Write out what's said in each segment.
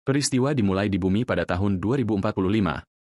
Peristiwa dimulai di bumi pada tahun 2045.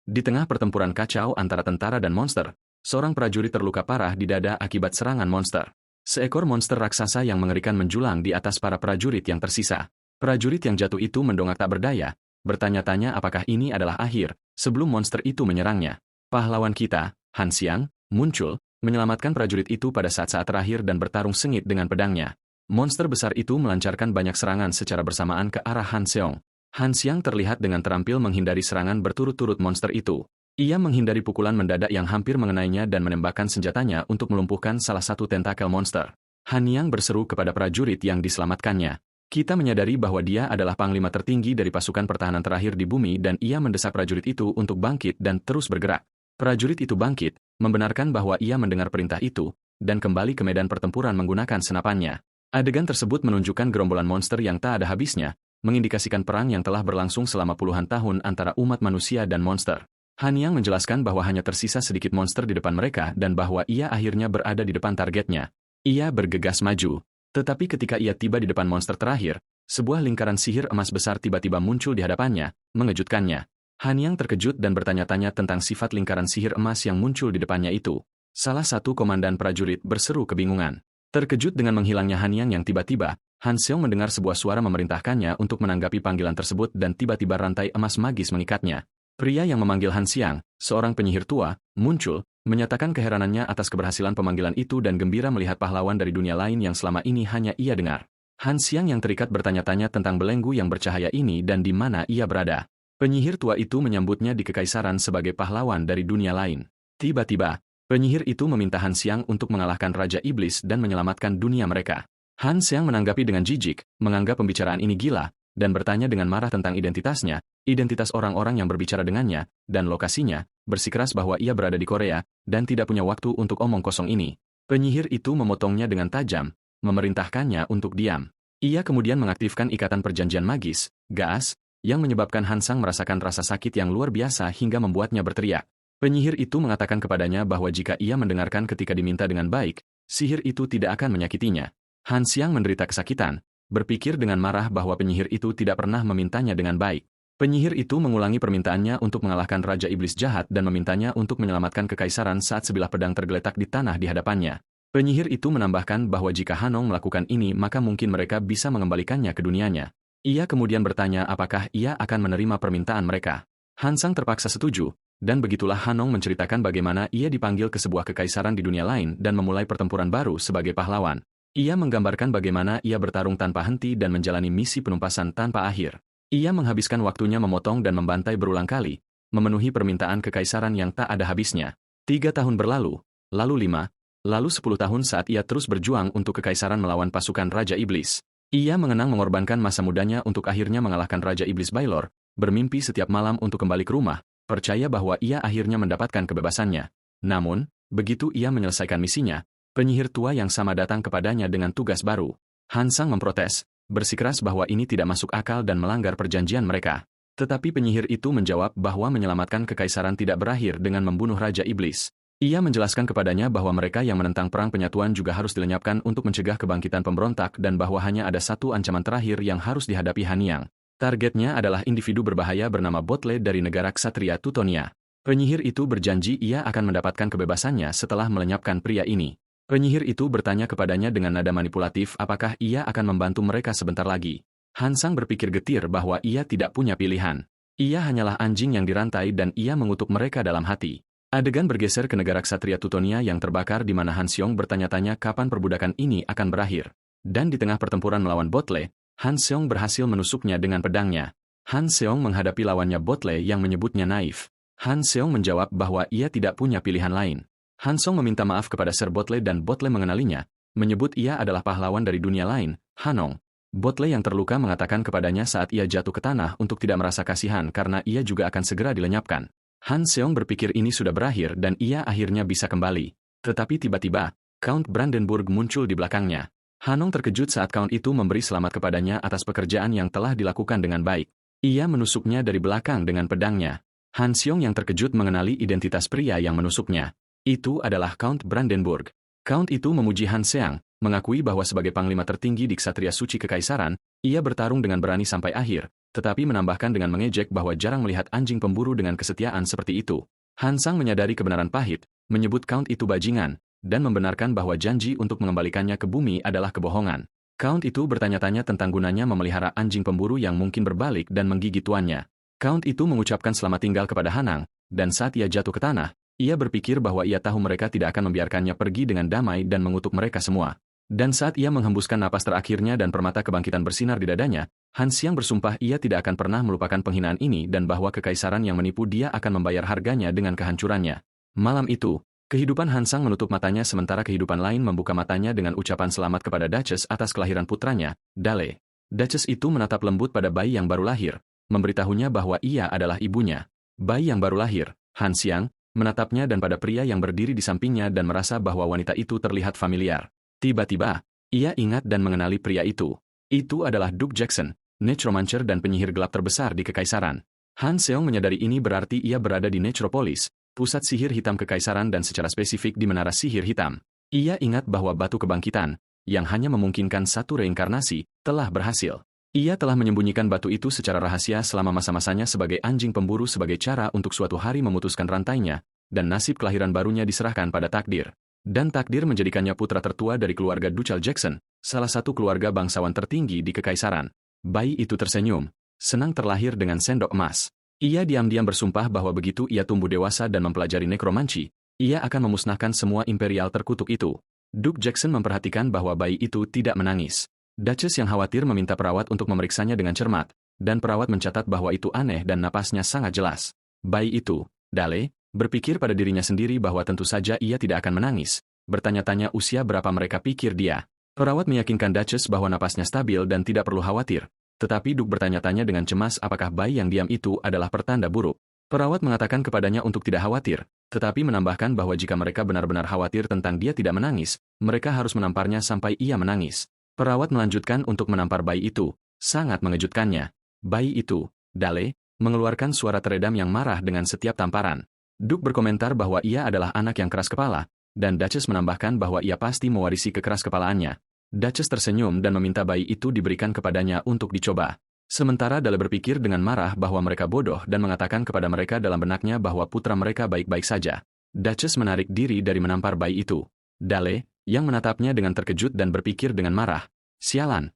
Di tengah pertempuran kacau antara tentara dan monster, seorang prajurit terluka parah di dada akibat serangan monster. Seekor monster raksasa yang mengerikan menjulang di atas para prajurit yang tersisa. Prajurit yang jatuh itu mendongak tak berdaya, bertanya-tanya apakah ini adalah akhir, sebelum monster itu menyerangnya. Pahlawan kita, Han Xiang, muncul, menyelamatkan prajurit itu pada saat-saat terakhir dan bertarung sengit dengan pedangnya. Monster besar itu melancarkan banyak serangan secara bersamaan ke arah Han Xiang. Han Xiang terlihat dengan terampil menghindari serangan berturut-turut monster itu. Ia menghindari pukulan mendadak yang hampir mengenainya dan menembakkan senjatanya untuk melumpuhkan salah satu tentakel monster. Han Yang berseru kepada prajurit yang diselamatkannya. Kita menyadari bahwa dia adalah panglima tertinggi dari pasukan pertahanan terakhir di bumi dan ia mendesak prajurit itu untuk bangkit dan terus bergerak. Prajurit itu bangkit, membenarkan bahwa ia mendengar perintah itu, dan kembali ke medan pertempuran menggunakan senapannya. Adegan tersebut menunjukkan gerombolan monster yang tak ada habisnya, mengindikasikan perang yang telah berlangsung selama puluhan tahun antara umat manusia dan monster. Han Yang menjelaskan bahwa hanya tersisa sedikit monster di depan mereka dan bahwa ia akhirnya berada di depan targetnya. Ia bergegas maju. Tetapi ketika ia tiba di depan monster terakhir, sebuah lingkaran sihir emas besar tiba-tiba muncul di hadapannya, mengejutkannya. Han Yang terkejut dan bertanya-tanya tentang sifat lingkaran sihir emas yang muncul di depannya itu. Salah satu komandan prajurit berseru kebingungan. Terkejut dengan menghilangnya Han Yang yang tiba-tiba, Han Xiang mendengar sebuah suara memerintahkannya untuk menanggapi panggilan tersebut dan tiba-tiba rantai emas magis mengikatnya. Pria yang memanggil Han Xiang, seorang penyihir tua, muncul, menyatakan keheranannya atas keberhasilan pemanggilan itu dan gembira melihat pahlawan dari dunia lain yang selama ini hanya ia dengar. Han Xiang yang terikat bertanya-tanya tentang belenggu yang bercahaya ini dan di mana ia berada. Penyihir tua itu menyambutnya di kekaisaran sebagai pahlawan dari dunia lain. Tiba-tiba, penyihir itu meminta Han Xiang untuk mengalahkan Raja Iblis dan menyelamatkan dunia mereka. Han Xiang menanggapi dengan jijik, menganggap pembicaraan ini gila, dan bertanya dengan marah tentang identitasnya, identitas orang-orang yang berbicara dengannya, dan lokasinya, bersikeras bahwa ia berada di Korea, dan tidak punya waktu untuk omong kosong ini. Penyihir itu memotongnya dengan tajam, memerintahkannya untuk diam. Ia kemudian mengaktifkan ikatan perjanjian magis, Gaas, yang menyebabkan Han Xiang merasakan rasa sakit yang luar biasa hingga membuatnya berteriak. Penyihir itu mengatakan kepadanya bahwa jika ia mendengarkan ketika diminta dengan baik, sihir itu tidak akan menyakitinya. Han Xiang menderita kesakitan, berpikir dengan marah bahwa penyihir itu tidak pernah memintanya dengan baik. Penyihir itu mengulangi permintaannya untuk mengalahkan Raja Iblis jahat dan memintanya untuk menyelamatkan kekaisaran saat sebilah pedang tergeletak di tanah di hadapannya. Penyihir itu menambahkan bahwa jika Hanong melakukan ini maka mungkin mereka bisa mengembalikannya ke dunianya. Ia kemudian bertanya apakah ia akan menerima permintaan mereka. Han Xiang terpaksa setuju, dan begitulah Hanong menceritakan bagaimana ia dipanggil ke sebuah kekaisaran di dunia lain dan memulai pertempuran baru sebagai pahlawan. Ia menggambarkan bagaimana ia bertarung tanpa henti dan menjalani misi penumpasan tanpa akhir. Ia menghabiskan waktunya memotong dan membantai berulang kali, memenuhi permintaan kekaisaran yang tak ada habisnya. 3 tahun berlalu, lalu 5, lalu 10 tahun saat ia terus berjuang untuk kekaisaran melawan pasukan Raja Iblis. Ia mengenang mengorbankan masa mudanya untuk akhirnya mengalahkan Raja Iblis Baylor, bermimpi setiap malam untuk kembali ke rumah, percaya bahwa ia akhirnya mendapatkan kebebasannya. Namun, begitu ia menyelesaikan misinya, penyihir tua yang sama datang kepadanya dengan tugas baru. Han Xiang memprotes, bersikeras bahwa ini tidak masuk akal dan melanggar perjanjian mereka. Tetapi penyihir itu menjawab bahwa menyelamatkan kekaisaran tidak berakhir dengan membunuh Raja Iblis. Ia menjelaskan kepadanya bahwa mereka yang menentang perang penyatuan juga harus dilenyapkan untuk mencegah kebangkitan pemberontak dan bahwa hanya ada satu ancaman terakhir yang harus dihadapi Han Yang. Targetnya adalah individu berbahaya bernama Botle dari negara Ksatria Tutonia. Penyihir itu berjanji ia akan mendapatkan kebebasannya setelah melenyapkan pria ini. Penyihir itu bertanya kepadanya dengan nada manipulatif apakah ia akan membantu mereka sebentar lagi. Han Xiang berpikir getir bahwa ia tidak punya pilihan. Ia hanyalah anjing yang dirantai dan ia mengutuk mereka dalam hati. Adegan bergeser ke negara Ksatria Tutonia yang terbakar di mana Han Xiang bertanya-tanya kapan perbudakan ini akan berakhir. Dan di tengah pertempuran melawan Botle, Han Xiang berhasil menusuknya dengan pedangnya. Han Xiang menghadapi lawannya Botle yang menyebutnya naif. Han Xiang menjawab bahwa ia tidak punya pilihan lain. Han Xiang meminta maaf kepada Sir Botle dan Botle mengenalinya, menyebut ia adalah pahlawan dari dunia lain, Hanong. Botle yang terluka mengatakan kepadanya saat ia jatuh ke tanah untuk tidak merasa kasihan karena ia juga akan segera dilenyapkan. Han Xiang berpikir ini sudah berakhir dan ia akhirnya bisa kembali. Tetapi tiba-tiba, Count Brandenburg muncul di belakangnya. Hanong terkejut saat Count itu memberi selamat kepadanya atas pekerjaan yang telah dilakukan dengan baik. Ia menusuknya dari belakang dengan pedangnya. Han Xiang yang terkejut mengenali identitas pria yang menusuknya. Itu adalah Count Brandenburg. Count itu memuji Han Xiang, mengakui bahwa sebagai panglima tertinggi di Ksatria Suci Kekaisaran, ia bertarung dengan berani sampai akhir, tetapi menambahkan dengan mengejek bahwa jarang melihat anjing pemburu dengan kesetiaan seperti itu. Han Sang menyadari kebenaran pahit, menyebut Count itu bajingan, dan membenarkan bahwa janji untuk mengembalikannya ke bumi adalah kebohongan. Count itu bertanya-tanya tentang gunanya memelihara anjing pemburu yang mungkin berbalik dan menggigit tuannya. Count itu mengucapkan selamat tinggal kepada Hanang, dan saat ia jatuh ke tanah, ia berpikir bahwa ia tahu mereka tidak akan membiarkannya pergi dengan damai dan mengutuk mereka semua. Dan saat ia menghembuskan napas terakhirnya dan permata kebangkitan bersinar di dadanya, Han Xiang bersumpah ia tidak akan pernah melupakan penghinaan ini dan bahwa kekaisaran yang menipu dia akan membayar harganya dengan kehancurannya. Malam itu, kehidupan Han Sang menutup matanya sementara kehidupan lain membuka matanya dengan ucapan selamat kepada Duchess atas kelahiran putranya, Dale. Duchess itu menatap lembut pada bayi yang baru lahir, memberitahunya bahwa ia adalah ibunya. Bayi yang baru lahir, Han Xiang, menatapnya dan pada pria yang berdiri di sampingnya dan merasa bahwa wanita itu terlihat familiar. Tiba-tiba, ia ingat dan mengenali pria itu. Itu adalah Duke Jackson, necromancer dan penyihir gelap terbesar di kekaisaran. Han Seong menyadari ini berarti ia berada di Necropolis, pusat sihir hitam kekaisaran dan secara spesifik di menara sihir hitam. Ia ingat bahwa batu kebangkitan, yang hanya memungkinkan satu reinkarnasi, telah berhasil. Ia telah menyembunyikan batu itu secara rahasia selama masa-masanya sebagai anjing pemburu sebagai cara untuk suatu hari memutuskan rantainya, dan nasib kelahiran barunya diserahkan pada takdir. Dan takdir menjadikannya putra tertua dari keluarga Duchal Jackson, salah satu keluarga bangsawan tertinggi di kekaisaran. Bayi itu tersenyum, senang terlahir dengan sendok emas. Ia diam-diam bersumpah bahwa begitu ia tumbuh dewasa dan mempelajari nekromanci, ia akan memusnahkan semua imperial terkutuk itu. Duke Jackson memperhatikan bahwa bayi itu tidak menangis. Duchess yang khawatir meminta perawat untuk memeriksanya dengan cermat, dan perawat mencatat bahwa itu aneh dan napasnya sangat jelas. Bayi itu, Dale, berpikir pada dirinya sendiri bahwa tentu saja ia tidak akan menangis, bertanya-tanya usia berapa mereka pikir dia. Perawat meyakinkan Duchess bahwa napasnya stabil dan tidak perlu khawatir, tetapi Duke bertanya-tanya dengan cemas apakah bayi yang diam itu adalah pertanda buruk. Perawat mengatakan kepadanya untuk tidak khawatir, tetapi menambahkan bahwa jika mereka benar-benar khawatir tentang dia tidak menangis, mereka harus menamparnya sampai ia menangis. Perawat melanjutkan untuk menampar bayi itu, sangat mengejutkannya. Bayi itu, Dale, mengeluarkan suara teredam yang marah dengan setiap tamparan. Duke berkomentar bahwa ia adalah anak yang keras kepala, dan Duchess menambahkan bahwa ia pasti mewarisi kekeras kepalaannya. Duchess tersenyum dan meminta bayi itu diberikan kepadanya untuk dicoba. Sementara Dale berpikir dengan marah bahwa mereka bodoh dan mengatakan kepada mereka dalam benaknya bahwa putra mereka baik-baik saja. Duchess menarik diri dari menampar bayi itu. Dale, yang menatapnya dengan terkejut dan berpikir dengan marah, "Sialan."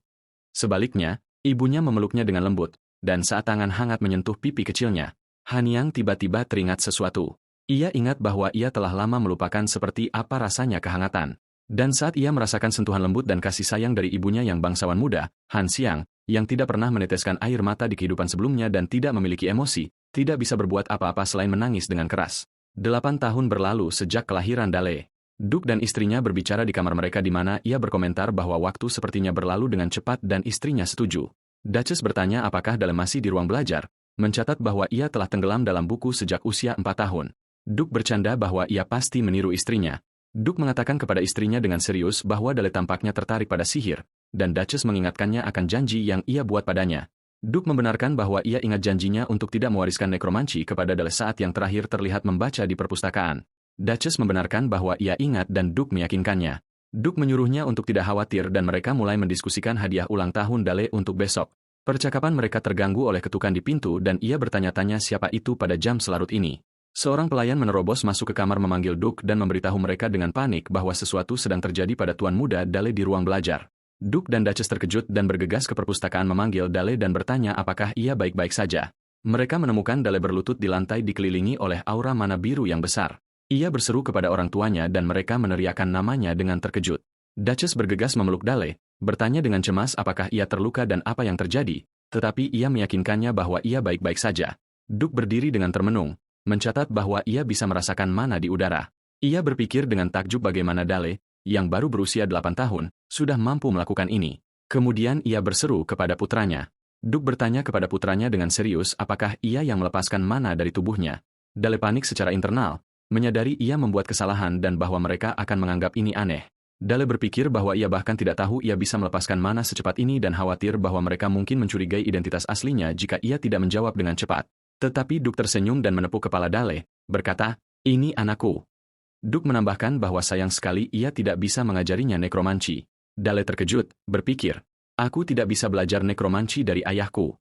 Sebaliknya, ibunya memeluknya dengan lembut, dan saat tangan hangat menyentuh pipi kecilnya, Hanyang tiba-tiba teringat sesuatu. Ia ingat bahwa ia telah lama melupakan seperti apa rasanya kehangatan. Dan saat ia merasakan sentuhan lembut dan kasih sayang dari ibunya yang bangsawan muda, Han Xiang, yang tidak pernah meneteskan air mata di kehidupan sebelumnya dan tidak memiliki emosi, tidak bisa berbuat apa-apa selain menangis dengan keras. 8 tahun berlalu sejak kelahiran Dale. Duke dan istrinya berbicara di kamar mereka di mana ia berkomentar bahwa waktu sepertinya berlalu dengan cepat dan istrinya setuju. Duchess bertanya apakah Dale masih di ruang belajar, mencatat bahwa ia telah tenggelam dalam buku sejak usia 4 tahun. Duke bercanda bahwa ia pasti meniru istrinya. Duke mengatakan kepada istrinya dengan serius bahwa Dale tampaknya tertarik pada sihir, dan Duchess mengingatkannya akan janji yang ia buat padanya. Duke membenarkan bahwa ia ingat janjinya untuk tidak mewariskan nekromanci kepada Dale saat yang terakhir terlihat membaca di perpustakaan. Duchess membenarkan bahwa ia ingat dan Duke meyakinkannya. Duke menyuruhnya untuk tidak khawatir dan mereka mulai mendiskusikan hadiah ulang tahun Dale untuk besok. Percakapan mereka terganggu oleh ketukan di pintu dan ia bertanya-tanya siapa itu pada jam selarut ini. Seorang pelayan menerobos masuk ke kamar memanggil Duke dan memberitahu mereka dengan panik bahwa sesuatu sedang terjadi pada tuan muda Dale di ruang belajar. Duke dan Duchess terkejut dan bergegas ke perpustakaan memanggil Dale dan bertanya apakah ia baik-baik saja. Mereka menemukan Dale berlutut di lantai dikelilingi oleh aura mana biru yang besar. Ia berseru kepada orang tuanya dan mereka meneriakkan namanya dengan terkejut. Duchess bergegas memeluk Dale, bertanya dengan cemas apakah ia terluka dan apa yang terjadi, tetapi ia meyakinkannya bahwa ia baik-baik saja. Duke berdiri dengan termenung, mencatat bahwa ia bisa merasakan mana di udara. Ia berpikir dengan takjub bagaimana Dale, yang baru berusia 8 tahun, sudah mampu melakukan ini. Kemudian ia berseru kepada putranya. Duke bertanya kepada putranya dengan serius apakah ia yang melepaskan mana dari tubuhnya. Dale panik secara internal, menyadari ia membuat kesalahan dan bahwa mereka akan menganggap ini aneh. Dale berpikir bahwa ia bahkan tidak tahu ia bisa melepaskan mana secepat ini dan khawatir bahwa mereka mungkin mencurigai identitas aslinya jika ia tidak menjawab dengan cepat. Tetapi Duke tersenyum dan menepuk kepala Dale, berkata, "Ini anakku." Duke menambahkan bahwa sayang sekali ia tidak bisa mengajarinya nekromanci. Dale terkejut, berpikir, "Aku tidak bisa belajar nekromanci dari ayahku."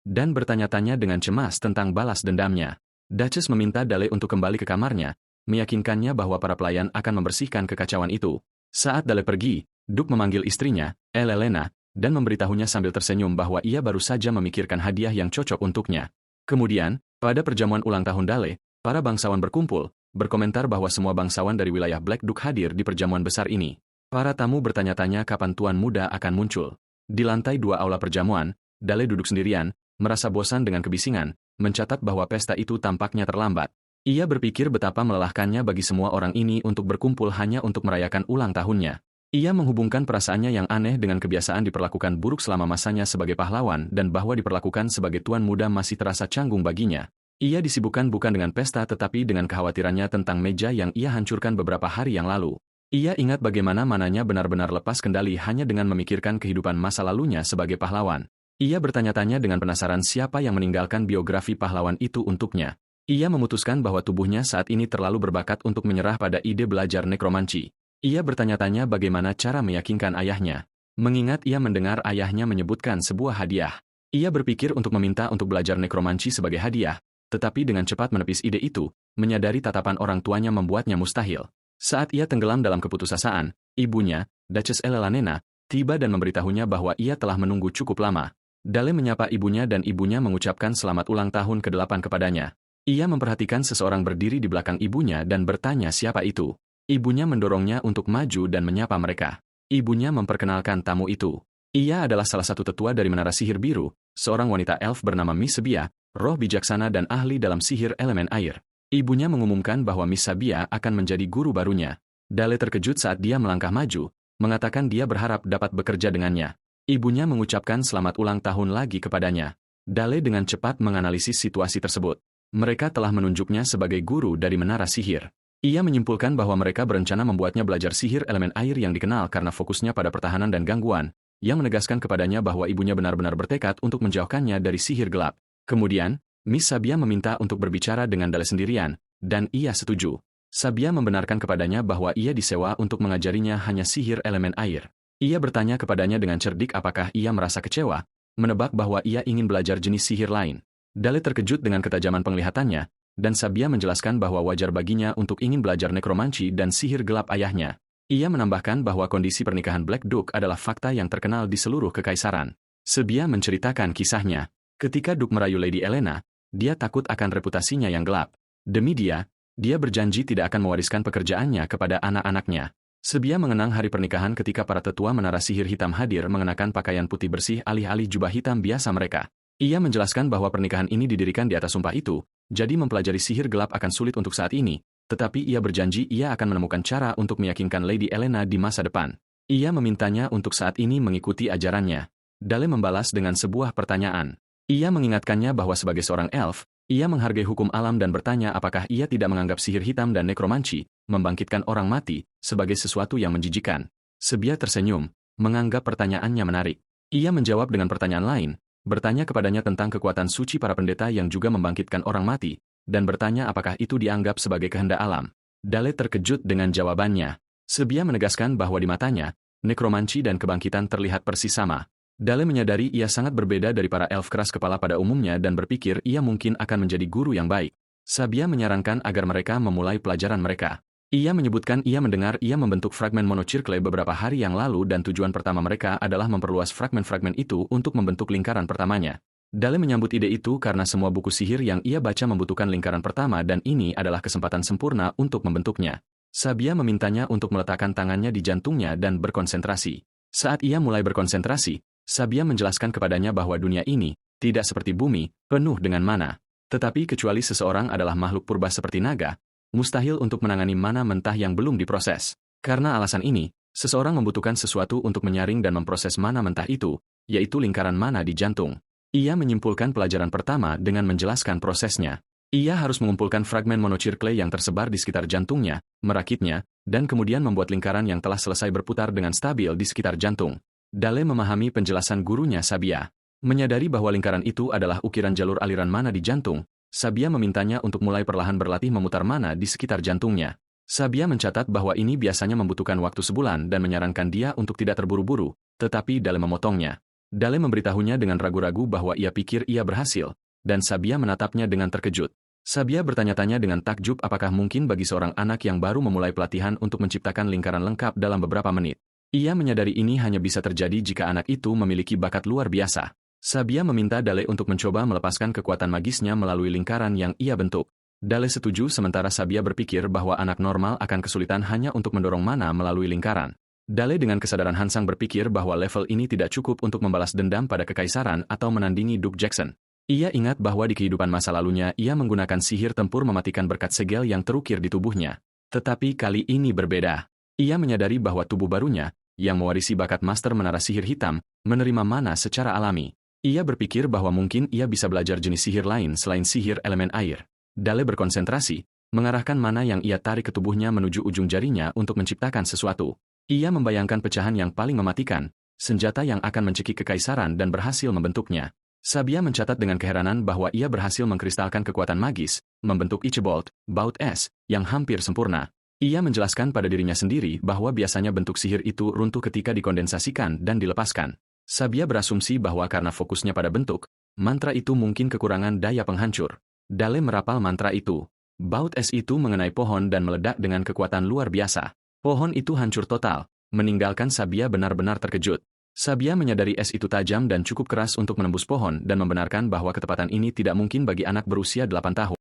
dan bertanya-tanya dengan cemas tentang balas dendamnya. Duchess meminta Dale untuk kembali ke kamarnya, meyakinkannya bahwa para pelayan akan membersihkan kekacauan itu. Saat Dale pergi, Duke memanggil istrinya, Elena, dan memberitahunya sambil tersenyum bahwa ia baru saja memikirkan hadiah yang cocok untuknya. Kemudian, pada perjamuan ulang tahun Dale, para bangsawan berkumpul, berkomentar bahwa semua bangsawan dari wilayah Black Duke hadir di perjamuan besar ini. Para tamu bertanya-tanya kapan tuan muda akan muncul. Di lantai 2 aula perjamuan, Dale duduk sendirian, merasa bosan dengan kebisingan, mencatat bahwa pesta itu tampaknya terlambat. Ia berpikir betapa melelahkannya bagi semua orang ini untuk berkumpul hanya untuk merayakan ulang tahunnya. Ia menghubungkan perasaannya yang aneh dengan kebiasaan diperlakukan buruk selama masanya sebagai pahlawan dan bahwa diperlakukan sebagai tuan muda masih terasa canggung baginya. Ia disibukkan bukan dengan pesta tetapi dengan kekhawatirannya tentang meja yang ia hancurkan beberapa hari yang lalu. Ia ingat bagaimana mananya benar-benar lepas kendali hanya dengan memikirkan kehidupan masa lalunya sebagai pahlawan. Ia bertanya-tanya dengan penasaran siapa yang meninggalkan biografi pahlawan itu untuknya. Ia memutuskan bahwa tubuhnya saat ini terlalu berbakat untuk menyerah pada ide belajar nekromansi. Ia bertanya-tanya bagaimana cara meyakinkan ayahnya. Mengingat ia mendengar ayahnya menyebutkan sebuah hadiah. Ia berpikir untuk meminta untuk belajar nekromansi sebagai hadiah, tetapi dengan cepat menepis ide itu, menyadari tatapan orang tuanya membuatnya mustahil. Saat ia tenggelam dalam keputusasaan, ibunya, Duchess Elena, tiba dan memberitahunya bahwa ia telah menunggu cukup lama. Dale menyapa ibunya dan ibunya mengucapkan selamat ulang tahun ke-8 kepadanya. Ia memperhatikan seseorang berdiri di belakang ibunya dan bertanya siapa itu. Ibunya mendorongnya untuk maju dan menyapa mereka. Ibunya memperkenalkan tamu itu. Ia adalah salah satu tetua dari Menara Sihir Biru, seorang wanita elf bernama Miss Sabia, roh bijaksana dan ahli dalam sihir elemen air. Ibunya mengumumkan bahwa Miss Sabia akan menjadi guru barunya. Dale terkejut saat dia melangkah maju, mengatakan dia berharap dapat bekerja dengannya. Ibunya mengucapkan selamat ulang tahun lagi kepadanya. Dale dengan cepat menganalisis situasi tersebut. Mereka telah menunjuknya sebagai guru dari Menara Sihir. Ia menyimpulkan bahwa mereka berencana membuatnya belajar sihir elemen air yang dikenal karena fokusnya pada pertahanan dan gangguan, yang menegaskan kepadanya bahwa ibunya benar-benar bertekad untuk menjauhkannya dari sihir gelap. Kemudian, Miss Sabia meminta untuk berbicara dengan Dale sendirian, dan ia setuju. Sabia membenarkan kepadanya bahwa ia disewa untuk mengajarinya hanya sihir elemen air. Ia bertanya kepadanya dengan cerdik apakah ia merasa kecewa, menebak bahwa ia ingin belajar jenis sihir lain. Dale terkejut dengan ketajaman penglihatannya, dan Sabia menjelaskan bahwa wajar baginya untuk ingin belajar nekromansi dan sihir gelap ayahnya. Ia menambahkan bahwa kondisi pernikahan Black Duke adalah fakta yang terkenal di seluruh kekaisaran. Sabia menceritakan kisahnya. Ketika Duke merayu Lady Elena, dia takut akan reputasinya yang gelap. Demi dia berjanji tidak akan mewariskan pekerjaannya kepada anak-anaknya. Sabia mengenang hari pernikahan ketika para tetua Menara Sihir Hitam hadir mengenakan pakaian putih bersih alih-alih jubah hitam biasa mereka. Ia menjelaskan bahwa pernikahan ini didirikan di atas sumpah itu, jadi mempelajari sihir gelap akan sulit untuk saat ini, tetapi ia berjanji ia akan menemukan cara untuk meyakinkan Lady Elena di masa depan. Ia memintanya untuk saat ini mengikuti ajarannya. Dale membalas dengan sebuah pertanyaan. Ia mengingatkannya bahwa sebagai seorang elf, ia menghargai hukum alam dan bertanya apakah ia tidak menganggap sihir hitam dan nekromansi, membangkitkan orang mati, sebagai sesuatu yang menjijikan. Sabia tersenyum, menganggap pertanyaannya menarik. Ia menjawab dengan pertanyaan lain, bertanya kepadanya tentang kekuatan suci para pendeta yang juga membangkitkan orang mati, dan bertanya apakah itu dianggap sebagai kehendak alam. Dale terkejut dengan jawabannya. Sabia menegaskan bahwa di matanya, nekromansi dan kebangkitan terlihat persis sama. Dale menyadari ia sangat berbeda dari para elf keras kepala pada umumnya dan berpikir ia mungkin akan menjadi guru yang baik. Sabia menyarankan agar mereka memulai pelajaran mereka. Ia menyebutkan ia mendengar ia membentuk fragmen monocircle beberapa hari yang lalu dan tujuan pertama mereka adalah memperluas fragmen-fragmen itu untuk membentuk lingkaran pertamanya. Dale menyambut ide itu karena semua buku sihir yang ia baca membutuhkan lingkaran pertama dan ini adalah kesempatan sempurna untuk membentuknya. Sabia memintanya untuk meletakkan tangannya di jantungnya dan berkonsentrasi. Saat ia mulai berkonsentrasi, Sabia menjelaskan kepadanya bahwa dunia ini tidak seperti bumi, penuh dengan mana. Tetapi kecuali seseorang adalah makhluk purba seperti naga, mustahil untuk menangani mana mentah yang belum diproses. Karena alasan ini, seseorang membutuhkan sesuatu untuk menyaring dan memproses mana mentah itu, yaitu lingkaran mana di jantung. Ia menyimpulkan pelajaran pertama dengan menjelaskan prosesnya. Ia harus mengumpulkan fragmen monocircle yang tersebar di sekitar jantungnya, merakitnya, dan kemudian membuat lingkaran yang telah selesai berputar dengan stabil di sekitar jantung. Dale memahami penjelasan gurunya Sabia. Menyadari bahwa lingkaran itu adalah ukiran jalur aliran mana di jantung, Sabia memintanya untuk mulai perlahan berlatih memutar mana di sekitar jantungnya. Sabia mencatat bahwa ini biasanya membutuhkan waktu sebulan dan menyarankan dia untuk tidak terburu-buru, tetapi Dale memotongnya. Dale memberitahunya dengan ragu-ragu bahwa ia pikir ia berhasil, dan Sabia menatapnya dengan terkejut. Sabia bertanya-tanya dengan takjub apakah mungkin bagi seorang anak yang baru memulai pelatihan untuk menciptakan lingkaran lengkap dalam beberapa menit. Ia menyadari ini hanya bisa terjadi jika anak itu memiliki bakat luar biasa. Sabia meminta Dale untuk mencoba melepaskan kekuatan magisnya melalui lingkaran yang ia bentuk. Dale setuju sementara Sabia berpikir bahwa anak normal akan kesulitan hanya untuk mendorong mana melalui lingkaran. Dale dengan kesadaran hansang berpikir bahwa level ini tidak cukup untuk membalas dendam pada kekaisaran atau menandingi Duke Jackson. Ia ingat bahwa di kehidupan masa lalunya ia menggunakan sihir tempur mematikan berkat segel yang terukir di tubuhnya. Tetapi kali ini berbeda. Ia menyadari bahwa tubuh barunya, yang mewarisi bakat master menara sihir hitam, menerima mana secara alami. Ia berpikir bahwa mungkin ia bisa belajar jenis sihir lain selain sihir elemen air. Dale berkonsentrasi, mengarahkan mana yang ia tarik ke tubuhnya menuju ujung jarinya untuk menciptakan sesuatu. Ia membayangkan pecahan yang paling mematikan, senjata yang akan mencekik kekaisaran dan berhasil membentuknya. Sabia mencatat dengan keheranan bahwa ia berhasil mengkristalkan kekuatan magis, membentuk Ichebolt, baut es, yang hampir sempurna. Ia menjelaskan pada dirinya sendiri bahwa biasanya bentuk sihir itu runtuh ketika dikondensasikan dan dilepaskan. Sabia berasumsi bahwa karena fokusnya pada bentuk, mantra itu mungkin kekurangan daya penghancur. Dale merapal mantra itu. Baut es itu mengenai pohon dan meledak dengan kekuatan luar biasa. Pohon itu hancur total, meninggalkan Sabia benar-benar terkejut. Sabia menyadari es itu tajam dan cukup keras untuk menembus pohon dan membenarkan bahwa ketepatan ini tidak mungkin bagi anak berusia 8 tahun.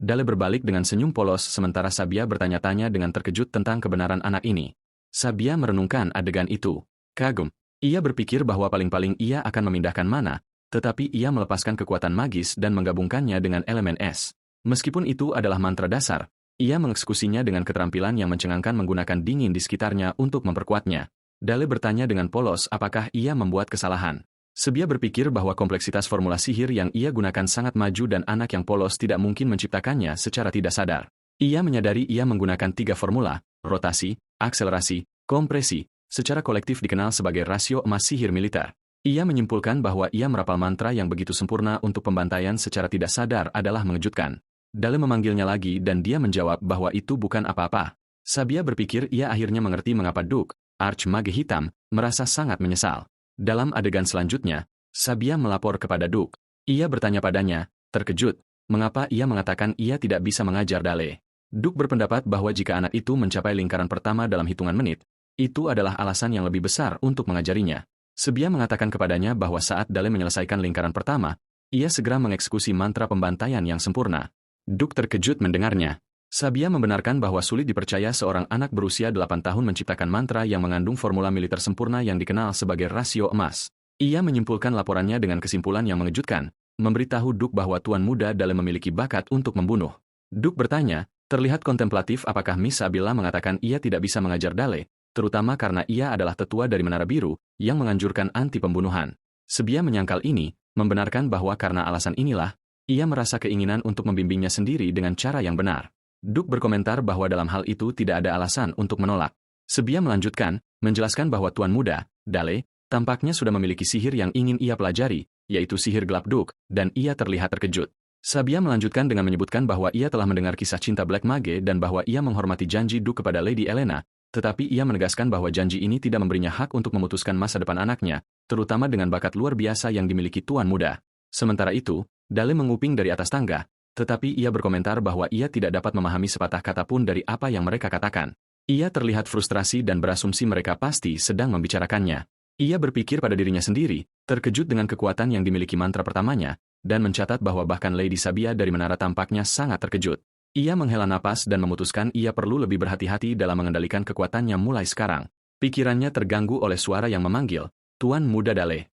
Dale berbalik dengan senyum polos sementara Sabia bertanya-tanya dengan terkejut tentang kebenaran anak ini. Sabia merenungkan adegan itu. Kagum. Ia berpikir bahwa paling-paling ia akan memindahkan mana, tetapi ia melepaskan kekuatan magis dan menggabungkannya dengan elemen es. Meskipun itu adalah mantra dasar, ia mengeksekusinya dengan keterampilan yang mencengangkan menggunakan dingin di sekitarnya untuk memperkuatnya. Dale bertanya dengan polos apakah ia membuat kesalahan. Sabia berpikir bahwa kompleksitas formula sihir yang ia gunakan sangat maju dan anak yang polos tidak mungkin menciptakannya secara tidak sadar. Ia menyadari ia menggunakan 3 formula, rotasi, akselerasi, kompresi, secara kolektif dikenal sebagai rasio emas sihir militer. Ia menyimpulkan bahwa ia merapal mantra yang begitu sempurna untuk pembantaian secara tidak sadar adalah mengejutkan. Dale memanggilnya lagi dan dia menjawab bahwa itu bukan apa-apa. Sabia berpikir ia akhirnya mengerti mengapa Duke, Archmage Hitam, merasa sangat menyesal. Dalam adegan selanjutnya, Sabia melapor kepada Duke. Ia bertanya padanya, terkejut, mengapa ia mengatakan ia tidak bisa mengajar Dale. Duke berpendapat bahwa jika anak itu mencapai lingkaran pertama dalam hitungan menit, itu adalah alasan yang lebih besar untuk mengajarinya. Sabia mengatakan kepadanya bahwa saat Dale menyelesaikan lingkaran pertama, ia segera mengeksekusi mantra pembantaian yang sempurna. Duke terkejut mendengarnya. Sabia membenarkan bahwa sulit dipercaya seorang anak berusia 8 tahun menciptakan mantra yang mengandung formula militer sempurna yang dikenal sebagai rasio emas. Ia menyimpulkan laporannya dengan kesimpulan yang mengejutkan, memberitahu Duke bahwa tuan muda Dale memiliki bakat untuk membunuh. Duke bertanya, terlihat kontemplatif apakah Miss Sabila mengatakan ia tidak bisa mengajar Dale, terutama karena ia adalah tetua dari Menara Biru, yang menganjurkan anti pembunuhan. Sabia menyangkal ini, membenarkan bahwa karena alasan inilah, ia merasa keinginan untuk membimbingnya sendiri dengan cara yang benar. Duke berkomentar bahwa dalam hal itu tidak ada alasan untuk menolak. Sabia melanjutkan, menjelaskan bahwa tuan muda, Dale, tampaknya sudah memiliki sihir yang ingin ia pelajari, yaitu sihir gelap Duke, dan ia terlihat terkejut. Sabia melanjutkan dengan menyebutkan bahwa ia telah mendengar kisah cinta Black Mage dan bahwa ia menghormati janji Duke kepada Lady Elena, tetapi ia menegaskan bahwa janji ini tidak memberinya hak untuk memutuskan masa depan anaknya, terutama dengan bakat luar biasa yang dimiliki tuan muda. Sementara itu, Dale menguping dari atas tangga, tetapi ia berkomentar bahwa ia tidak dapat memahami sepatah kata pun dari apa yang mereka katakan. Ia terlihat frustrasi dan berasumsi mereka pasti sedang membicarakannya. Ia berpikir pada dirinya sendiri, terkejut dengan kekuatan yang dimiliki mantra pertamanya, dan mencatat bahwa bahkan Lady Sabia dari menara tampaknya sangat terkejut. Ia menghela napas dan memutuskan ia perlu lebih berhati-hati dalam mengendalikan kekuatannya mulai sekarang. Pikirannya terganggu oleh suara yang memanggil, "Tuan muda Dale."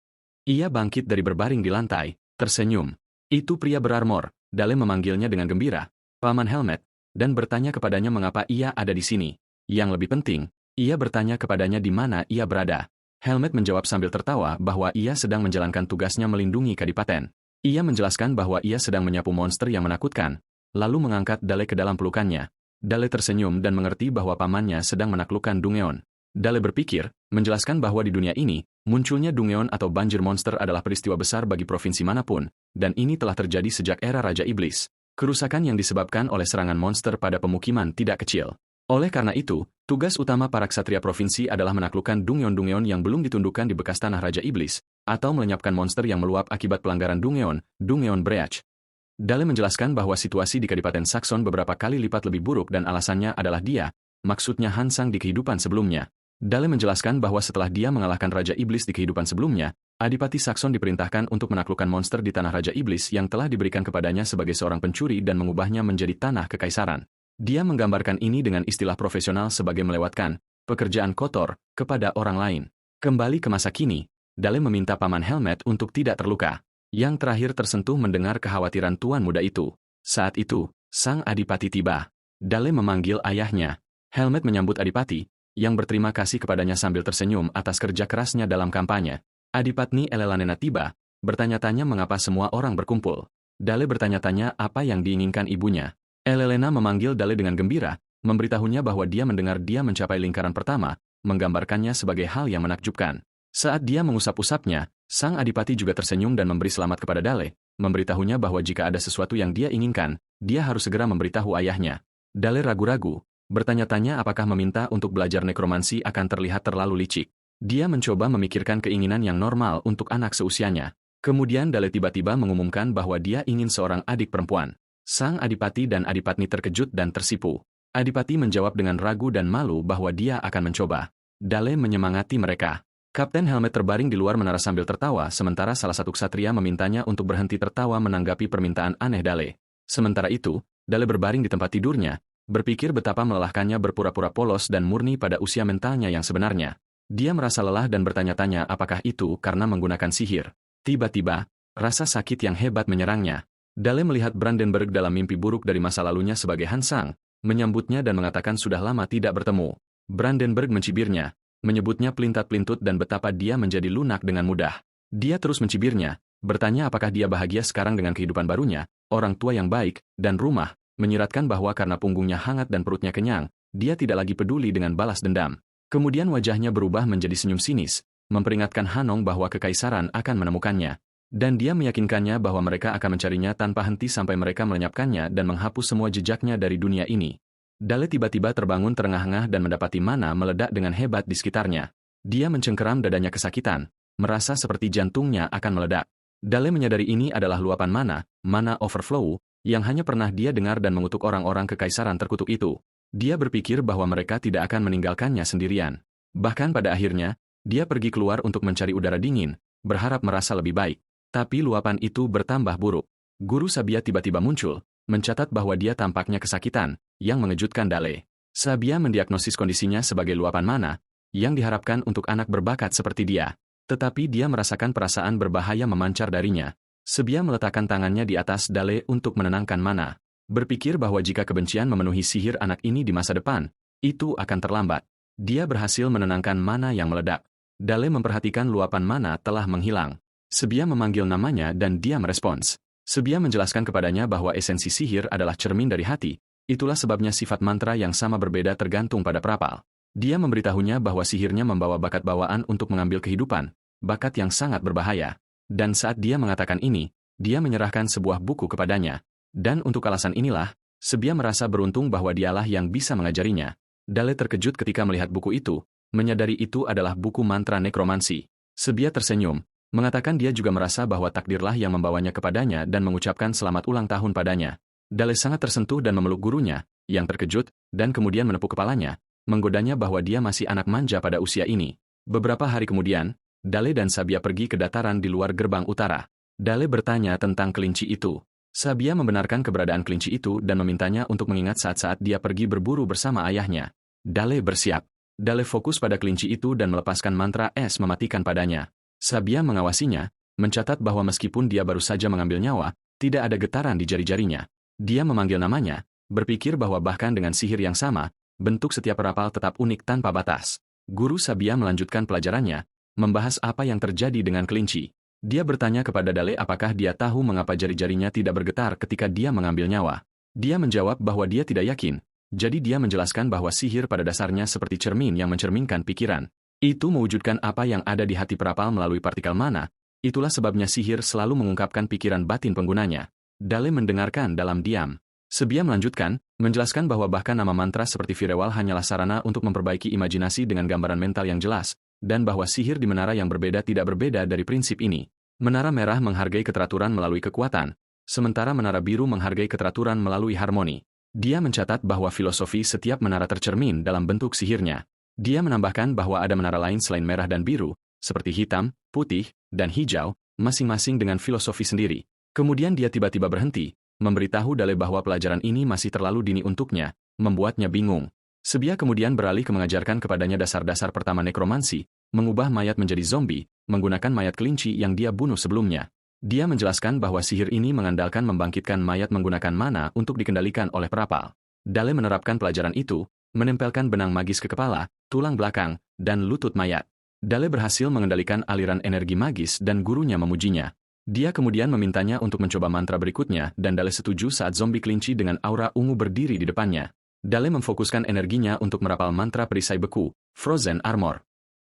Ia bangkit dari berbaring di lantai, tersenyum. Itu pria berarmor. Dale memanggilnya dengan gembira, Paman Helmet, dan bertanya kepadanya mengapa ia ada di sini. Yang lebih penting, ia bertanya kepadanya di mana ia berada. Helmet menjawab sambil tertawa bahwa ia sedang menjalankan tugasnya melindungi Kadipaten. Ia menjelaskan bahwa ia sedang menyapu monster yang menakutkan, lalu mengangkat Dale ke dalam pelukannya. Dale tersenyum dan mengerti bahwa pamannya sedang menaklukkan Dungeon. Dale berpikir, menjelaskan bahwa di dunia ini, munculnya Dungeon atau banjir monster adalah peristiwa besar bagi provinsi manapun, dan ini telah terjadi sejak era Raja Iblis. Kerusakan yang disebabkan oleh serangan monster pada pemukiman tidak kecil. Oleh karena itu, tugas utama para ksatria provinsi adalah menaklukkan Dungeon-Dungeon yang belum ditundukkan di bekas tanah Raja Iblis, atau melenyapkan monster yang meluap akibat pelanggaran Dungeon Breach. Dale menjelaskan bahwa situasi di Kadipaten Saxon beberapa kali lipat lebih buruk dan alasannya adalah dia, maksudnya Hansang di kehidupan sebelumnya. Dale menjelaskan bahwa setelah dia mengalahkan Raja Iblis di kehidupan sebelumnya, Adipati Saxon diperintahkan untuk menaklukkan monster di tanah Raja Iblis yang telah diberikan kepadanya sebagai seorang pencuri dan mengubahnya menjadi tanah kekaisaran. Dia menggambarkan ini dengan istilah profesional sebagai melewatkan pekerjaan kotor kepada orang lain. Kembali ke masa kini, Dale meminta Paman Helmet untuk tidak terluka. Yang terakhir tersentuh mendengar kekhawatiran tuan muda itu. Saat itu, sang Adipati tiba. Dale memanggil ayahnya. Helmet menyambut Adipati, yang berterima kasih kepadanya sambil tersenyum atas kerja kerasnya dalam kampanye. Adipatni Elelanena tiba, bertanya-tanya mengapa semua orang berkumpul. Dale bertanya-tanya apa yang diinginkan ibunya. Elelena memanggil Dale dengan gembira, memberitahunya bahwa dia mendengar dia mencapai lingkaran pertama, menggambarkannya sebagai hal yang menakjubkan. Saat dia mengusap-usapnya, sang Adipati juga tersenyum dan memberi selamat kepada Dale, memberitahunya bahwa jika ada sesuatu yang dia inginkan, dia harus segera memberitahu ayahnya. Dale ragu-ragu, bertanya-tanya apakah meminta untuk belajar nekromansi akan terlihat terlalu licik. Dia mencoba memikirkan keinginan yang normal untuk anak seusianya. Kemudian Dale tiba-tiba mengumumkan bahwa dia ingin seorang adik perempuan. Sang Adipati dan Adipatni terkejut dan tersipu. Adipati menjawab dengan ragu dan malu bahwa dia akan mencoba. Dale menyemangati mereka. Kapten Helmet terbaring di luar menara sambil tertawa, sementara salah satu ksatria memintanya untuk berhenti tertawa menanggapi permintaan aneh Dale. Sementara itu, Dale berbaring di tempat tidurnya, berpikir betapa melelahkannya berpura-pura polos dan murni pada usia mentalnya yang sebenarnya. Dia merasa lelah dan bertanya-tanya apakah itu karena menggunakan sihir. Tiba-tiba, rasa sakit yang hebat menyerangnya. Dale melihat Brandenburg dalam mimpi buruk dari masa lalunya sebagai Hansang, menyambutnya dan mengatakan sudah lama tidak bertemu. Brandenburg mencibirnya, menyebutnya pelintat-pelintut dan betapa dia menjadi lunak dengan mudah. Dia terus mencibirnya, bertanya apakah dia bahagia sekarang dengan kehidupan barunya, orang tua yang baik, dan rumah, menyiratkan bahwa karena punggungnya hangat dan perutnya kenyang, dia tidak lagi peduli dengan balas dendam. Kemudian wajahnya berubah menjadi senyum sinis, memperingatkan Hanong bahwa kekaisaran akan menemukannya. Dan dia meyakinkannya bahwa mereka akan mencarinya tanpa henti sampai mereka melenyapkannya dan menghapus semua jejaknya dari dunia ini. Dale tiba-tiba terbangun terengah-engah dan mendapati mana meledak dengan hebat di sekitarnya. Dia mencengkeram dadanya kesakitan, merasa seperti jantungnya akan meledak. Dale menyadari ini adalah luapan mana overflow, yang hanya pernah dia dengar dan mengutuk orang-orang kekaisaran terkutuk itu. Dia berpikir bahwa mereka tidak akan meninggalkannya sendirian. Bahkan pada akhirnya, dia pergi keluar untuk mencari udara dingin, berharap merasa lebih baik. Tapi luapan itu bertambah buruk. Guru Sabia tiba-tiba muncul, mencatat bahwa dia tampaknya kesakitan, yang mengejutkan Dale. Sabia mendiagnosis kondisinya sebagai luapan mana, yang diharapkan untuk anak berbakat seperti dia. Tetapi dia merasakan perasaan berbahaya memancar darinya. Sabia meletakkan tangannya di atas Dale untuk menenangkan mana. Berpikir bahwa jika kebencian memenuhi sihir anak ini di masa depan, itu akan terlambat. Dia berhasil menenangkan mana yang meledak. Dale memperhatikan luapan mana telah menghilang. Sabia memanggil namanya dan dia merespons. Sabia menjelaskan kepadanya bahwa esensi sihir adalah cermin dari hati. Itulah sebabnya sifat mantra yang sama berbeda tergantung pada perapal. Dia memberitahunya bahwa sihirnya membawa bakat bawaan untuk mengambil kehidupan, bakat yang sangat berbahaya. Dan saat dia mengatakan ini, dia menyerahkan sebuah buku kepadanya. Dan untuk alasan inilah, Sabia merasa beruntung bahwa dialah yang bisa mengajarinya. Dale terkejut ketika melihat buku itu, menyadari itu adalah buku mantra nekromansi. Sabia tersenyum, mengatakan dia juga merasa bahwa takdirlah yang membawanya kepadanya dan mengucapkan selamat ulang tahun padanya. Dale sangat tersentuh dan memeluk gurunya, yang terkejut, dan kemudian menepuk kepalanya, menggodanya bahwa dia masih anak manja pada usia ini. Beberapa hari kemudian, Dale dan Sabia pergi ke dataran di luar gerbang utara. Dale bertanya tentang kelinci itu. Sabia membenarkan keberadaan kelinci itu dan memintanya untuk mengingat saat-saat dia pergi berburu bersama ayahnya. Dale bersiap. Dale fokus pada kelinci itu dan melepaskan mantra es mematikan padanya. Sabia mengawasinya, mencatat bahwa meskipun dia baru saja mengambil nyawa, tidak ada getaran di jari-jarinya. Dia memanggil namanya, berpikir bahwa bahkan dengan sihir yang sama, bentuk setiap perapal tetap unik tanpa batas. Guru Sabia melanjutkan pelajarannya, membahas apa yang terjadi dengan kelinci. Dia bertanya kepada Dale apakah dia tahu mengapa jari-jarinya tidak bergetar ketika dia mengambil nyawa. Dia menjawab bahwa dia tidak yakin, jadi dia menjelaskan bahwa sihir pada dasarnya seperti cermin yang mencerminkan pikiran. Itu mewujudkan apa yang ada di hati perapal melalui partikel mana, itulah sebabnya sihir selalu mengungkapkan pikiran batin penggunanya. Dale mendengarkan dalam diam. Sabia melanjutkan, menjelaskan bahwa bahkan nama mantra seperti Firewall hanyalah sarana untuk memperbaiki imajinasi dengan gambaran mental yang jelas, dan bahwa sihir di menara yang berbeda tidak berbeda dari prinsip ini. Menara merah menghargai keteraturan melalui kekuatan, sementara menara biru menghargai keteraturan melalui harmoni. Dia mencatat bahwa filosofi setiap menara tercermin dalam bentuk sihirnya. Dia menambahkan bahwa ada menara lain selain merah dan biru, seperti hitam, putih, dan hijau, masing-masing dengan filosofi sendiri. Kemudian dia tiba-tiba berhenti, memberitahu Dale bahwa pelajaran ini masih terlalu dini untuknya, membuatnya bingung. Sabia kemudian beralih ke mengajarkan kepadanya dasar-dasar pertama nekromansi, mengubah mayat menjadi zombie, menggunakan mayat kelinci yang dia bunuh sebelumnya. Dia menjelaskan bahwa sihir ini mengandalkan membangkitkan mayat menggunakan mana untuk dikendalikan oleh perapal. Dale menerapkan pelajaran itu, menempelkan benang magis ke kepala, tulang belakang, dan lutut mayat. Dale berhasil mengendalikan aliran energi magis dan gurunya memujinya. Dia kemudian memintanya untuk mencoba mantra berikutnya dan Dale setuju saat zombie kelinci dengan aura ungu berdiri di depannya. Dale memfokuskan energinya untuk merapal mantra perisai beku, Frozen Armor.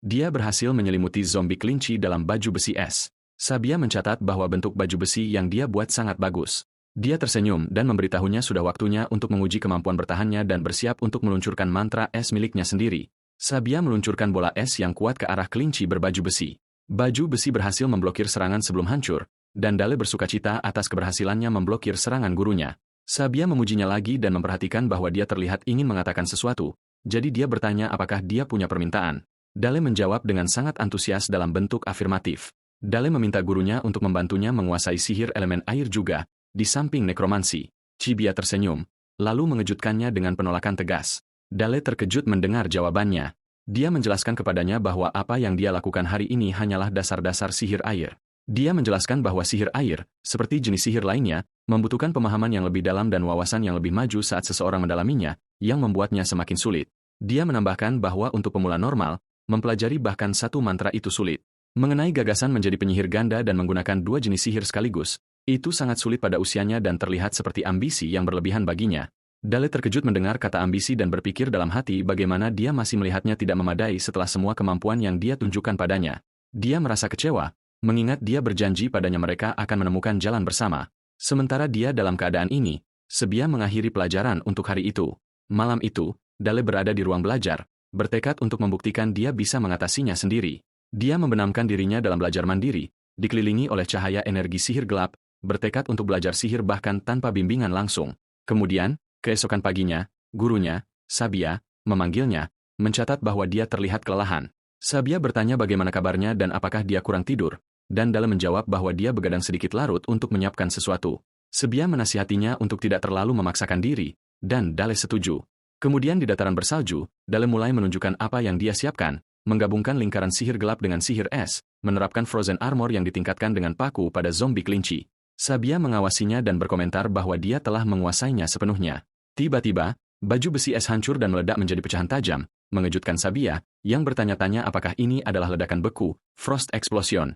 Dia berhasil menyelimuti zombie kelinci dalam baju besi es. Sabia mencatat bahwa bentuk baju besi yang dia buat sangat bagus. Dia tersenyum dan memberitahunya sudah waktunya untuk menguji kemampuan bertahannya dan bersiap untuk meluncurkan mantra es miliknya sendiri. Sabia meluncurkan bola es yang kuat ke arah kelinci berbaju besi. Baju besi berhasil memblokir serangan sebelum hancur, dan Dale bersukacita atas keberhasilannya memblokir serangan gurunya. Sabia memujinya lagi dan memperhatikan bahwa dia terlihat ingin mengatakan sesuatu, jadi dia bertanya apakah dia punya permintaan. Dale menjawab dengan sangat antusias dalam bentuk afirmatif. Dale meminta gurunya untuk membantunya menguasai sihir elemen air juga, di samping nekromansi. Cibia tersenyum, lalu mengejutkannya dengan penolakan tegas. Dale terkejut mendengar jawabannya. Dia menjelaskan kepadanya bahwa apa yang dia lakukan hari ini hanyalah dasar-dasar sihir air. Dia menjelaskan bahwa sihir air, seperti jenis sihir lainnya, membutuhkan pemahaman yang lebih dalam dan wawasan yang lebih maju saat seseorang mendalaminya, yang membuatnya semakin sulit. Dia menambahkan bahwa untuk pemula normal, mempelajari bahkan satu mantra itu sulit. Mengenai gagasan menjadi penyihir ganda dan menggunakan dua jenis sihir sekaligus, itu sangat sulit pada usianya dan terlihat seperti ambisi yang berlebihan baginya. Dale terkejut mendengar kata ambisi dan berpikir dalam hati bagaimana dia masih melihatnya tidak memadai setelah semua kemampuan yang dia tunjukkan padanya. Dia merasa kecewa, mengingat dia berjanji padanya mereka akan menemukan jalan bersama. Sementara dia dalam keadaan ini, Sabia mengakhiri pelajaran untuk hari itu. Malam itu, Dale berada di ruang belajar, bertekad untuk membuktikan dia bisa mengatasinya sendiri. Dia membenamkan dirinya dalam belajar mandiri, dikelilingi oleh cahaya energi sihir gelap, bertekad untuk belajar sihir bahkan tanpa bimbingan langsung. Kemudian, keesokan paginya, gurunya, Sabia, memanggilnya, mencatat bahwa dia terlihat kelelahan. Sabia bertanya bagaimana kabarnya dan apakah dia kurang tidur, dan Dale menjawab bahwa dia begadang sedikit larut untuk menyiapkan sesuatu. Sabia menasihatinya untuk tidak terlalu memaksakan diri, dan Dale setuju. Kemudian di dataran bersalju, Dale mulai menunjukkan apa yang dia siapkan, menggabungkan lingkaran sihir gelap dengan sihir es, menerapkan Frozen Armor yang ditingkatkan dengan paku pada zombie kelinci. Sabia mengawasinya dan berkomentar bahwa dia telah menguasainya sepenuhnya. Tiba-tiba, baju besi es hancur dan meledak menjadi pecahan tajam, mengejutkan Sabia, yang bertanya-tanya apakah ini adalah ledakan beku, Frost Explosion.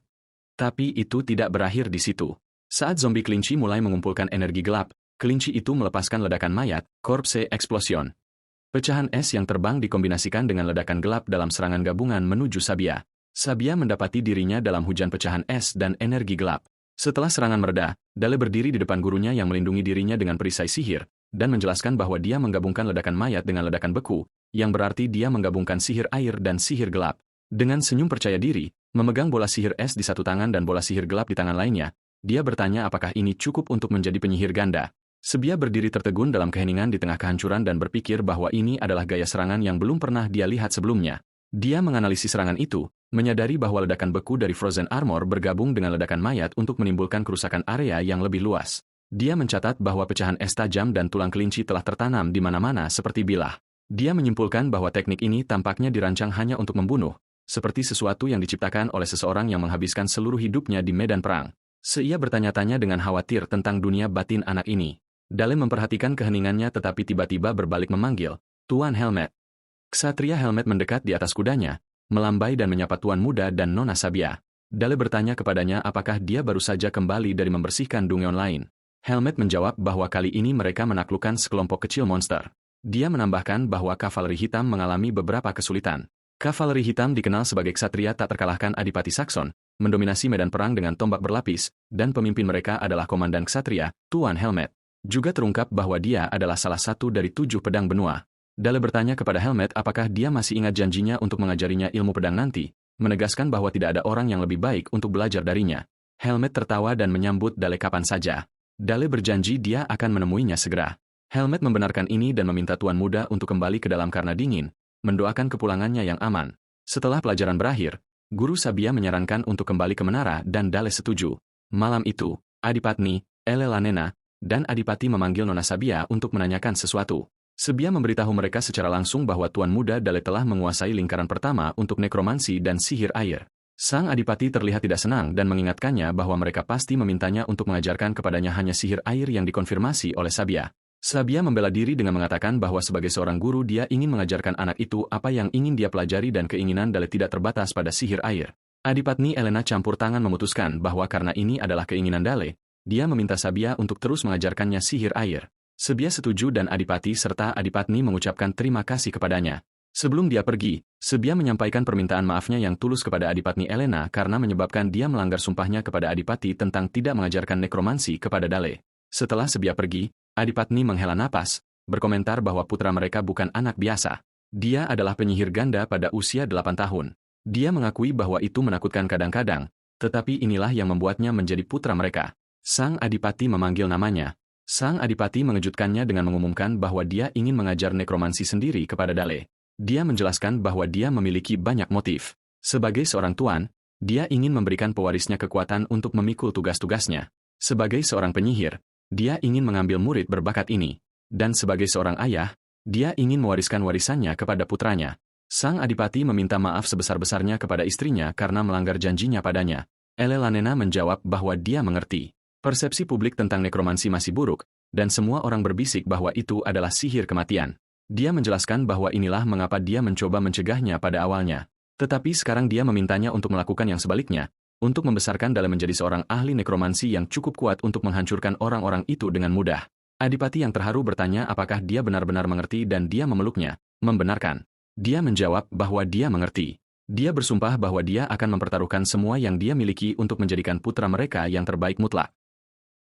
Tapi itu tidak berakhir di situ. Saat zombie kelinci mulai mengumpulkan energi gelap, kelinci itu melepaskan ledakan mayat, Corpse Explosion. Pecahan es yang terbang dikombinasikan dengan ledakan gelap dalam serangan gabungan menuju Sabia. Sabia mendapati dirinya dalam hujan pecahan es dan energi gelap. Setelah serangan mereda, Dale berdiri di depan gurunya yang melindungi dirinya dengan perisai sihir, dan menjelaskan bahwa dia menggabungkan ledakan mayat dengan ledakan beku, yang berarti dia menggabungkan sihir air dan sihir gelap. Dengan senyum percaya diri, memegang bola sihir es di satu tangan dan bola sihir gelap di tangan lainnya, dia bertanya apakah ini cukup untuk menjadi penyihir ganda. Sabia berdiri tertegun dalam keheningan di tengah kehancuran dan berpikir bahwa ini adalah gaya serangan yang belum pernah dia lihat sebelumnya. Dia menganalisis serangan itu, menyadari bahwa ledakan beku dari Frozen Armor bergabung dengan ledakan mayat untuk menimbulkan kerusakan area yang lebih luas. Dia mencatat bahwa pecahan es tajam dan tulang kelinci telah tertanam di mana-mana seperti bilah. Dia menyimpulkan bahwa teknik ini tampaknya dirancang hanya untuk membunuh, seperti sesuatu yang diciptakan oleh seseorang yang menghabiskan seluruh hidupnya di medan perang. Ia bertanya-tanya dengan khawatir tentang dunia batin anak ini. Dale memperhatikan keheningannya tetapi tiba-tiba berbalik memanggil, "Tuan Helmet." Ksatria Helmet mendekat di atas kudanya, melambai dan menyapa Tuan Muda dan Nona Sabia. Dale bertanya kepadanya apakah dia baru saja kembali dari membersihkan dungeon lain. Helmet menjawab bahwa kali ini mereka menaklukkan sekelompok kecil monster. Dia menambahkan bahwa kavaleri hitam mengalami beberapa kesulitan. Kavaleri hitam dikenal sebagai ksatria tak terkalahkan Adipati Saxon, mendominasi medan perang dengan tombak berlapis, dan pemimpin mereka adalah Komandan Ksatria, Tuan Helmet. Juga terungkap bahwa dia adalah salah satu dari 7 pedang benua. Dale bertanya kepada Helmet apakah dia masih ingat janjinya untuk mengajarinya ilmu pedang nanti, menegaskan bahwa tidak ada orang yang lebih baik untuk belajar darinya. Helmet tertawa dan menyambut Dale kapan saja. Dale berjanji dia akan menemuinya segera. Helmet membenarkan ini dan meminta tuan muda untuk kembali ke dalam karena dingin, mendoakan kepulangannya yang aman. Setelah pelajaran berakhir, Guru Sabia menyarankan untuk kembali ke menara dan Dale setuju. Malam itu, Adipatni, Elelanena, dan Adipati memanggil Nona Sabia untuk menanyakan sesuatu. Sabia memberitahu mereka secara langsung bahwa tuan muda Dale telah menguasai lingkaran pertama untuk nekromansi dan sihir air. Sang Adipati terlihat tidak senang dan mengingatkannya bahwa mereka pasti memintanya untuk mengajarkan kepadanya hanya sihir air yang dikonfirmasi oleh Sabia. Sabia membela diri dengan mengatakan bahwa sebagai seorang guru dia ingin mengajarkan anak itu apa yang ingin dia pelajari dan keinginan Dale tidak terbatas pada sihir air. Adipatni Elena campur tangan memutuskan bahwa karena ini adalah keinginan Dale, dia meminta Sabia untuk terus mengajarkannya sihir air. Sabia setuju dan Adipati serta Adipatni mengucapkan terima kasih kepadanya. Sebelum dia pergi, Sabia menyampaikan permintaan maafnya yang tulus kepada Adipatni Elena karena menyebabkan dia melanggar sumpahnya kepada Adipati tentang tidak mengajarkan nekromansi kepada Dale. Setelah Sabia pergi, Adipatni menghela napas, berkomentar bahwa putra mereka bukan anak biasa. Dia adalah penyihir ganda pada usia 8 tahun. Dia mengakui bahwa itu menakutkan kadang-kadang, tetapi inilah yang membuatnya menjadi putra mereka. Sang Adipati memanggil namanya. Sang Adipati mengejutkannya dengan mengumumkan bahwa dia ingin mengajar nekromansi sendiri kepada Dale. Dia menjelaskan bahwa dia memiliki banyak motif. Sebagai seorang tuan, dia ingin memberikan pewarisnya kekuatan untuk memikul tugas-tugasnya. Sebagai seorang penyihir, dia ingin mengambil murid berbakat ini. Dan sebagai seorang ayah, dia ingin mewariskan warisannya kepada putranya. Sang Adipati meminta maaf sebesar-besarnya kepada istrinya karena melanggar janjinya padanya. Elelanena menjawab bahwa dia mengerti. Persepsi publik tentang nekromansi masih buruk, dan semua orang berbisik bahwa itu adalah sihir kematian. Dia menjelaskan bahwa inilah mengapa dia mencoba mencegahnya pada awalnya. Tetapi sekarang dia memintanya untuk melakukan yang sebaliknya, untuk membesarkan Dale menjadi seorang ahli nekromansi yang cukup kuat untuk menghancurkan orang-orang itu dengan mudah. Adipati yang terharu bertanya apakah dia benar-benar mengerti dan dia memeluknya, membenarkan. Dia menjawab bahwa dia mengerti. Dia bersumpah bahwa dia akan mempertaruhkan semua yang dia miliki untuk menjadikan putra mereka yang terbaik mutlak.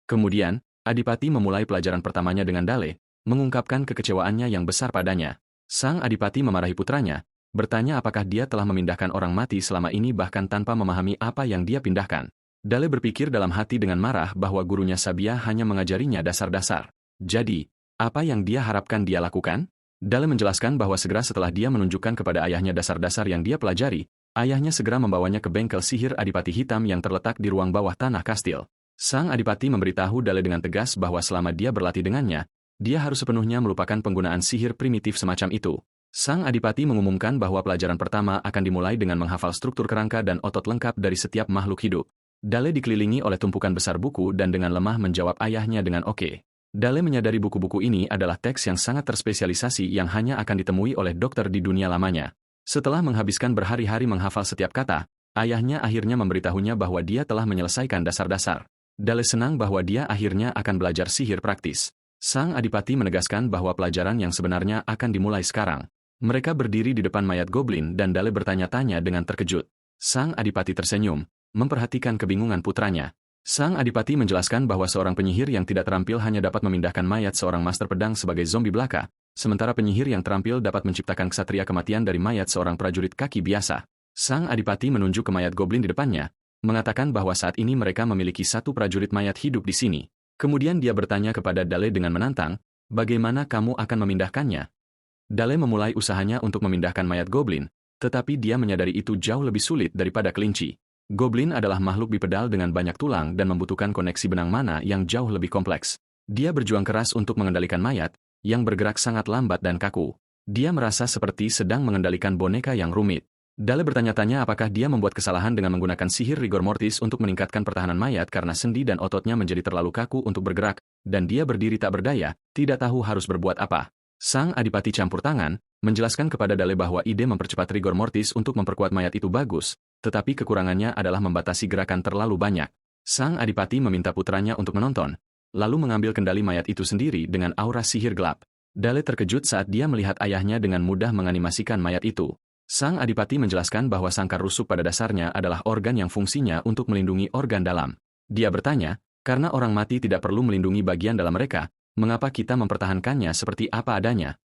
Kemudian, Adipati memulai pelajaran pertamanya dengan Dale, mengungkapkan kekecewaannya yang besar padanya. Sang Adipati memarahi putranya, bertanya apakah dia telah memindahkan orang mati selama ini bahkan tanpa memahami apa yang dia pindahkan. Dale berpikir dalam hati dengan marah bahwa gurunya Sabia hanya mengajarinya dasar-dasar. Jadi, apa yang dia harapkan dia lakukan? Dale menjelaskan bahwa segera setelah dia menunjukkan kepada ayahnya dasar-dasar yang dia pelajari, ayahnya segera membawanya ke bengkel sihir Adipati Hitam yang terletak di ruang bawah tanah kastil. Sang Adipati memberitahu Dale dengan tegas bahwa selama dia berlatih dengannya, dia harus sepenuhnya melupakan penggunaan sihir primitif semacam itu. Sang Adipati mengumumkan bahwa pelajaran pertama akan dimulai dengan menghafal struktur kerangka dan otot lengkap dari setiap makhluk hidup. Dale dikelilingi oleh tumpukan besar buku dan dengan lemah menjawab ayahnya dengan oke. Dale menyadari buku-buku ini adalah teks yang sangat terspesialisasi yang hanya akan ditemui oleh dokter di dunia lamanya. Setelah menghabiskan berhari-hari menghafal setiap kata, ayahnya akhirnya memberitahunya bahwa dia telah menyelesaikan dasar-dasar. Dale senang bahwa dia akhirnya akan belajar sihir praktis. Sang Adipati menegaskan bahwa pelajaran yang sebenarnya akan dimulai sekarang. Mereka berdiri di depan mayat goblin dan Dale bertanya-tanya dengan terkejut. Sang Adipati tersenyum, memperhatikan kebingungan putranya. Sang Adipati menjelaskan bahwa seorang penyihir yang tidak terampil hanya dapat memindahkan mayat seorang master pedang sebagai zombie belaka, sementara penyihir yang terampil dapat menciptakan ksatria kematian dari mayat seorang prajurit kaki biasa. Sang Adipati menunjuk ke mayat goblin di depannya, mengatakan bahwa saat ini mereka memiliki satu prajurit mayat hidup di sini. Kemudian dia bertanya kepada Dale dengan menantang, bagaimana kamu akan memindahkannya? Dale memulai usahanya untuk memindahkan mayat goblin, tetapi dia menyadari itu jauh lebih sulit daripada kelinci. Goblin adalah makhluk bipedal dengan banyak tulang dan membutuhkan koneksi benang mana yang jauh lebih kompleks. Dia berjuang keras untuk mengendalikan mayat, yang bergerak sangat lambat dan kaku. Dia merasa seperti sedang mengendalikan boneka yang rumit. Dale bertanya-tanya apakah dia membuat kesalahan dengan menggunakan sihir rigor mortis untuk meningkatkan pertahanan mayat karena sendi dan ototnya menjadi terlalu kaku untuk bergerak, dan dia berdiri tak berdaya, tidak tahu harus berbuat apa. Sang Adipati campur tangan, menjelaskan kepada Dale bahwa ide mempercepat rigor mortis untuk memperkuat mayat itu bagus, tetapi kekurangannya adalah membatasi gerakan terlalu banyak. Sang Adipati meminta putranya untuk menonton, lalu mengambil kendali mayat itu sendiri dengan aura sihir gelap. Dale terkejut saat dia melihat ayahnya dengan mudah menganimasikan mayat itu. Sang Adipati menjelaskan bahwa sangkar rusuk pada dasarnya adalah organ yang fungsinya untuk melindungi organ dalam. Dia bertanya, karena orang mati tidak perlu melindungi bagian dalam mereka, mengapa kita mempertahankannya seperti apa adanya?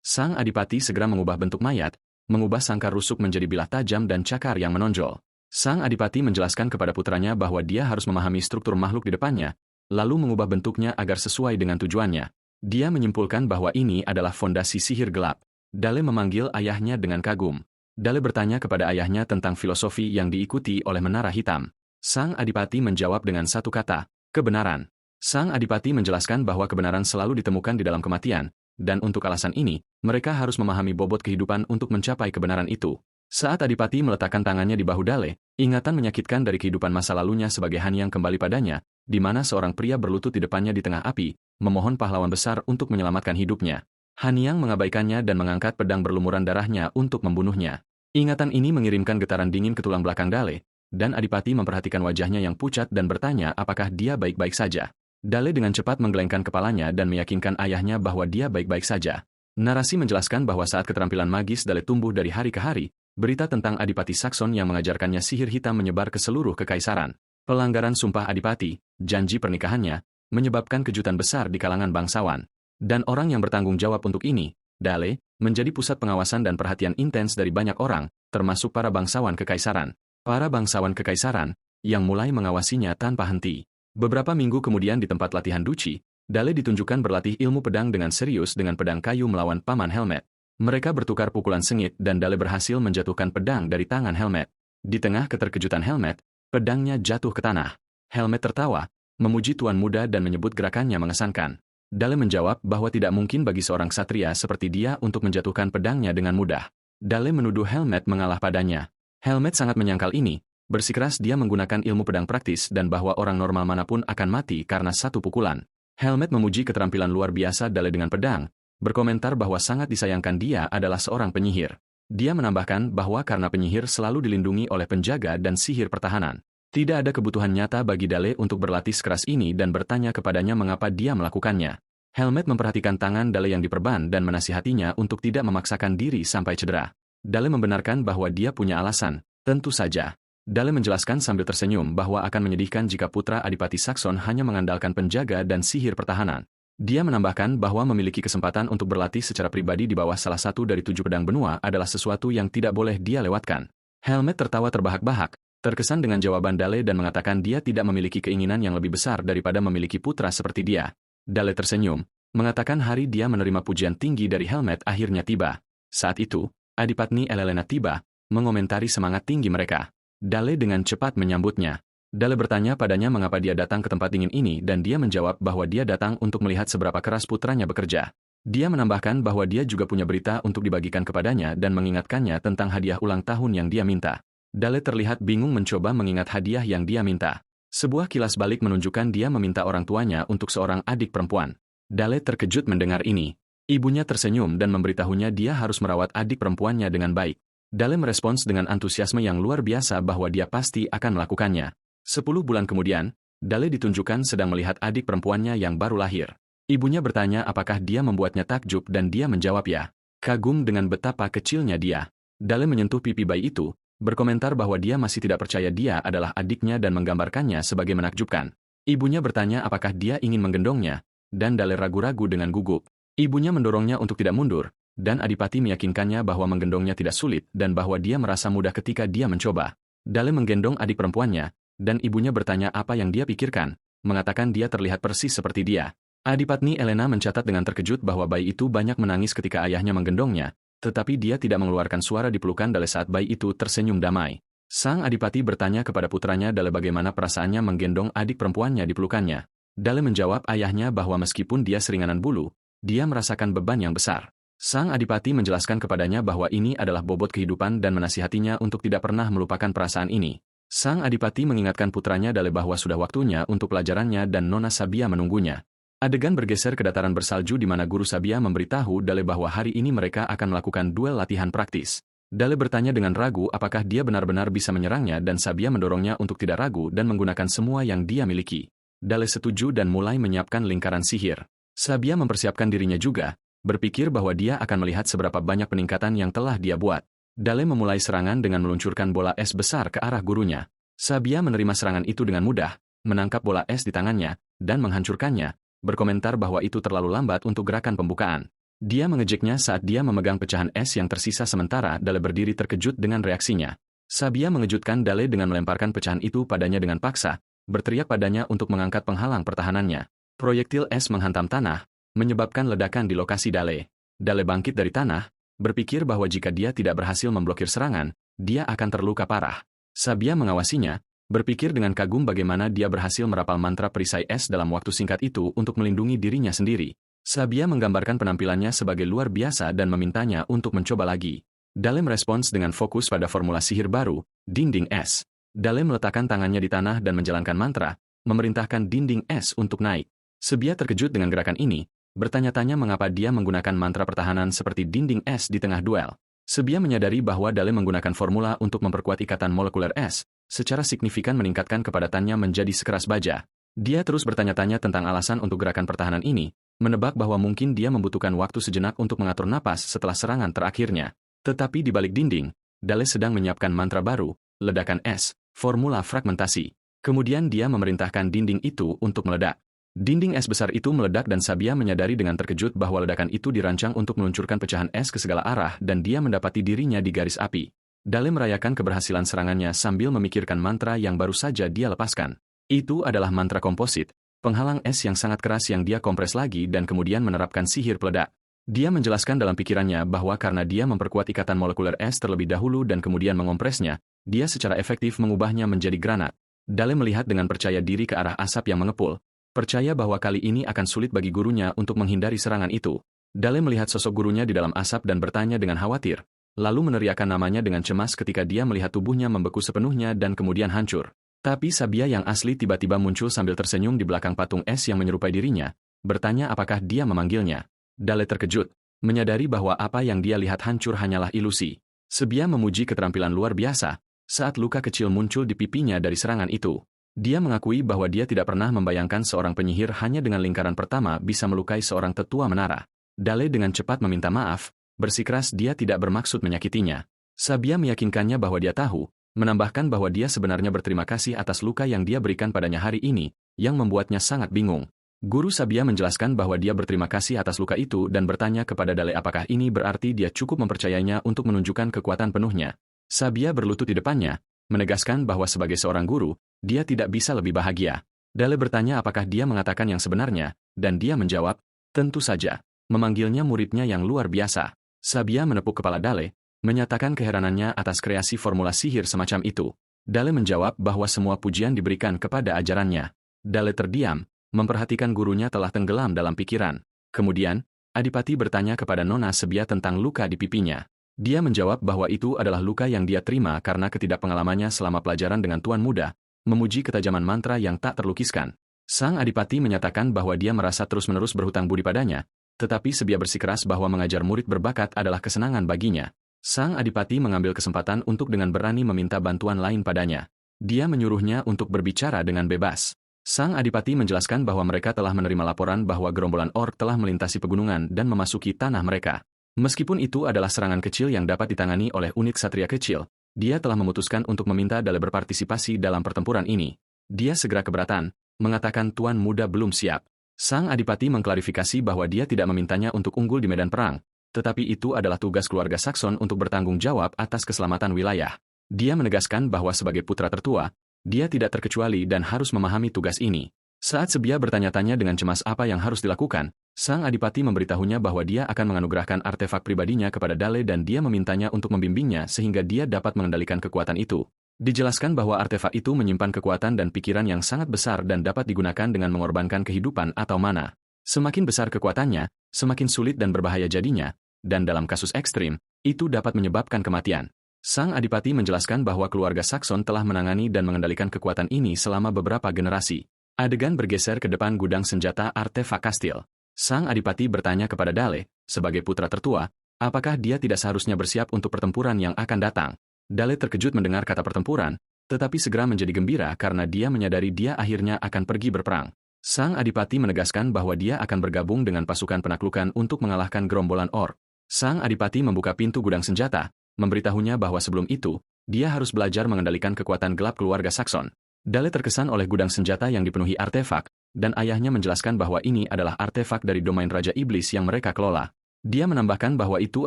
Sang Adipati segera mengubah bentuk mayat, mengubah sangkar rusuk menjadi bilah tajam dan cakar yang menonjol. Sang adipati menjelaskan kepada putranya bahwa dia harus memahami struktur makhluk di depannya, lalu mengubah bentuknya agar sesuai dengan tujuannya. Dia menyimpulkan bahwa ini adalah fondasi sihir gelap. Dale memanggil ayahnya dengan kagum. Dale bertanya kepada ayahnya tentang filosofi yang diikuti oleh Menara Hitam. Sang adipati menjawab dengan satu kata, kebenaran. Sang adipati menjelaskan bahwa kebenaran selalu ditemukan di dalam kematian, dan untuk alasan ini, mereka harus memahami bobot kehidupan untuk mencapai kebenaran itu. Saat adipati meletakkan tangannya di bahu Dale, ingatan menyakitkan dari kehidupan masa lalunya sebagai Hanyang kembali padanya, di mana seorang pria berlutut di depannya di tengah api, memohon pahlawan besar untuk menyelamatkan hidupnya. Hanyang mengabaikannya dan mengangkat pedang berlumuran darahnya untuk membunuhnya. Ingatan ini mengirimkan getaran dingin ke tulang belakang Dale, dan adipati memperhatikan wajahnya yang pucat dan bertanya apakah dia baik-baik saja. Dale dengan cepat menggelengkan kepalanya dan meyakinkan ayahnya bahwa dia baik-baik saja. Narasi menjelaskan bahwa saat keterampilan magis Dale tumbuh dari hari ke hari, berita tentang Adipati Saxon yang mengajarkannya sihir hitam menyebar ke seluruh kekaisaran. Pelanggaran sumpah adipati, janji pernikahannya, menyebabkan kejutan besar di kalangan bangsawan. Dan orang yang bertanggung jawab untuk ini, Dale, menjadi pusat pengawasan dan perhatian intens dari banyak orang, termasuk para bangsawan kekaisaran. Para bangsawan kekaisaran, yang mulai mengawasinya tanpa henti. Beberapa minggu kemudian di tempat latihan Duchi, Dale ditunjukkan berlatih ilmu pedang dengan serius dengan pedang kayu melawan Paman Helmet. Mereka bertukar pukulan sengit dan Dale berhasil menjatuhkan pedang dari tangan Helmet. Di tengah keterkejutan Helmet, pedangnya jatuh ke tanah. Helmet tertawa, memuji tuan muda dan menyebut gerakannya mengesankan. Dale menjawab bahwa tidak mungkin bagi seorang ksatria seperti dia untuk menjatuhkan pedangnya dengan mudah. Dale menuduh Helmet mengalah padanya. Helmet sangat menyangkal ini, bersikeras dia menggunakan ilmu pedang praktis dan bahwa orang normal manapun akan mati karena satu pukulan. Helmet memuji keterampilan luar biasa Dale dengan pedang, berkomentar bahwa sangat disayangkan dia adalah seorang penyihir. Dia menambahkan bahwa karena penyihir selalu dilindungi oleh penjaga dan sihir pertahanan. Tidak ada kebutuhan nyata bagi Dale untuk berlatih sekeras ini dan bertanya kepadanya mengapa dia melakukannya. Helmet memperhatikan tangan Dale yang diperban dan menasihatinya untuk tidak memaksakan diri sampai cedera. Dale membenarkan bahwa dia punya alasan, tentu saja. Dale menjelaskan sambil tersenyum bahwa akan menyedihkan jika putra Adipati Saxon hanya mengandalkan penjaga dan sihir pertahanan. Dia menambahkan bahwa memiliki kesempatan untuk berlatih secara pribadi di bawah salah satu dari 7 pedang benua adalah sesuatu yang tidak boleh dia lewatkan. Helmet tertawa terbahak-bahak, terkesan dengan jawaban Dale dan mengatakan dia tidak memiliki keinginan yang lebih besar daripada memiliki putra seperti dia. Dale tersenyum, mengatakan hari dia menerima pujian tinggi dari Helmet akhirnya tiba. Saat itu, Adipatni Elelena tiba, mengomentari semangat tinggi mereka. Dale dengan cepat menyambutnya. Dale bertanya padanya mengapa dia datang ke tempat dingin ini dan dia menjawab bahwa dia datang untuk melihat seberapa keras putranya bekerja. Dia menambahkan bahwa dia juga punya berita untuk dibagikan kepadanya dan mengingatkannya tentang hadiah ulang tahun yang dia minta. Dale terlihat bingung mencoba mengingat hadiah yang dia minta. Sebuah kilas balik menunjukkan dia meminta orang tuanya untuk seorang adik perempuan. Dale terkejut mendengar ini. Ibunya tersenyum dan memberitahunya dia harus merawat adik perempuannya dengan baik. Dale merespons dengan antusiasme yang luar biasa bahwa dia pasti akan melakukannya. 10 bulan kemudian, Dale ditunjukkan sedang melihat adik perempuannya yang baru lahir. Ibunya bertanya apakah dia membuatnya takjub dan dia menjawab ya. Kagum dengan betapa kecilnya dia. Dale menyentuh pipi bayi itu, berkomentar bahwa dia masih tidak percaya dia adalah adiknya dan menggambarkannya sebagai menakjubkan. Ibunya bertanya apakah dia ingin menggendongnya, dan Dale ragu-ragu dengan gugup. Ibunya mendorongnya untuk tidak mundur, dan Adipati meyakinkannya bahwa menggendongnya tidak sulit dan bahwa dia merasa mudah ketika dia mencoba. Dale menggendong adik perempuannya, dan ibunya bertanya apa yang dia pikirkan, mengatakan dia terlihat persis seperti dia. Adipatni Elena mencatat dengan terkejut bahwa bayi itu banyak menangis ketika ayahnya menggendongnya, tetapi dia tidak mengeluarkan suara di pelukan Dale saat bayi itu tersenyum damai. Sang Adipati bertanya kepada putranya Dale bagaimana perasaannya menggendong adik perempuannya di pelukannya. Dale menjawab ayahnya bahwa meskipun dia seringanan bulu, dia merasakan beban yang besar. Sang Adipati menjelaskan kepadanya bahwa ini adalah bobot kehidupan dan menasihatinya untuk tidak pernah melupakan perasaan ini. Sang Adipati mengingatkan putranya Dale bahwa sudah waktunya untuk pelajarannya dan Nona Sabia menunggunya. Adegan bergeser ke dataran bersalju di mana Guru Sabia memberitahu Dale bahwa hari ini mereka akan melakukan duel latihan praktis. Dale bertanya dengan ragu apakah dia benar-benar bisa menyerangnya dan Sabia mendorongnya untuk tidak ragu dan menggunakan semua yang dia miliki. Dale setuju dan mulai menyiapkan lingkaran sihir. Sabia mempersiapkan dirinya juga, berpikir bahwa dia akan melihat seberapa banyak peningkatan yang telah dia buat. Dale memulai serangan dengan meluncurkan bola es besar ke arah gurunya. Sabia menerima serangan itu dengan mudah, menangkap bola es di tangannya, dan menghancurkannya, berkomentar bahwa itu terlalu lambat untuk gerakan pembukaan. Dia mengejeknya saat dia memegang pecahan es yang tersisa sementara Dale berdiri terkejut dengan reaksinya. Sabia mengejutkan Dale dengan melemparkan pecahan itu padanya dengan paksa, berteriak padanya untuk mengangkat penghalang pertahanannya. Proyektil es menghantam tanah, menyebabkan ledakan di lokasi Dale. Dale bangkit dari tanah, berpikir bahwa jika dia tidak berhasil memblokir serangan, dia akan terluka parah. Sabia mengawasinya, berpikir dengan kagum bagaimana dia berhasil merapal mantra perisai es dalam waktu singkat itu untuk melindungi dirinya sendiri. Sabia menggambarkan penampilannya sebagai luar biasa dan memintanya untuk mencoba lagi. Dale merespons dengan fokus pada formula sihir baru, dinding es. Dale meletakkan tangannya di tanah dan menjalankan mantra, memerintahkan dinding es untuk naik. Sabia terkejut dengan gerakan ini, bertanya-tanya mengapa dia menggunakan mantra pertahanan seperti dinding es di tengah duel. Sabia menyadari bahwa Dale menggunakan formula untuk memperkuat ikatan molekuler es, secara signifikan meningkatkan kepadatannya menjadi sekeras baja. Dia terus bertanya-tanya tentang alasan untuk gerakan pertahanan ini, menebak bahwa mungkin dia membutuhkan waktu sejenak untuk mengatur napas setelah serangan terakhirnya. Tetapi di balik dinding, Dale sedang menyiapkan mantra baru, ledakan es, formula fragmentasi. Kemudian dia memerintahkan dinding itu untuk meledak. Dinding es besar itu meledak dan Sabia menyadari dengan terkejut bahwa ledakan itu dirancang untuk meluncurkan pecahan es ke segala arah dan dia mendapati dirinya di garis api. Dale merayakan keberhasilan serangannya sambil memikirkan mantra yang baru saja dia lepaskan. Itu adalah mantra komposit, penghalang es yang sangat keras yang dia kompres lagi dan kemudian menerapkan sihir peledak. Dia menjelaskan dalam pikirannya bahwa karena dia memperkuat ikatan molekuler es terlebih dahulu dan kemudian mengompresnya, dia secara efektif mengubahnya menjadi granat. Dale melihat dengan percaya diri ke arah asap yang mengepul, percaya bahwa kali ini akan sulit bagi gurunya untuk menghindari serangan itu. Dale melihat sosok gurunya di dalam asap dan bertanya dengan khawatir, lalu meneriakkan namanya dengan cemas ketika dia melihat tubuhnya membeku sepenuhnya dan kemudian hancur. Tapi Sabia yang asli tiba-tiba muncul sambil tersenyum di belakang patung es yang menyerupai dirinya, bertanya apakah dia memanggilnya. Dale terkejut, menyadari bahwa apa yang dia lihat hancur hanyalah ilusi. Sabia memuji keterampilan luar biasa, saat luka kecil muncul di pipinya dari serangan itu. Dia mengakui bahwa dia tidak pernah membayangkan seorang penyihir hanya dengan lingkaran pertama bisa melukai seorang tetua menara. Dale dengan cepat meminta maaf, bersikeras dia tidak bermaksud menyakitinya. Sabia meyakinkannya bahwa dia tahu, menambahkan bahwa dia sebenarnya berterima kasih atas luka yang dia berikan padanya hari ini, yang membuatnya sangat bingung. Guru Sabia menjelaskan bahwa dia berterima kasih atas luka itu dan bertanya kepada Dale apakah ini berarti dia cukup mempercayainya untuk menunjukkan kekuatan penuhnya. Sabia berlutut di depannya, menegaskan bahwa sebagai seorang guru, dia tidak bisa lebih bahagia. Dale bertanya apakah dia mengatakan yang sebenarnya, dan dia menjawab, tentu saja, memanggilnya muridnya yang luar biasa. Sabia menepuk kepala Dale, menyatakan keheranannya atas kreasi formula sihir semacam itu. Dale menjawab bahwa semua pujian diberikan kepada ajarannya. Dale terdiam, memperhatikan gurunya telah tenggelam dalam pikiran. Kemudian, Adipati bertanya kepada Nona Sabia tentang luka di pipinya. Dia menjawab bahwa itu adalah luka yang dia terima karena ketidakpengalamannya selama pelajaran dengan Tuan Muda, memuji ketajaman mantra yang tak terlukiskan. Sang Adipati menyatakan bahwa dia merasa terus-menerus berhutang budi padanya, tetapi Sabia bersikeras bahwa mengajar murid berbakat adalah kesenangan baginya. Sang Adipati mengambil kesempatan untuk dengan berani meminta bantuan lain padanya. Dia menyuruhnya untuk berbicara dengan bebas. Sang Adipati menjelaskan bahwa mereka telah menerima laporan bahwa gerombolan orc telah melintasi pegunungan dan memasuki tanah mereka. Meskipun itu adalah serangan kecil yang dapat ditangani oleh unit satria kecil, dia telah memutuskan untuk meminta Dale berpartisipasi dalam pertempuran ini. Dia segera keberatan, mengatakan Tuan Muda belum siap. Sang Adipati mengklarifikasi bahwa dia tidak memintanya untuk unggul di medan perang, tetapi itu adalah tugas keluarga Saxon untuk bertanggung jawab atas keselamatan wilayah. Dia menegaskan bahwa sebagai putra tertua, dia tidak terkecuali dan harus memahami tugas ini. Saat Sabia bertanya-tanya dengan cemas apa yang harus dilakukan, Sang Adipati memberitahunya bahwa dia akan menganugerahkan artefak pribadinya kepada Dale dan dia memintanya untuk membimbingnya sehingga dia dapat mengendalikan kekuatan itu. Dijelaskan bahwa artefak itu menyimpan kekuatan dan pikiran yang sangat besar dan dapat digunakan dengan mengorbankan kehidupan atau mana. Semakin besar kekuatannya, semakin sulit dan berbahaya jadinya, dan dalam kasus ekstrim, itu dapat menyebabkan kematian. Sang Adipati menjelaskan bahwa keluarga Saxon telah menangani dan mengendalikan kekuatan ini selama beberapa generasi. Adegan bergeser ke depan gudang senjata artefak kastil. Sang Adipati bertanya kepada Dale, sebagai putra tertua, apakah dia tidak seharusnya bersiap untuk pertempuran yang akan datang. Dale terkejut mendengar kata pertempuran, tetapi segera menjadi gembira karena dia menyadari dia akhirnya akan pergi berperang. Sang Adipati menegaskan bahwa dia akan bergabung dengan pasukan penaklukan untuk mengalahkan gerombolan orc. Sang Adipati membuka pintu gudang senjata, memberitahunya bahwa sebelum itu, dia harus belajar mengendalikan kekuatan gelap keluarga Saxon. Dale terkesan oleh gudang senjata yang dipenuhi artefak, dan ayahnya menjelaskan bahwa ini adalah artefak dari domain Raja Iblis yang mereka kelola. Dia menambahkan bahwa itu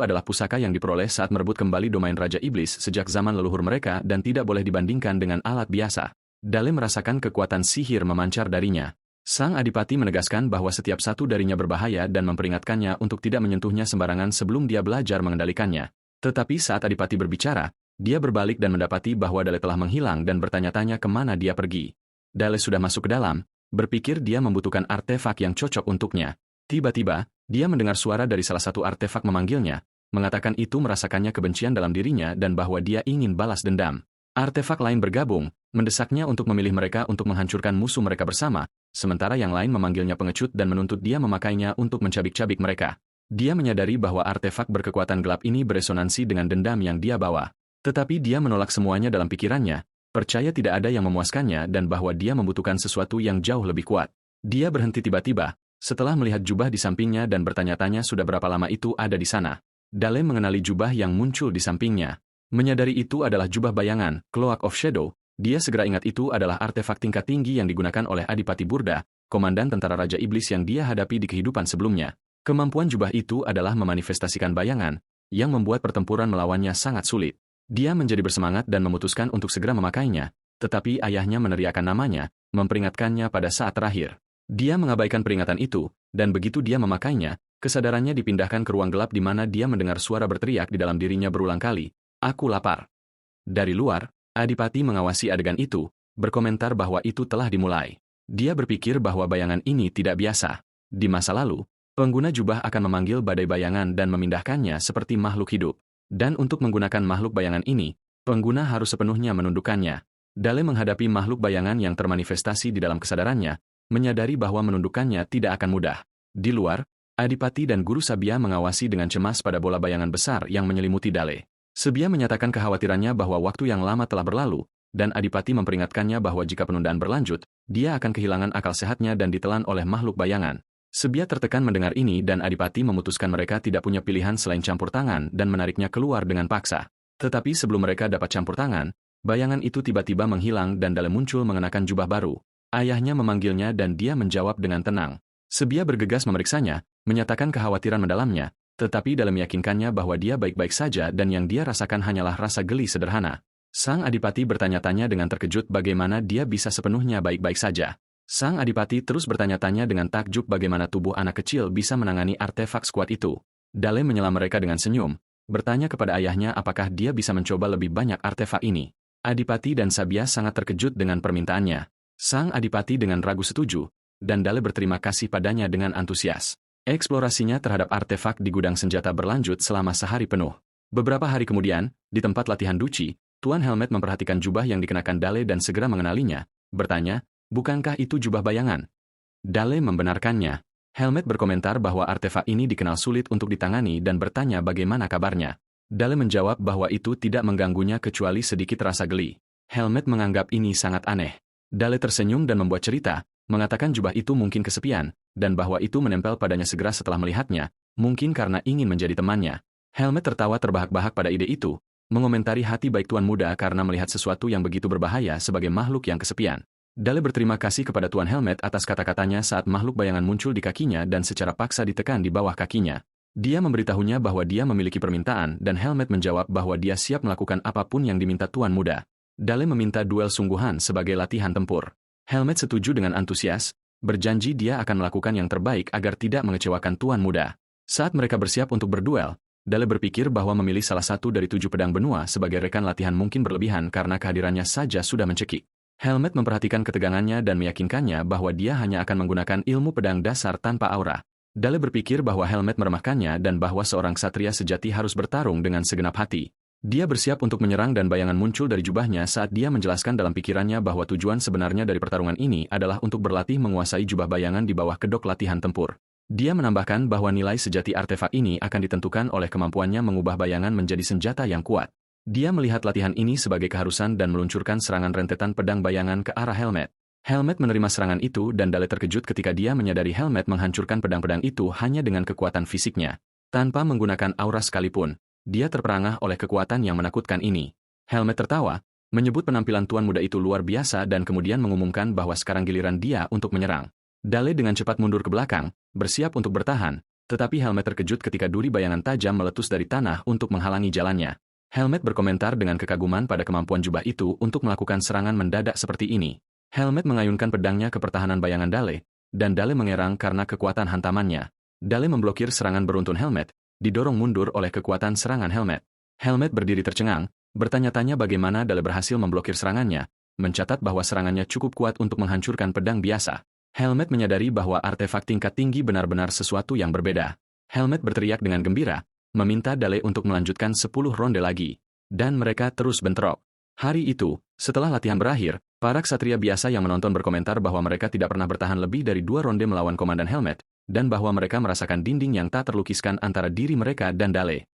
adalah pusaka yang diperoleh saat merebut kembali domain Raja Iblis sejak zaman leluhur mereka dan tidak boleh dibandingkan dengan alat biasa. Dale merasakan kekuatan sihir memancar darinya. Sang Adipati menegaskan bahwa setiap satu darinya berbahaya dan memperingatkannya untuk tidak menyentuhnya sembarangan sebelum dia belajar mengendalikannya. Tetapi saat Adipati berbicara, dia berbalik dan mendapati bahwa Dale telah menghilang dan bertanya-tanya kemana dia pergi. Dale sudah masuk ke dalam, berpikir dia membutuhkan artefak yang cocok untuknya. Tiba-tiba, dia mendengar suara dari salah satu artefak memanggilnya, mengatakan itu merasakannya kebencian dalam dirinya dan bahwa dia ingin balas dendam. Artefak lain bergabung, mendesaknya untuk memilih mereka untuk menghancurkan musuh mereka bersama, sementara yang lain memanggilnya pengecut dan menuntut dia memakainya untuk mencabik-cabik mereka. Dia menyadari bahwa artefak berkekuatan gelap ini beresonansi dengan dendam yang dia bawa. Tetapi dia menolak semuanya dalam pikirannya, percaya tidak ada yang memuaskannya dan bahwa dia membutuhkan sesuatu yang jauh lebih kuat. Dia berhenti tiba-tiba, setelah melihat jubah di sampingnya dan bertanya-tanya sudah berapa lama itu ada di sana. Dale mengenali jubah yang muncul di sampingnya. Menyadari itu adalah jubah bayangan, Cloak of Shadow, dia segera ingat itu adalah artefak tingkat tinggi yang digunakan oleh Adipati Burda, komandan tentara Raja Iblis yang dia hadapi di kehidupan sebelumnya. Kemampuan jubah itu adalah memanifestasikan bayangan, yang membuat pertempuran melawannya sangat sulit. Dia menjadi bersemangat dan memutuskan untuk segera memakainya, tetapi ayahnya meneriakkan namanya, memperingatkannya pada saat terakhir. Dia mengabaikan peringatan itu, dan begitu dia memakainya, kesadarannya dipindahkan ke ruang gelap di mana dia mendengar suara berteriak di dalam dirinya berulang kali, "Aku lapar." Dari luar, Adipati mengawasi adegan itu, berkomentar bahwa itu telah dimulai. Dia berpikir bahwa bayangan ini tidak biasa. Di masa lalu, pengguna jubah akan memanggil badai bayangan dan memindahkannya seperti makhluk hidup. Dan untuk menggunakan makhluk bayangan ini, pengguna harus sepenuhnya menundukkannya. Dale menghadapi makhluk bayangan yang termanifestasi di dalam kesadarannya, menyadari bahwa menundukkannya tidak akan mudah. Di luar, Adipati dan Guru Sabia mengawasi dengan cemas pada bola bayangan besar yang menyelimuti Dale. Sabia menyatakan kekhawatirannya bahwa waktu yang lama telah berlalu, dan Adipati memperingatkannya bahwa jika penundaan berlanjut, dia akan kehilangan akal sehatnya dan ditelan oleh makhluk bayangan. Sabia tertekan mendengar ini dan Adipati memutuskan mereka tidak punya pilihan selain campur tangan dan menariknya keluar dengan paksa. Tetapi sebelum mereka dapat campur tangan, bayangan itu tiba-tiba menghilang dan Dale muncul mengenakan jubah baru. Ayahnya memanggilnya dan dia menjawab dengan tenang. Sabia bergegas memeriksanya, menyatakan kekhawatiran mendalamnya, tetapi Dale meyakinkannya bahwa dia baik-baik saja dan yang dia rasakan hanyalah rasa geli sederhana. Sang Adipati bertanya-tanya dengan terkejut bagaimana dia bisa sepenuhnya baik-baik saja. Sang Adipati terus bertanya-tanya dengan takjub bagaimana tubuh anak kecil bisa menangani artefak sekuat itu. Dale menyela mereka dengan senyum, bertanya kepada ayahnya apakah dia bisa mencoba lebih banyak artefak ini. Adipati dan Sabia sangat terkejut dengan permintaannya. Sang Adipati dengan ragu setuju, dan Dale berterima kasih padanya dengan antusias. Eksplorasinya terhadap artefak di gudang senjata berlanjut selama sehari penuh. Beberapa hari kemudian, di tempat latihan Duchi, Tuan Helmet memperhatikan jubah yang dikenakan Dale dan segera mengenalinya, bertanya, "Bukankah itu jubah bayangan?" Dale membenarkannya. Helmet berkomentar bahwa artefak ini dikenal sulit untuk ditangani dan bertanya bagaimana kabarnya. Dale menjawab bahwa itu tidak mengganggunya kecuali sedikit rasa geli. Helmet menganggap ini sangat aneh. Dale tersenyum dan membuat cerita, mengatakan jubah itu mungkin kesepian, dan bahwa itu menempel padanya segera setelah melihatnya, mungkin karena ingin menjadi temannya. Helmet tertawa terbahak-bahak pada ide itu, mengomentari hati baik Tuan Muda karena melihat sesuatu yang begitu berbahaya sebagai makhluk yang kesepian. Dale berterima kasih kepada Tuan Helmet atas kata-katanya saat makhluk bayangan muncul di kakinya dan secara paksa ditekan di bawah kakinya. Dia memberitahunya bahwa dia memiliki permintaan dan Helmet menjawab bahwa dia siap melakukan apapun yang diminta Tuan Muda. Dale meminta duel sungguhan sebagai latihan tempur. Helmet setuju dengan antusias, berjanji dia akan melakukan yang terbaik agar tidak mengecewakan Tuan Muda. Saat mereka bersiap untuk berduel, Dale berpikir bahwa memilih salah satu dari 7 pedang benua sebagai rekan latihan mungkin berlebihan karena kehadirannya saja sudah mencekik. Helmet memperhatikan ketegangannya dan meyakinkannya bahwa dia hanya akan menggunakan ilmu pedang dasar tanpa aura. Dale berpikir bahwa Helmet meremehkannya dan bahwa seorang ksatria sejati harus bertarung dengan segenap hati. Dia bersiap untuk menyerang dan bayangan muncul dari jubahnya saat dia menjelaskan dalam pikirannya bahwa tujuan sebenarnya dari pertarungan ini adalah untuk berlatih menguasai jubah bayangan di bawah kedok latihan tempur. Dia menambahkan bahwa nilai sejati artefak ini akan ditentukan oleh kemampuannya mengubah bayangan menjadi senjata yang kuat. Dia melihat latihan ini sebagai keharusan dan meluncurkan serangan rentetan pedang bayangan ke arah Helmet. Helmet menerima serangan itu dan Dale terkejut ketika dia menyadari Helmet menghancurkan pedang-pedang itu hanya dengan kekuatan fisiknya. Tanpa menggunakan aura sekalipun, dia terperangah oleh kekuatan yang menakutkan ini. Helmet tertawa, menyebut penampilan Tuan Muda itu luar biasa dan kemudian mengumumkan bahwa sekarang giliran dia untuk menyerang. Dale dengan cepat mundur ke belakang, bersiap untuk bertahan, Tetapi Helmet terkejut ketika duri bayangan tajam meletus dari tanah untuk menghalangi jalannya. Helmet berkomentar dengan kekaguman pada kemampuan jubah itu untuk melakukan serangan mendadak seperti ini. Helmet mengayunkan pedangnya ke pertahanan bayangan Dale, dan Dale mengerang karena kekuatan hantamannya. Dale memblokir serangan beruntun Helmet, didorong mundur oleh kekuatan serangan Helmet. Helmet berdiri tercengang, bertanya-tanya bagaimana Dale berhasil memblokir serangannya, mencatat bahwa serangannya cukup kuat untuk menghancurkan pedang biasa. Helmet menyadari bahwa artefak tingkat tinggi benar-benar sesuatu yang berbeda. Helmet berteriak dengan gembira, meminta Dale untuk melanjutkan 10 ronde lagi. Dan mereka terus bentrok. Hari itu, setelah latihan berakhir, para ksatria biasa yang menonton berkomentar bahwa mereka tidak pernah bertahan lebih dari 2 ronde melawan Komandan Helmet, dan bahwa mereka merasakan dinding yang tak terlukiskan antara diri mereka dan Dale.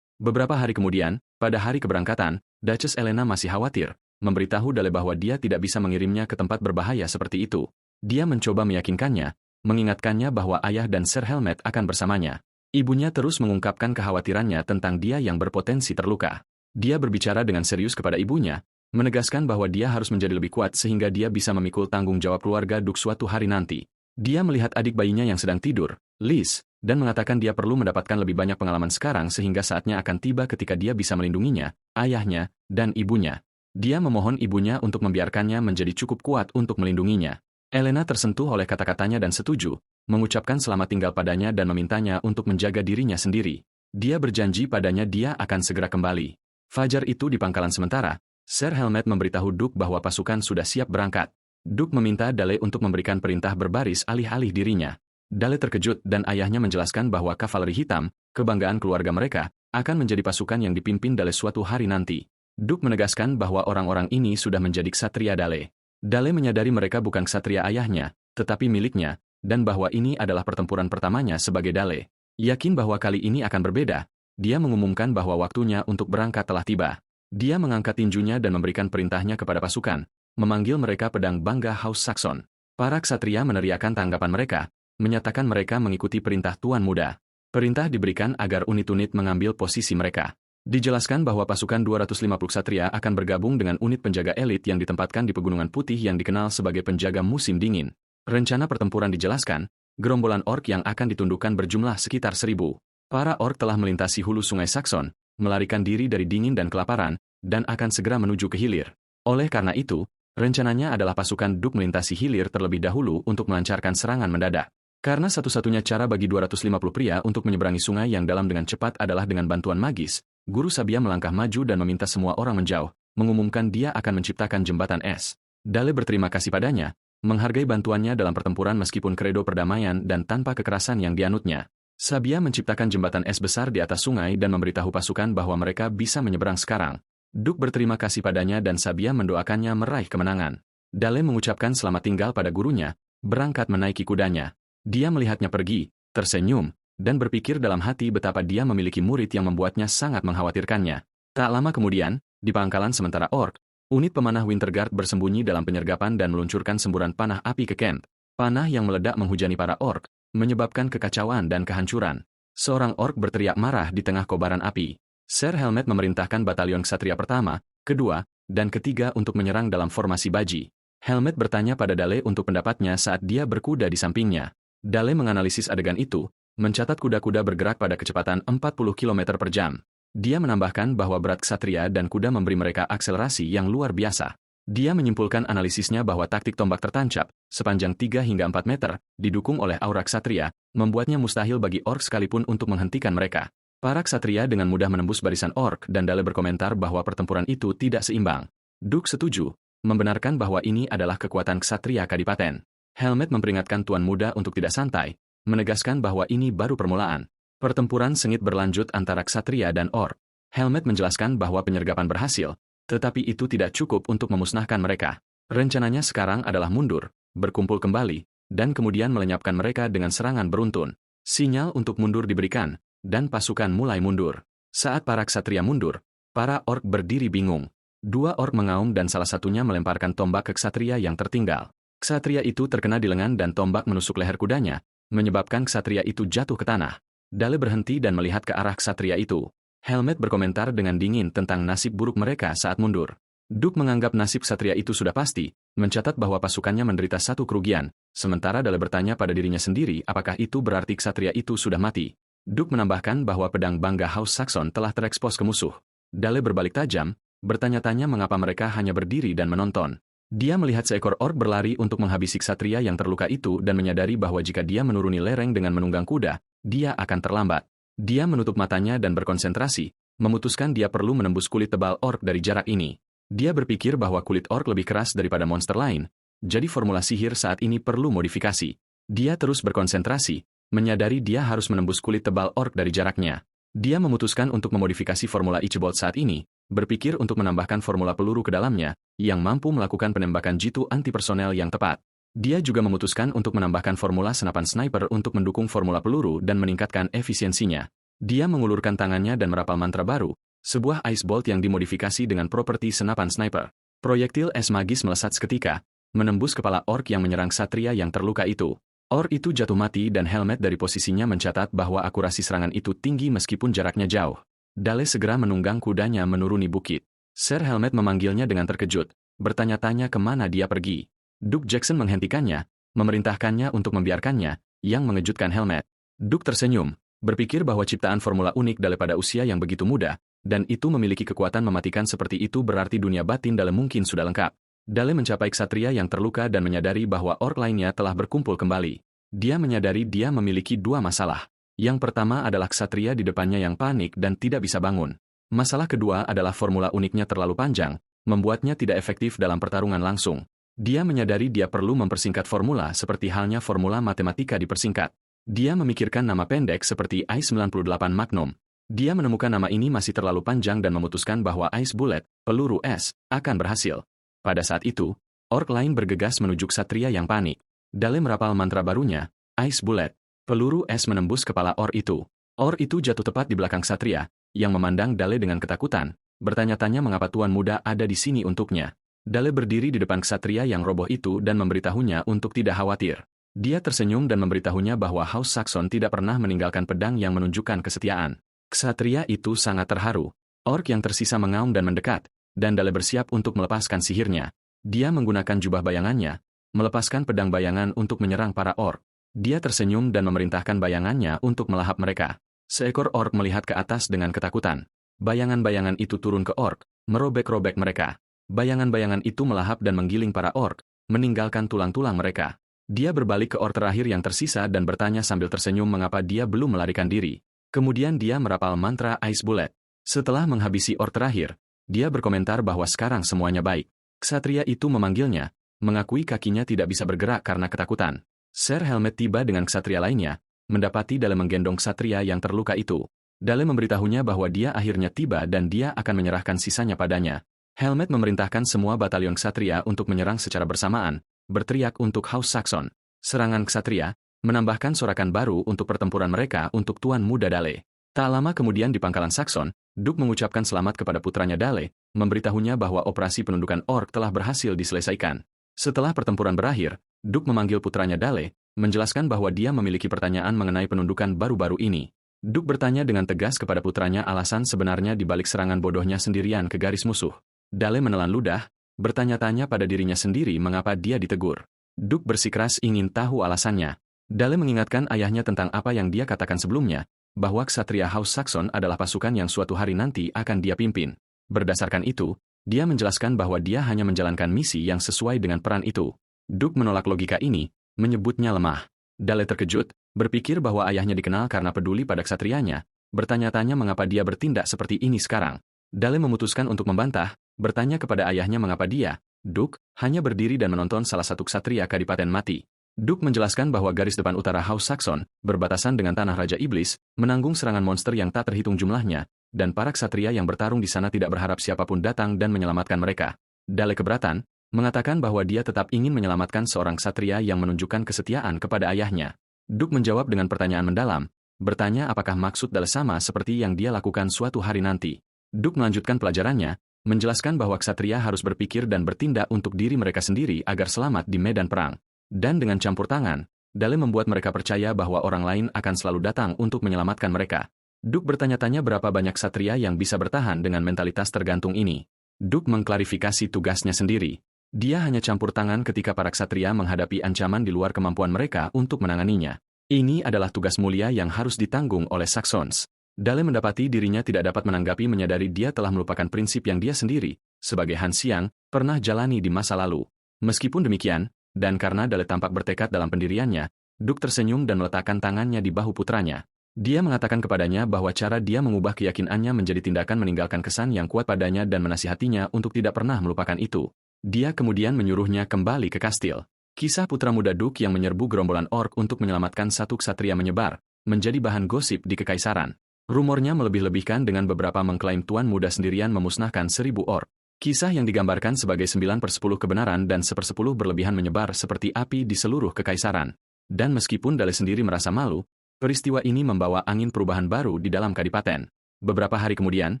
Beberapa hari kemudian, pada hari keberangkatan, Duchess Elena masih khawatir, memberitahu Dale bahwa dia tidak bisa mengirimnya ke tempat berbahaya seperti itu. Dia mencoba meyakinkannya, mengingatkannya bahwa ayah dan Sir Helmet akan bersamanya. Ibunya terus mengungkapkan kekhawatirannya tentang dia yang berpotensi terluka. Dia berbicara dengan serius kepada ibunya, menegaskan bahwa dia harus menjadi lebih kuat sehingga dia bisa memikul tanggung jawab keluarga Duke suatu hari nanti. Dia melihat adik bayinya yang sedang tidur, Liz, dan mengatakan dia perlu mendapatkan lebih banyak pengalaman sekarang sehingga saatnya akan tiba ketika dia bisa melindunginya, ayahnya, dan ibunya. Dia memohon ibunya untuk membiarkannya menjadi cukup kuat untuk melindunginya. Elena tersentuh oleh kata-katanya dan setuju, mengucapkan selamat tinggal padanya dan memintanya untuk menjaga dirinya sendiri. Dia berjanji padanya dia akan segera kembali. Fajar itu di pangkalan sementara, Sir Helmet memberitahu Duke bahwa pasukan sudah siap berangkat. Duke meminta Dale untuk memberikan perintah berbaris alih-alih dirinya. Dale terkejut dan ayahnya menjelaskan bahwa kavaleri hitam, kebanggaan keluarga mereka, akan menjadi pasukan yang dipimpin Dale suatu hari nanti. Duke menegaskan bahwa orang-orang ini sudah menjadi ksatria Dale. Dale menyadari mereka bukan ksatria ayahnya, tetapi miliknya, dan bahwa ini adalah pertempuran pertamanya sebagai Dale. Yakin bahwa kali ini akan berbeda, dia mengumumkan bahwa waktunya untuk berangkat telah tiba. Dia mengangkat tinjunya dan memberikan perintahnya kepada pasukan, memanggil mereka pedang bangga House Saxon. Para ksatria meneriakkan tanggapan mereka, menyatakan mereka mengikuti perintah Tuan Muda. Perintah diberikan agar unit-unit mengambil posisi mereka. Dijelaskan bahwa pasukan 250 ksatria akan bergabung dengan unit penjaga elit yang ditempatkan di Pegunungan Putih yang dikenal sebagai penjaga musim dingin. Rencana pertempuran dijelaskan, gerombolan ork yang akan ditundukkan berjumlah sekitar 1000. Para ork telah melintasi hulu sungai Saxon, melarikan diri dari dingin dan kelaparan, dan akan segera menuju ke hilir. Oleh karena itu, rencananya adalah pasukan Duke melintasi hilir terlebih dahulu untuk melancarkan serangan mendadak. Karena satu-satunya cara bagi 250 pria untuk menyeberangi sungai yang dalam dengan cepat adalah dengan bantuan magis, Guru Sabia melangkah maju dan meminta semua orang menjauh, mengumumkan dia akan menciptakan jembatan es. Dale berterima kasih padanya, menghargai bantuannya dalam pertempuran meskipun kredo perdamaian dan tanpa kekerasan yang dianutnya. Sabia menciptakan jembatan es besar di atas sungai dan memberitahu pasukan bahwa mereka bisa menyeberang sekarang. Duke berterima kasih padanya dan Sabia mendoakannya meraih kemenangan. Dale mengucapkan selamat tinggal pada gurunya, berangkat menaiki kudanya. Dia melihatnya pergi, tersenyum, dan berpikir dalam hati betapa dia memiliki murid yang membuatnya sangat mengkhawatirkannya. Tak lama kemudian, di pangkalan sementara ork, unit pemanah Winterguard bersembunyi dalam penyergapan dan meluncurkan semburan panah api ke camp. Panah yang meledak menghujani para ork, menyebabkan kekacauan dan kehancuran. Seorang ork berteriak marah di tengah kobaran api. Sir Helmet memerintahkan batalion ksatria pertama, kedua, dan ketiga untuk menyerang dalam formasi baji. Helmet bertanya pada Dale untuk pendapatnya saat dia berkuda di sampingnya. Dale menganalisis adegan itu, mencatat kuda-kuda bergerak pada kecepatan 40 km per jam. Dia menambahkan bahwa berat ksatria dan kuda memberi mereka akselerasi yang luar biasa. Dia menyimpulkan analisisnya bahwa taktik tombak tertancap, sepanjang 3 hingga 4 meter, didukung oleh aura ksatria, membuatnya mustahil bagi ork sekalipun untuk menghentikan mereka. Para ksatria dengan mudah menembus barisan ork dan Dale berkomentar bahwa pertempuran itu tidak seimbang. Duke setuju, membenarkan bahwa ini adalah kekuatan ksatria kadipaten. Helmet memperingatkan Tuan Muda untuk tidak santai, menegaskan bahwa ini baru permulaan. Pertempuran sengit berlanjut antara ksatria dan ork. Helmet menjelaskan bahwa penyergapan berhasil, tetapi itu tidak cukup untuk memusnahkan mereka. Rencananya sekarang adalah mundur, berkumpul kembali, dan kemudian melenyapkan mereka dengan serangan beruntun. Sinyal untuk mundur diberikan, dan pasukan mulai mundur. Saat para ksatria mundur, para ork berdiri bingung. 2 ork mengaum dan salah satunya melemparkan tombak ke ksatria yang tertinggal. Ksatria itu terkena di lengan dan tombak menusuk leher kudanya, menyebabkan ksatria itu jatuh ke tanah. Dale berhenti dan melihat ke arah ksatria itu. Helmet berkomentar dengan dingin tentang nasib buruk mereka saat mundur. Duke menganggap nasib ksatria itu sudah pasti, mencatat bahwa pasukannya menderita satu kerugian, sementara Dale bertanya pada dirinya sendiri apakah itu berarti ksatria itu sudah mati. Duke menambahkan bahwa pedang bangga House Saxon telah terekspos ke musuh. Dale berbalik tajam, bertanya-tanya mengapa mereka hanya berdiri dan menonton. Dia melihat seekor orc berlari untuk menghabisi ksatria yang terluka itu dan menyadari bahwa jika dia menuruni lereng dengan menunggang kuda, dia akan terlambat. Dia menutup matanya dan berkonsentrasi, memutuskan dia perlu menembus kulit tebal orc dari jarak ini. Dia berpikir bahwa kulit orc lebih keras daripada monster lain, jadi formula sihir saat ini perlu modifikasi. Dia terus berkonsentrasi, menyadari dia harus menembus kulit tebal orc dari jaraknya. Dia memutuskan untuk memodifikasi formula Ichebolt saat ini, berpikir untuk menambahkan formula peluru ke dalamnya, yang mampu melakukan penembakan jitu anti-personel yang tepat. Dia juga memutuskan untuk menambahkan formula senapan sniper untuk mendukung formula peluru dan meningkatkan efisiensinya. Dia mengulurkan tangannya dan merapal mantra baru, sebuah Ice Bolt yang dimodifikasi dengan properti senapan sniper. Proyektil es magis melesat seketika, menembus kepala orc yang menyerang ksatria yang terluka itu. Orc itu jatuh mati dan Helmet dari posisinya mencatat bahwa akurasi serangan itu tinggi meskipun jaraknya jauh. Dale segera menunggang kudanya menuruni bukit. Sir Helmet memanggilnya dengan terkejut, bertanya-tanya kemana dia pergi. Duke Jackson menghentikannya, memerintahkannya untuk membiarkannya, yang mengejutkan Helmet. Duke tersenyum, berpikir bahwa ciptaan formula unik Dale pada usia yang begitu muda, dan itu memiliki kekuatan mematikan seperti itu berarti dunia batin Dale mungkin sudah lengkap. Dale mencapai ksatria yang terluka dan menyadari bahwa orc lainnya telah berkumpul kembali. Dia menyadari dia memiliki dua masalah. Yang pertama adalah ksatria di depannya yang panik dan tidak bisa bangun. Masalah kedua adalah formula uniknya terlalu panjang, membuatnya tidak efektif dalam pertarungan langsung. Dia menyadari dia perlu mempersingkat formula seperti halnya formula matematika dipersingkat. Dia memikirkan nama pendek seperti I-98 Magnum. Dia menemukan nama ini masih terlalu panjang dan memutuskan bahwa Ice Bullet, peluru es, akan berhasil. Pada saat itu, orc lain bergegas menuju ksatria yang panik. Dale merapal mantra barunya, Ice Bullet. Peluru es menembus kepala orc itu. Orc itu jatuh tepat di belakang ksatria, yang memandang Dale dengan ketakutan, bertanya-tanya mengapa tuan muda ada di sini untuknya. Dale berdiri di depan ksatria yang roboh itu dan memberitahunya untuk tidak khawatir. Dia tersenyum dan memberitahunya bahwa House Saxon tidak pernah meninggalkan pedang yang menunjukkan kesetiaan. Ksatria itu sangat terharu. Orc yang tersisa mengaum dan mendekat, dan Dale bersiap untuk melepaskan sihirnya. Dia menggunakan jubah bayangannya, melepaskan pedang bayangan untuk menyerang para orc. Dia tersenyum dan memerintahkan bayangannya untuk melahap mereka. Seekor orc melihat ke atas dengan ketakutan. Bayangan-bayangan itu turun ke orc, merobek-robek mereka. Bayangan-bayangan itu melahap dan menggiling para orc, meninggalkan tulang-tulang mereka. Dia berbalik ke orc terakhir yang tersisa dan bertanya sambil tersenyum mengapa dia belum melarikan diri. Kemudian dia merapal mantra Ice Bullet. Setelah menghabisi orc terakhir, dia berkomentar bahwa sekarang semuanya baik. Ksatria itu memanggilnya, mengakui kakinya tidak bisa bergerak karena ketakutan. Sir Helmet tiba dengan ksatria lainnya, mendapati Dale menggendong ksatria yang terluka itu. Dale memberitahunya bahwa dia akhirnya tiba dan dia akan menyerahkan sisanya padanya. Helmet memerintahkan semua batalion ksatria untuk menyerang secara bersamaan, berteriak untuk House Saxon. Serangan ksatria menambahkan sorakan baru untuk pertempuran mereka untuk tuan muda Dale. Tak lama kemudian di pangkalan Saxon, Duke mengucapkan selamat kepada putranya Dale, memberitahunya bahwa operasi penundukan orc telah berhasil diselesaikan. Setelah pertempuran berakhir, Duke memanggil putranya Dale, menjelaskan bahwa dia memiliki pertanyaan mengenai penundukan baru-baru ini. Duke bertanya dengan tegas kepada putranya alasan sebenarnya di balik serangan bodohnya sendirian ke garis musuh. Dale menelan ludah, bertanya-tanya pada dirinya sendiri mengapa dia ditegur. Duke bersikeras ingin tahu alasannya. Dale mengingatkan ayahnya tentang apa yang dia katakan sebelumnya, bahwa ksatria House Saxon adalah pasukan yang suatu hari nanti akan dia pimpin. Berdasarkan itu, dia menjelaskan bahwa dia hanya menjalankan misi yang sesuai dengan peran itu. Duke menolak logika ini, menyebutnya lemah. Dale terkejut, berpikir bahwa ayahnya dikenal karena peduli pada ksatrianya, bertanya-tanya mengapa dia bertindak seperti ini sekarang. Dale memutuskan untuk membantah, bertanya kepada ayahnya mengapa dia, Duke, hanya berdiri dan menonton salah satu ksatria kadipaten mati. Duke menjelaskan bahwa garis depan utara House Saxon, berbatasan dengan tanah Raja Iblis, menanggung serangan monster yang tak terhitung jumlahnya, dan para ksatria yang bertarung di sana tidak berharap siapapun datang dan menyelamatkan mereka. Dale keberatan, mengatakan bahwa dia tetap ingin menyelamatkan seorang ksatria yang menunjukkan kesetiaan kepada ayahnya. Duke menjawab dengan pertanyaan mendalam, bertanya apakah maksud Dale sama seperti yang dia lakukan suatu hari nanti. Duke melanjutkan pelajarannya, menjelaskan bahwa ksatria harus berpikir dan bertindak untuk diri mereka sendiri agar selamat di medan perang. Dan dengan campur tangan, Dale membuat mereka percaya bahwa orang lain akan selalu datang untuk menyelamatkan mereka. Duke bertanya-tanya berapa banyak ksatria yang bisa bertahan dengan mentalitas tergantung ini. Duke mengklarifikasi tugasnya sendiri. Dia hanya campur tangan ketika para ksatria menghadapi ancaman di luar kemampuan mereka untuk menanganinya. Ini adalah tugas mulia yang harus ditanggung oleh Saxons. Dale mendapati dirinya tidak dapat menanggapi menyadari dia telah melupakan prinsip yang dia sendiri, sebagai Han Xiang, pernah jalani di masa lalu. Meskipun demikian, dan karena Dale tampak bertekad dalam pendiriannya, Duke tersenyum dan meletakkan tangannya di bahu putranya. Dia mengatakan kepadanya bahwa cara dia mengubah keyakinannya menjadi tindakan meninggalkan kesan yang kuat padanya dan menasihatinya untuk tidak pernah melupakan itu. Dia kemudian menyuruhnya kembali ke kastil. Kisah putra muda Duke yang menyerbu gerombolan orc untuk menyelamatkan satu ksatria menyebar, menjadi bahan gosip di kekaisaran. Rumornya melebih-lebihkan dengan beberapa mengklaim tuan muda sendirian memusnahkan 1000 orc. Kisah yang digambarkan sebagai 9/10 kebenaran dan 1/10 berlebihan menyebar seperti api di seluruh kekaisaran. Dan meskipun Dale sendiri merasa malu, peristiwa ini membawa angin perubahan baru di dalam kadipaten. Beberapa hari kemudian,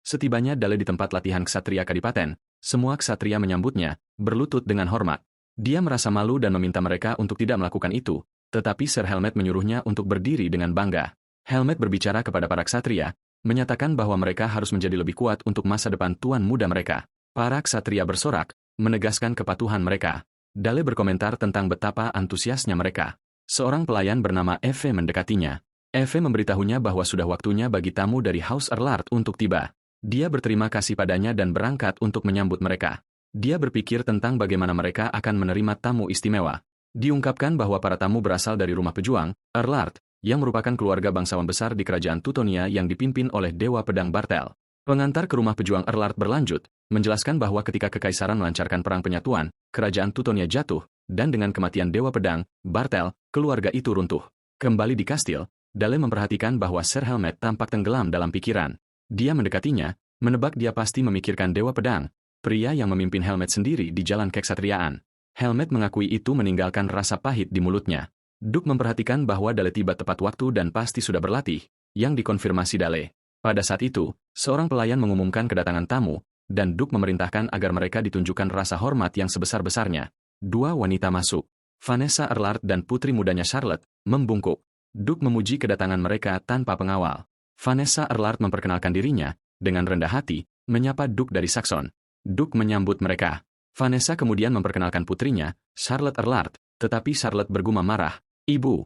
setibanya Dale di tempat latihan ksatria kadipaten, semua ksatria menyambutnya, berlutut dengan hormat. Dia merasa malu dan meminta mereka untuk tidak melakukan itu, tetapi Sir Helmet menyuruhnya untuk berdiri dengan bangga. Helmet berbicara kepada para ksatria, menyatakan bahwa mereka harus menjadi lebih kuat untuk masa depan tuan muda mereka. Para ksatria bersorak, menegaskan kepatuhan mereka. Dale berkomentar tentang betapa antusiasnya mereka. Seorang pelayan bernama Eve mendekatinya. Eve memberitahunya bahwa sudah waktunya bagi tamu dari House Erlard untuk tiba. Dia berterima kasih padanya dan berangkat untuk menyambut mereka. Dia berpikir tentang bagaimana mereka akan menerima tamu istimewa. Diungkapkan bahwa para tamu berasal dari rumah pejuang, Erlard, yang merupakan keluarga bangsawan besar di kerajaan Teutonia yang dipimpin oleh Dewa Pedang Bartel. Pengantar ke rumah pejuang Erlard berlanjut, menjelaskan bahwa ketika kekaisaran melancarkan perang penyatuan, kerajaan Teutonia jatuh, dan dengan kematian Dewa Pedang, Bartel, keluarga itu runtuh. Kembali di kastil, Dale memperhatikan bahwa Sir Helmet tampak tenggelam dalam pikiran. Dia mendekatinya, menebak dia pasti memikirkan Dewa Pedang, pria yang memimpin Helmet sendiri di jalan keksatriaan. Helmet mengakui itu meninggalkan rasa pahit di mulutnya. Duke memperhatikan bahwa Dale tiba tepat waktu dan pasti sudah berlatih, yang dikonfirmasi Dale. Pada saat itu, seorang pelayan mengumumkan kedatangan tamu, dan Duke memerintahkan agar mereka ditunjukkan rasa hormat yang sebesar-besarnya. Dua wanita masuk. Vanessa Erlard dan putri mudanya Charlotte membungkuk. Duke memuji kedatangan mereka tanpa pengawal. Vanessa Erlard memperkenalkan dirinya, dengan rendah hati, menyapa Duke dari Saxon. Duke menyambut mereka. Vanessa kemudian memperkenalkan putrinya, Charlotte Erlard, tetapi Charlotte bergumam marah. "Ibu."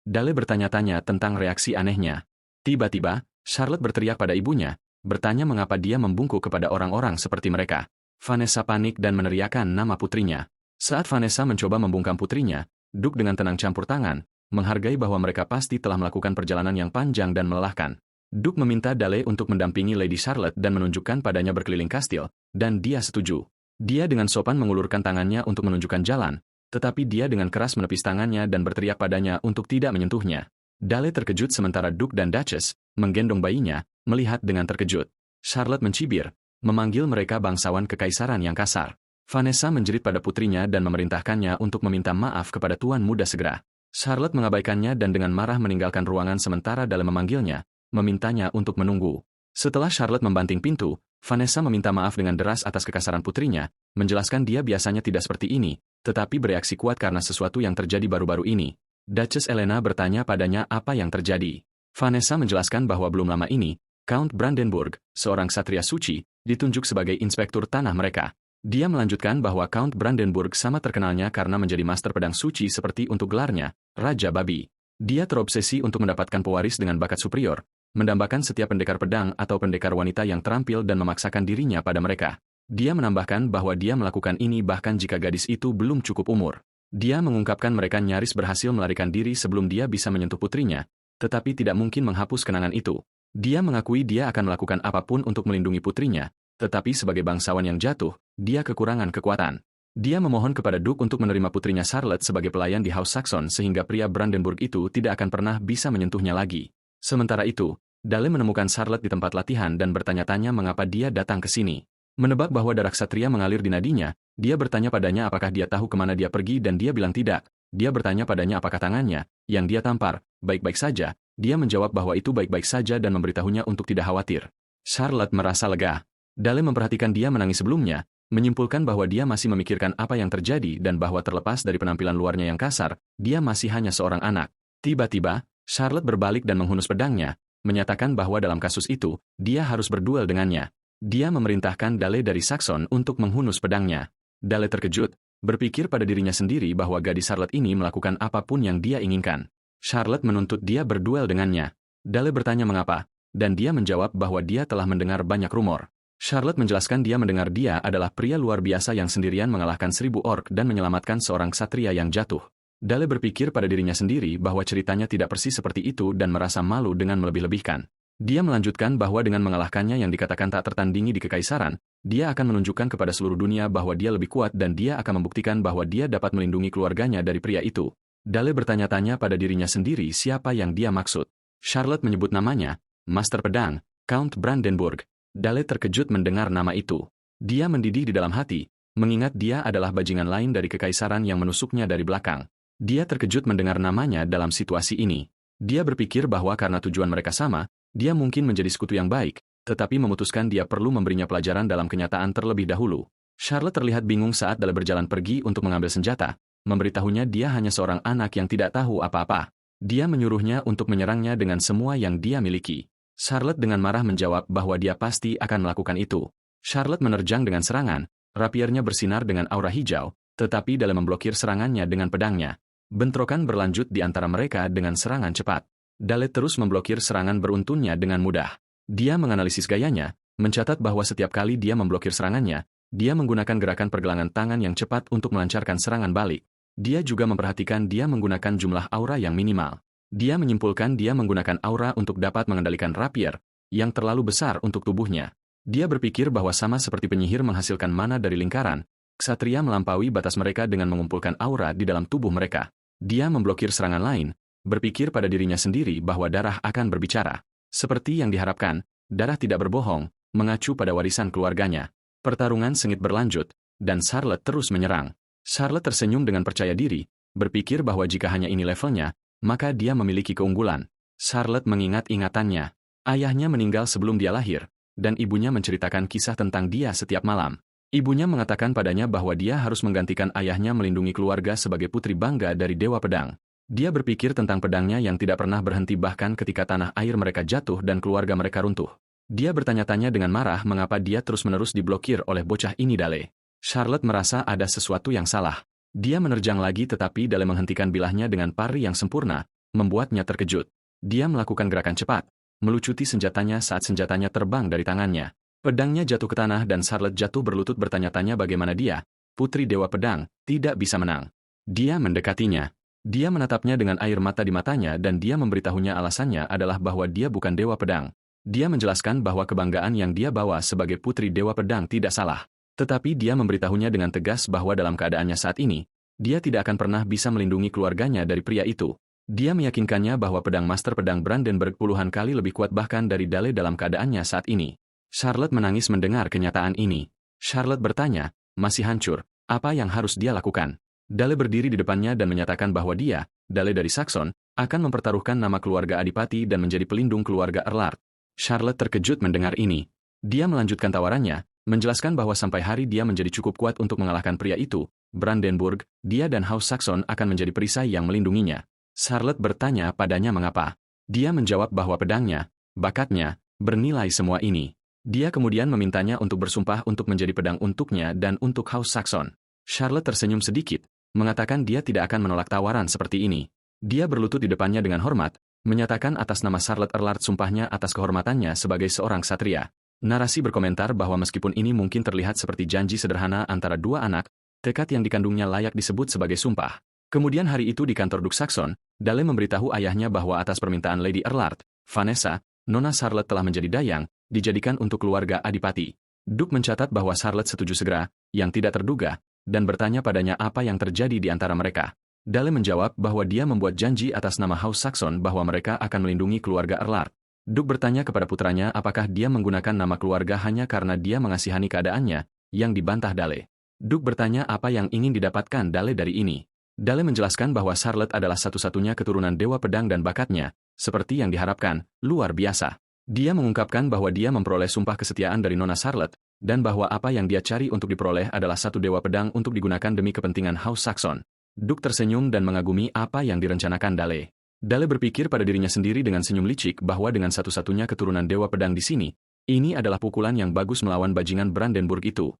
Dale bertanya-tanya tentang reaksi anehnya. Tiba-tiba, Charlotte berteriak pada ibunya, bertanya mengapa dia membungkuk kepada orang-orang seperti mereka. Vanessa panik dan meneriakkan nama putrinya. Saat Vanessa mencoba membungkam putrinya, Duke dengan tenang campur tangan, menghargai bahwa mereka pasti telah melakukan perjalanan yang panjang dan melelahkan. Duke meminta Dale untuk mendampingi Lady Charlotte dan menunjukkan padanya berkeliling kastil, dan dia setuju. Dia dengan sopan mengulurkan tangannya untuk menunjukkan jalan, tetapi dia dengan keras menepis tangannya dan berteriak padanya untuk tidak menyentuhnya. Dale terkejut sementara Duke dan Duchess, menggendong bayinya, melihat dengan terkejut. Charlotte mencibir, memanggil mereka bangsawan kekaisaran yang kasar. Vanessa menjerit pada putrinya dan memerintahkannya untuk meminta maaf kepada tuan muda segera. Charlotte mengabaikannya dan dengan marah meninggalkan ruangan sementara Dale memanggilnya, memintanya untuk menunggu. Setelah Charlotte membanting pintu, Vanessa meminta maaf dengan deras atas kekasaran putrinya, menjelaskan dia biasanya tidak seperti ini, tetapi bereaksi kuat karena sesuatu yang terjadi baru-baru ini. Duchess Elena bertanya padanya apa yang terjadi. Vanessa menjelaskan bahwa belum lama ini, Count Brandenburg, seorang ksatria suci, ditunjuk sebagai inspektur tanah mereka. Dia melanjutkan bahwa Count Brandenburg sama terkenalnya karena menjadi master pedang suci seperti untuk gelarnya, Raja Babi. Dia terobsesi untuk mendapatkan pewaris dengan bakat superior, mendambakan setiap pendekar pedang atau pendekar wanita yang terampil dan memaksakan dirinya pada mereka. Dia menambahkan bahwa dia melakukan ini bahkan jika gadis itu belum cukup umur. Dia mengungkapkan mereka nyaris berhasil melarikan diri sebelum dia bisa menyentuh putrinya, tetapi tidak mungkin menghapus kenangan itu. Dia mengakui dia akan melakukan apapun untuk melindungi putrinya, tetapi sebagai bangsawan yang jatuh, dia kekurangan kekuatan. Dia memohon kepada Duke untuk menerima putrinya Charlotte sebagai pelayan di House Saxon sehingga pria Brandenburg itu tidak akan pernah bisa menyentuhnya lagi. Sementara itu, Dale menemukan Charlotte di tempat latihan dan bertanya-tanya mengapa dia datang ke sini. Menebak bahwa darah ksatria mengalir di nadinya, dia bertanya padanya apakah dia tahu kemana dia pergi dan dia bilang tidak. Dia bertanya padanya apakah tangannya, yang dia tampar, baik-baik saja. Dia menjawab bahwa itu baik-baik saja dan memberitahunya untuk tidak khawatir. Charlotte merasa lega. Dale memperhatikan dia menangis sebelumnya, menyimpulkan bahwa dia masih memikirkan apa yang terjadi dan bahwa terlepas dari penampilan luarnya yang kasar, dia masih hanya seorang anak. Tiba-tiba, Charlotte berbalik dan menghunus pedangnya, menyatakan bahwa dalam kasus itu, dia harus berduel dengannya. Dia memerintahkan Dale dari Saxon untuk menghunus pedangnya. Dale terkejut, berpikir pada dirinya sendiri bahwa gadis Charlotte ini melakukan apapun yang dia inginkan. Charlotte menuntut dia berduel dengannya. Dale bertanya mengapa, dan dia menjawab bahwa dia telah mendengar banyak rumor. Charlotte menjelaskan dia mendengar dia adalah pria luar biasa yang sendirian mengalahkan 1000 orc dan menyelamatkan seorang ksatria yang jatuh. Dale berpikir pada dirinya sendiri bahwa ceritanya tidak persis seperti itu dan merasa malu dengan melebih-lebihkan. Dia melanjutkan bahwa dengan mengalahkannya yang dikatakan tak tertandingi di kekaisaran, dia akan menunjukkan kepada seluruh dunia bahwa dia lebih kuat dan dia akan membuktikan bahwa dia dapat melindungi keluarganya dari pria itu. Dale bertanya-tanya pada dirinya sendiri siapa yang dia maksud. Charlotte menyebut namanya, Master Pedang, Count Brandenburg. Dale terkejut mendengar nama itu. Dia mendidih di dalam hati, mengingat dia adalah bajingan lain dari kekaisaran yang menusuknya dari belakang. Dia terkejut mendengar namanya dalam situasi ini. Dia berpikir bahwa karena tujuan mereka sama, dia mungkin menjadi sekutu yang baik, tetapi memutuskan dia perlu memberinya pelajaran dalam kenyataan terlebih dahulu. Charlotte terlihat bingung saat Dale berjalan pergi untuk mengambil senjata, memberitahunya dia hanya seorang anak yang tidak tahu apa-apa. Dia menyuruhnya untuk menyerangnya dengan semua yang dia miliki. Charlotte dengan marah menjawab bahwa dia pasti akan melakukan itu. Charlotte menerjang dengan serangan, rapiernya bersinar dengan aura hijau, tetapi Dale memblokir serangannya dengan pedangnya. Bentrokan berlanjut di antara mereka dengan serangan cepat. Dale terus memblokir serangan beruntunnya dengan mudah. Dia menganalisis gayanya, mencatat bahwa setiap kali dia memblokir serangannya, dia menggunakan gerakan pergelangan tangan yang cepat untuk melancarkan serangan balik. Dia juga memperhatikan dia menggunakan jumlah aura yang minimal. Dia menyimpulkan dia menggunakan aura untuk dapat mengendalikan rapier, yang terlalu besar untuk tubuhnya. Dia berpikir bahwa sama seperti penyihir menghasilkan mana dari lingkaran, ksatria melampaui batas mereka dengan mengumpulkan aura di dalam tubuh mereka. Dia memblokir serangan lain, berpikir pada dirinya sendiri bahwa darah akan berbicara. Seperti yang diharapkan, darah tidak berbohong, mengacu pada warisan keluarganya. Pertarungan sengit berlanjut, dan Charlotte terus menyerang. Charlotte tersenyum dengan percaya diri, berpikir bahwa jika hanya ini levelnya, maka dia memiliki keunggulan. Charlotte mengingat ingatannya. Ayahnya meninggal sebelum dia lahir, dan ibunya menceritakan kisah tentang dia setiap malam. Ibunya mengatakan padanya bahwa dia harus menggantikan ayahnya melindungi keluarga sebagai putri bangga dari Dewa Pedang. Dia berpikir tentang pedangnya yang tidak pernah berhenti bahkan ketika tanah air mereka jatuh dan keluarga mereka runtuh. Dia bertanya-tanya dengan marah mengapa dia terus-menerus diblokir oleh bocah ini Dale. Charlotte merasa ada sesuatu yang salah. Dia menerjang lagi tetapi Dale menghentikan bilahnya dengan pari yang sempurna, membuatnya terkejut. Dia melakukan gerakan cepat, melucuti senjatanya saat senjatanya terbang dari tangannya. Pedangnya jatuh ke tanah dan Charlotte jatuh berlutut bertanya-tanya bagaimana dia, putri Dewa Pedang, tidak bisa menang. Dia mendekatinya. Dia menatapnya dengan air mata di matanya dan dia memberitahunya alasannya adalah bahwa dia bukan Dewa Pedang. Dia menjelaskan bahwa kebanggaan yang dia bawa sebagai putri Dewa Pedang tidak salah. Tetapi dia memberitahunya dengan tegas bahwa dalam keadaannya saat ini, dia tidak akan pernah bisa melindungi keluarganya dari pria itu. Dia meyakinkannya bahwa pedang Master Pedang Brandenburg puluhan kali lebih kuat bahkan dari Dale dalam keadaannya saat ini. Charlotte menangis mendengar kenyataan ini. Charlotte bertanya, masih hancur, apa yang harus dia lakukan? Dale berdiri di depannya dan menyatakan bahwa dia, Dale dari Saxon, akan mempertaruhkan nama keluarga Adipati dan menjadi pelindung keluarga Erlard. Charlotte terkejut mendengar ini. Dia melanjutkan tawarannya, menjelaskan bahwa sampai hari dia menjadi cukup kuat untuk mengalahkan pria itu, Brandenburg, dia dan House Saxon akan menjadi perisai yang melindunginya. Charlotte bertanya padanya mengapa. Dia menjawab bahwa pedangnya, bakatnya, bernilai semua ini. Dia kemudian memintanya untuk bersumpah untuk menjadi pedang untuknya dan untuk House Saxon. Charlotte tersenyum sedikit, mengatakan dia tidak akan menolak tawaran seperti ini. Dia berlutut di depannya dengan hormat, menyatakan atas nama Charlotte Erlard sumpahnya atas kehormatannya sebagai seorang ksatria. Narasi berkomentar bahwa meskipun ini mungkin terlihat seperti janji sederhana antara dua anak, tekad yang dikandungnya layak disebut sebagai sumpah. Kemudian hari itu di kantor Duk Saxon, Dale memberitahu ayahnya bahwa atas permintaan Lady Erlard, Vanessa, Nona Charlotte telah menjadi dayang, dijadikan untuk keluarga Adipati. Duk mencatat bahwa Charlotte setuju segera, yang tidak terduga, dan bertanya padanya apa yang terjadi di antara mereka. Dale menjawab bahwa dia membuat janji atas nama House Saxon bahwa mereka akan melindungi keluarga Erlard. Duk bertanya kepada putranya apakah dia menggunakan nama keluarga hanya karena dia mengasihani keadaannya, yang dibantah Dale. Duk bertanya apa yang ingin didapatkan Dale dari ini. Dale menjelaskan bahwa Charlotte adalah satu-satunya keturunan Dewa Pedang dan bakatnya, seperti yang diharapkan, luar biasa. Dia mengungkapkan bahwa dia memperoleh sumpah kesetiaan dari Nona Charlotte, dan bahwa apa yang dia cari untuk diperoleh adalah satu Dewa Pedang untuk digunakan demi kepentingan House Saxon. Duk tersenyum dan mengagumi apa yang direncanakan Dale. Dale berpikir pada dirinya sendiri dengan senyum licik bahwa dengan satu-satunya keturunan Dewa Pedang di sini, ini adalah pukulan yang bagus melawan bajingan Brandenburg itu.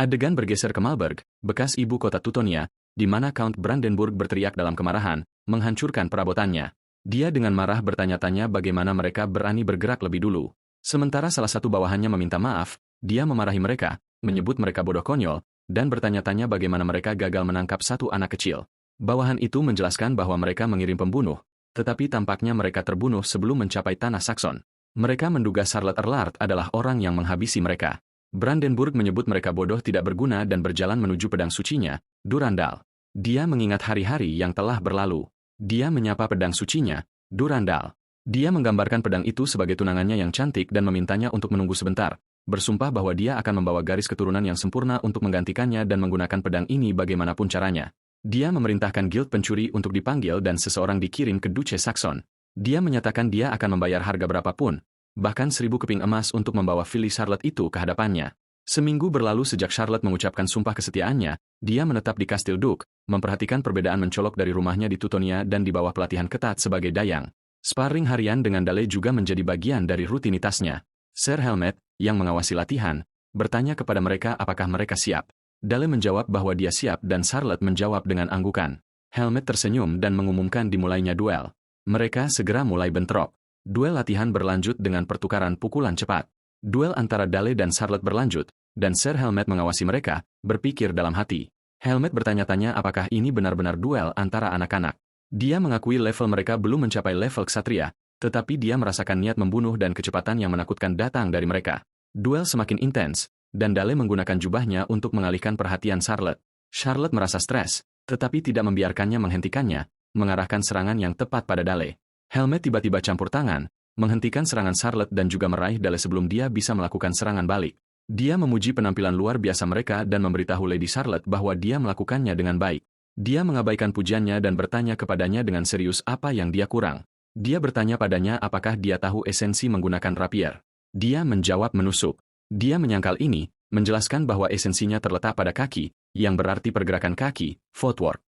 Adegan bergeser ke Malberg, bekas ibu kota Teutonia, di mana Count Brandenburg berteriak dalam kemarahan, menghancurkan perabotannya. Dia dengan marah bertanya-tanya bagaimana mereka berani bergerak lebih dulu. Sementara salah satu bawahannya meminta maaf, dia memarahi mereka, menyebut mereka bodoh konyol, dan bertanya-tanya bagaimana mereka gagal menangkap satu anak kecil. Bawahan itu menjelaskan bahwa mereka mengirim pembunuh, tetapi tampaknya mereka terbunuh sebelum mencapai tanah Saxon. Mereka menduga Charlotte Erlard adalah orang yang menghabisi mereka. Brandenburg menyebut mereka bodoh tidak berguna dan berjalan menuju pedang sucinya, Durandal. Dia mengingat hari-hari yang telah berlalu. Dia menyapa pedang sucinya, Durandal. Dia menggambarkan pedang itu sebagai tunangannya yang cantik dan memintanya untuk menunggu sebentar, bersumpah bahwa dia akan membawa garis keturunan yang sempurna untuk menggantikannya dan menggunakan pedang ini bagaimanapun caranya. Dia memerintahkan guild pencuri untuk dipanggil dan seseorang dikirim ke Duce Saxon. Dia menyatakan dia akan membayar harga berapapun, bahkan 1000 keping emas untuk membawa Philly Charlotte itu ke hadapannya. Seminggu berlalu sejak Charlotte mengucapkan sumpah kesetiaannya, dia menetap di Kastil Duke, memperhatikan perbedaan mencolok dari rumahnya di Teutonia dan di bawah pelatihan ketat sebagai dayang. Sparring harian dengan Dale juga menjadi bagian dari rutinitasnya. Sir Helmet, yang mengawasi latihan, bertanya kepada mereka apakah mereka siap. Dale menjawab bahwa dia siap dan Charlotte menjawab dengan anggukan. Helmet tersenyum dan mengumumkan dimulainya duel. Mereka segera mulai bentrok. Duel latihan berlanjut dengan pertukaran pukulan cepat. Duel antara Dale dan Charlotte berlanjut, dan Sir Helmet mengawasi mereka, berpikir dalam hati. Helmet bertanya-tanya apakah ini benar-benar duel antara anak-anak. Dia mengakui level mereka belum mencapai level ksatria, tetapi dia merasakan niat membunuh dan kecepatan yang menakutkan datang dari mereka. Duel semakin intens, dan Dale menggunakan jubahnya untuk mengalihkan perhatian Charlotte. Charlotte merasa stres, tetapi tidak membiarkannya menghentikannya, mengarahkan serangan yang tepat pada Dale. Helmet tiba-tiba campur tangan, menghentikan serangan Charlotte dan juga meraih Dale sebelum dia bisa melakukan serangan balik. Dia memuji penampilan luar biasa mereka dan memberitahu Lady Charlotte bahwa dia melakukannya dengan baik. Dia mengabaikan pujiannya dan bertanya kepadanya dengan serius apa yang dia kurang. Dia bertanya padanya apakah dia tahu esensi menggunakan rapier. Dia menjawab menusuk. Dia menyangkal ini, menjelaskan bahwa esensinya terletak pada kaki, yang berarti pergerakan kaki, footwork.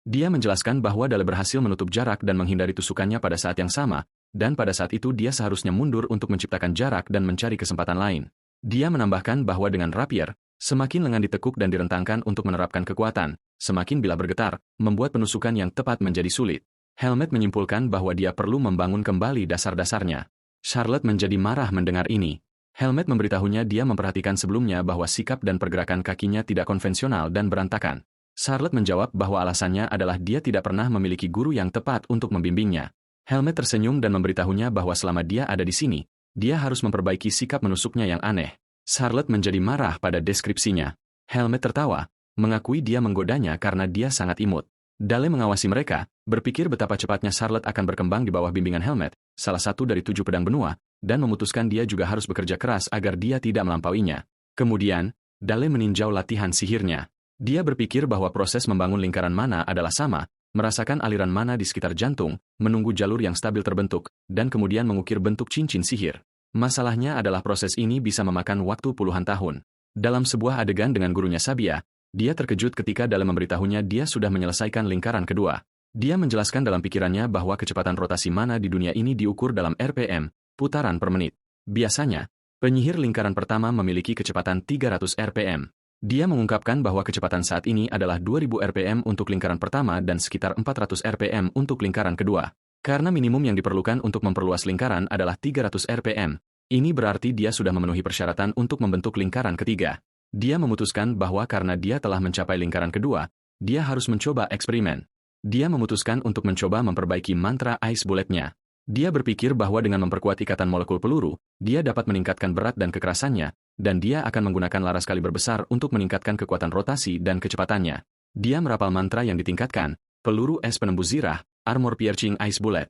Dia menjelaskan bahwa Dale berhasil menutup jarak dan menghindari tusukannya pada saat yang sama, dan pada saat itu dia seharusnya mundur untuk menciptakan jarak dan mencari kesempatan lain. Dia menambahkan bahwa dengan rapier, semakin lengan ditekuk dan direntangkan untuk menerapkan kekuatan, semakin bilah bergetar, membuat penusukan yang tepat menjadi sulit. Helmet menyimpulkan bahwa dia perlu membangun kembali dasar-dasarnya. Charlotte menjadi marah mendengar ini. Helmet memberitahunya dia memperhatikan sebelumnya bahwa sikap dan pergerakan kakinya tidak konvensional dan berantakan. Charlotte menjawab bahwa alasannya adalah dia tidak pernah memiliki guru yang tepat untuk membimbingnya. Helmet tersenyum dan memberitahunya bahwa selama dia ada di sini, dia harus memperbaiki sikap menusuknya yang aneh. Charlotte menjadi marah pada deskripsinya. Helmet tertawa, mengakui dia menggodanya karena dia sangat imut. Dale mengawasi mereka, berpikir betapa cepatnya Charlotte akan berkembang di bawah bimbingan Helmet, salah satu dari 7 pedang benua, dan memutuskan dia juga harus bekerja keras agar dia tidak melampauinya. Kemudian, Dale meninjau latihan sihirnya. Dia berpikir bahwa proses membangun lingkaran mana adalah sama, merasakan aliran mana di sekitar jantung, menunggu jalur yang stabil terbentuk, dan kemudian mengukir bentuk cincin sihir. Masalahnya adalah proses ini bisa memakan waktu puluhan tahun. Dalam sebuah adegan dengan gurunya Sabia, dia terkejut ketika Dale memberitahunya dia sudah menyelesaikan lingkaran kedua. Dia menjelaskan dalam pikirannya bahwa kecepatan rotasi mana di dunia ini diukur dalam RPM, putaran per menit. Biasanya, penyihir lingkaran pertama memiliki kecepatan 300 RPM. Dia mengungkapkan bahwa kecepatan saat ini adalah 2000 RPM untuk lingkaran pertama dan sekitar 400 RPM untuk lingkaran kedua. Karena minimum yang diperlukan untuk memperluas lingkaran adalah 300 RPM, ini berarti dia sudah memenuhi persyaratan untuk membentuk lingkaran ketiga. Dia memutuskan bahwa karena dia telah mencapai lingkaran kedua, dia harus mencoba eksperimen. Dia memutuskan untuk mencoba memperbaiki mantra Ice Bullet-nya. Dia berpikir bahwa dengan memperkuat ikatan molekul peluru, dia dapat meningkatkan berat dan kekerasannya, dan dia akan menggunakan laras kaliber besar untuk meningkatkan kekuatan rotasi dan kecepatannya. Dia merapal mantra yang ditingkatkan, peluru es penembus zirah, Armor Piercing Ice Bullet.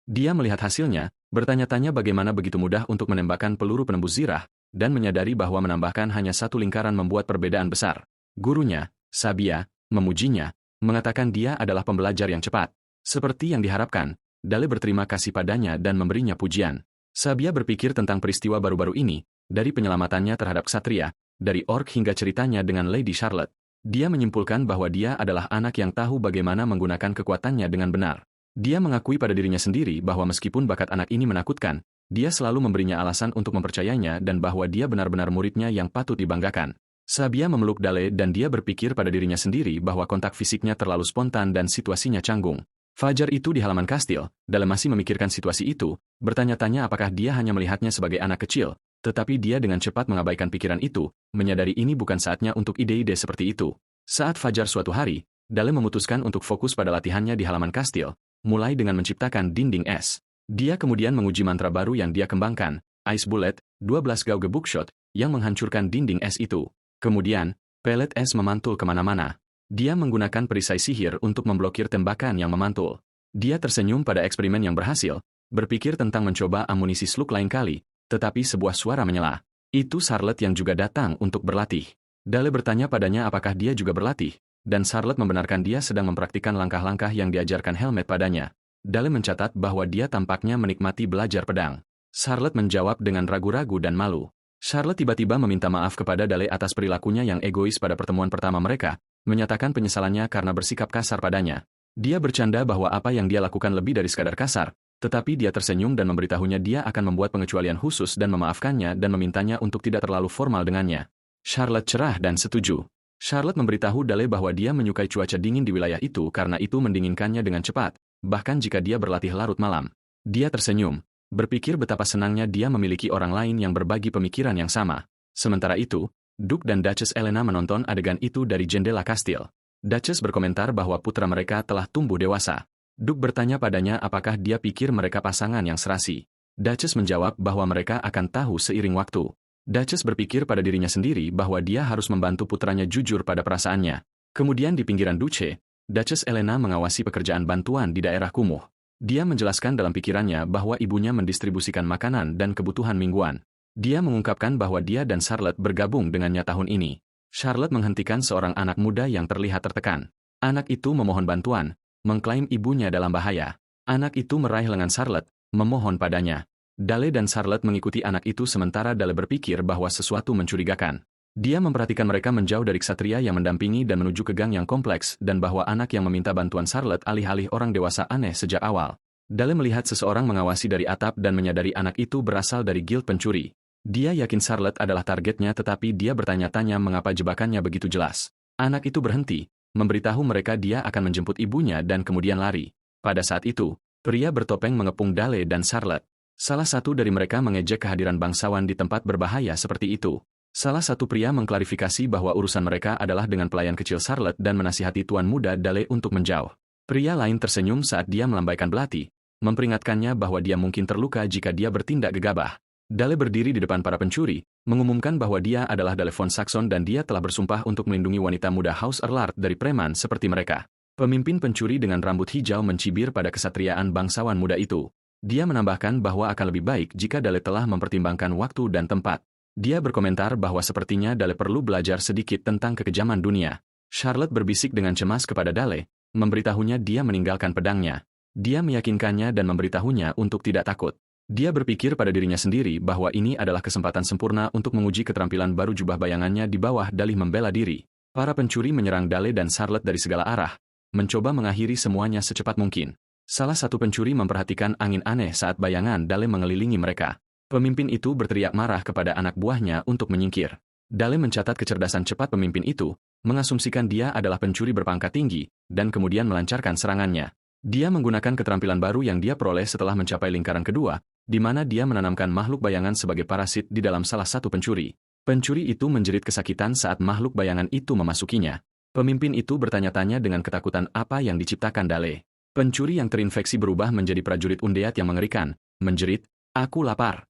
Dia melihat hasilnya, bertanya-tanya bagaimana begitu mudah untuk menembakkan peluru penembus zirah, dan menyadari bahwa menambahkan hanya satu lingkaran membuat perbedaan besar. Gurunya, Sabia, memujinya, mengatakan dia adalah pembelajar yang cepat. Seperti yang diharapkan, Dale berterima kasih padanya dan memberinya pujian. Sabia berpikir tentang peristiwa baru-baru ini, dari penyelamatannya terhadap ksatria, dari orc hingga ceritanya dengan Lady Charlotte. Dia menyimpulkan bahwa dia adalah anak yang tahu bagaimana menggunakan kekuatannya dengan benar. Dia mengakui pada dirinya sendiri bahwa meskipun bakat anak ini menakutkan, dia selalu memberinya alasan untuk mempercayainya dan bahwa dia benar-benar muridnya yang patut dibanggakan. Sabia memeluk Dale dan dia berpikir pada dirinya sendiri bahwa kontak fisiknya terlalu spontan dan situasinya canggung. Fajar itu di halaman kastil, Dale masih memikirkan situasi itu, bertanya-tanya apakah dia hanya melihatnya sebagai anak kecil, tetapi dia dengan cepat mengabaikan pikiran itu, menyadari ini bukan saatnya untuk ide-ide seperti itu. Saat fajar suatu hari, Dale memutuskan untuk fokus pada latihannya di halaman kastil, mulai dengan menciptakan dinding es. Dia kemudian menguji mantra baru yang dia kembangkan, Ice Bullet, 12 gauge bookshot, yang menghancurkan dinding es itu. Kemudian, pelet es memantul kemana-mana. Dia menggunakan perisai sihir untuk memblokir tembakan yang memantul. Dia tersenyum pada eksperimen yang berhasil, berpikir tentang mencoba amunisi slug lain kali, tetapi sebuah suara menyela. Itu Charlotte yang juga datang untuk berlatih. Dale bertanya padanya apakah dia juga berlatih, dan Charlotte membenarkan dia sedang mempraktikkan langkah-langkah yang diajarkan Helmet padanya. Dale mencatat bahwa dia tampaknya menikmati belajar pedang. Charlotte menjawab dengan ragu-ragu dan malu. Charlotte tiba-tiba meminta maaf kepada Dale atas perilakunya yang egois pada pertemuan pertama mereka, menyatakan penyesalannya karena bersikap kasar padanya. Dia bercanda bahwa apa yang dia lakukan lebih dari sekadar kasar, tetapi dia tersenyum dan memberitahunya dia akan membuat pengecualian khusus dan memaafkannya dan memintanya untuk tidak terlalu formal dengannya. Charlotte cerah dan setuju. Charlotte memberitahu Dale bahwa dia menyukai cuaca dingin di wilayah itu karena itu mendinginkannya dengan cepat, bahkan jika dia berlatih larut malam. Dia tersenyum, berpikir betapa senangnya dia memiliki orang lain yang berbagi pemikiran yang sama. Sementara itu, Duke dan Duchess Elena menonton adegan itu dari jendela kastil. Duchess berkomentar bahwa putra mereka telah tumbuh dewasa. Duke bertanya padanya apakah dia pikir mereka pasangan yang serasi. Duchess menjawab bahwa mereka akan tahu seiring waktu. Duchess berpikir pada dirinya sendiri bahwa dia harus membantu putranya jujur pada perasaannya. Kemudian di pinggiran Duce, Duchess Elena mengawasi pekerjaan bantuan di daerah kumuh. Dia menjelaskan dalam pikirannya bahwa ibunya mendistribusikan makanan dan kebutuhan mingguan. Dia mengungkapkan bahwa dia dan Charlotte bergabung dengannya tahun ini. Charlotte menghentikan seorang anak muda yang terlihat tertekan. Anak itu memohon bantuan, mengklaim ibunya dalam bahaya. Anak itu meraih lengan Charlotte, memohon padanya. Dale dan Charlotte mengikuti anak itu sementara Dale berpikir bahwa sesuatu mencurigakan. Dia memperhatikan mereka menjauh dari ksatria yang mendampingi dan menuju ke gang yang kompleks dan bahwa anak yang meminta bantuan Charlotte alih-alih orang dewasa aneh sejak awal. Dale melihat seseorang mengawasi dari atap dan menyadari anak itu berasal dari guild pencuri. Dia yakin Charlotte adalah targetnya tetapi dia bertanya-tanya mengapa jebakannya begitu jelas. Anak itu berhenti, memberitahu mereka dia akan menjemput ibunya dan kemudian lari. Pada saat itu, pria bertopeng mengepung Dale dan Charlotte. Salah satu dari mereka mengejek kehadiran bangsawan di tempat berbahaya seperti itu. Salah satu pria mengklarifikasi bahwa urusan mereka adalah dengan pelayan kecil Charlotte dan menasihati tuan muda Dale untuk menjauh. Pria lain tersenyum saat dia melambaikan belati, memperingatkannya bahwa dia mungkin terluka jika dia bertindak gegabah. Dale berdiri di depan para pencuri, mengumumkan bahwa dia adalah Dale von Saxon dan dia telah bersumpah untuk melindungi wanita muda House Erlard dari preman seperti mereka. Pemimpin pencuri dengan rambut hijau mencibir pada kesatriaan bangsawan muda itu. Dia menambahkan bahwa akan lebih baik jika Dale telah mempertimbangkan waktu dan tempat. Dia berkomentar bahwa sepertinya Dale perlu belajar sedikit tentang kekejaman dunia. Charlotte berbisik dengan cemas kepada Dale, memberitahunya dia meninggalkan pedangnya. Dia meyakinkannya dan memberitahunya untuk tidak takut. Dia berpikir pada dirinya sendiri bahwa ini adalah kesempatan sempurna untuk menguji keterampilan baru jubah bayangannya di bawah dalih membela diri. Para pencuri menyerang Dale dan Charlotte dari segala arah, mencoba mengakhiri semuanya secepat mungkin. Salah satu pencuri memperhatikan angin aneh saat bayangan Dale mengelilingi mereka. Pemimpin itu berteriak marah kepada anak buahnya untuk menyingkir. Dale mencatat kecerdasan cepat pemimpin itu, mengasumsikan dia adalah pencuri berpangkat tinggi, dan kemudian melancarkan serangannya. Dia menggunakan keterampilan baru yang dia peroleh setelah mencapai lingkaran kedua, di mana dia menanamkan makhluk bayangan sebagai parasit di dalam salah satu pencuri. Pencuri itu menjerit kesakitan saat makhluk bayangan itu memasukinya. Pemimpin itu bertanya-tanya dengan ketakutan apa yang diciptakan Dale. Pencuri yang terinfeksi berubah menjadi prajurit undead yang mengerikan, menjerit, "Aku lapar."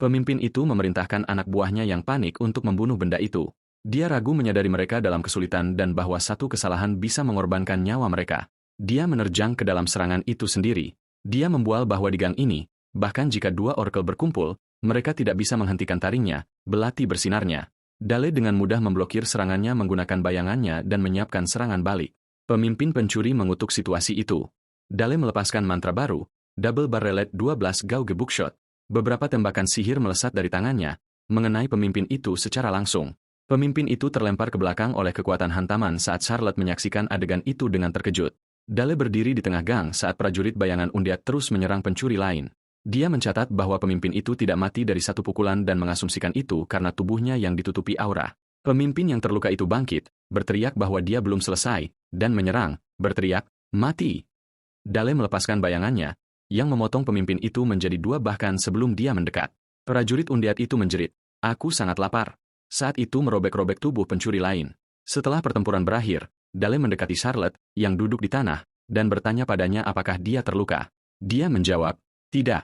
Pemimpin itu memerintahkan anak buahnya yang panik untuk membunuh benda itu. Dia ragu menyadari mereka dalam kesulitan dan bahwa satu kesalahan bisa mengorbankan nyawa mereka. Dia menerjang ke dalam serangan itu sendiri. Dia membual bahwa di gang ini, bahkan jika dua oracle berkumpul, mereka tidak bisa menghentikan taringnya, belati bersinarnya. Dale dengan mudah memblokir serangannya menggunakan bayangannya dan menyiapkan serangan balik. Pemimpin pencuri mengutuk situasi itu. Dale melepaskan mantra baru, Double Barrelet 12 gauge bookshot. Beberapa tembakan sihir melesat dari tangannya, mengenai pemimpin itu secara langsung. Pemimpin itu terlempar ke belakang oleh kekuatan hantaman saat Charlotte menyaksikan adegan itu dengan terkejut. Dale berdiri di tengah gang saat prajurit bayangan undead terus menyerang pencuri lain. Dia mencatat bahwa pemimpin itu tidak mati dari satu pukulan dan mengasumsikan itu karena tubuhnya yang ditutupi aura. Pemimpin yang terluka itu bangkit, berteriak bahwa dia belum selesai, dan menyerang, berteriak, "Mati!" Dale melepaskan bayangannya, yang memotong pemimpin itu menjadi dua bahkan sebelum dia mendekat. Prajurit Undead itu menjerit, "Aku sangat lapar." Saat itu merobek-robek tubuh pencuri lain. Setelah pertempuran berakhir, Dale mendekati Charlotte, yang duduk di tanah, dan bertanya padanya apakah dia terluka. Dia menjawab, "Tidak."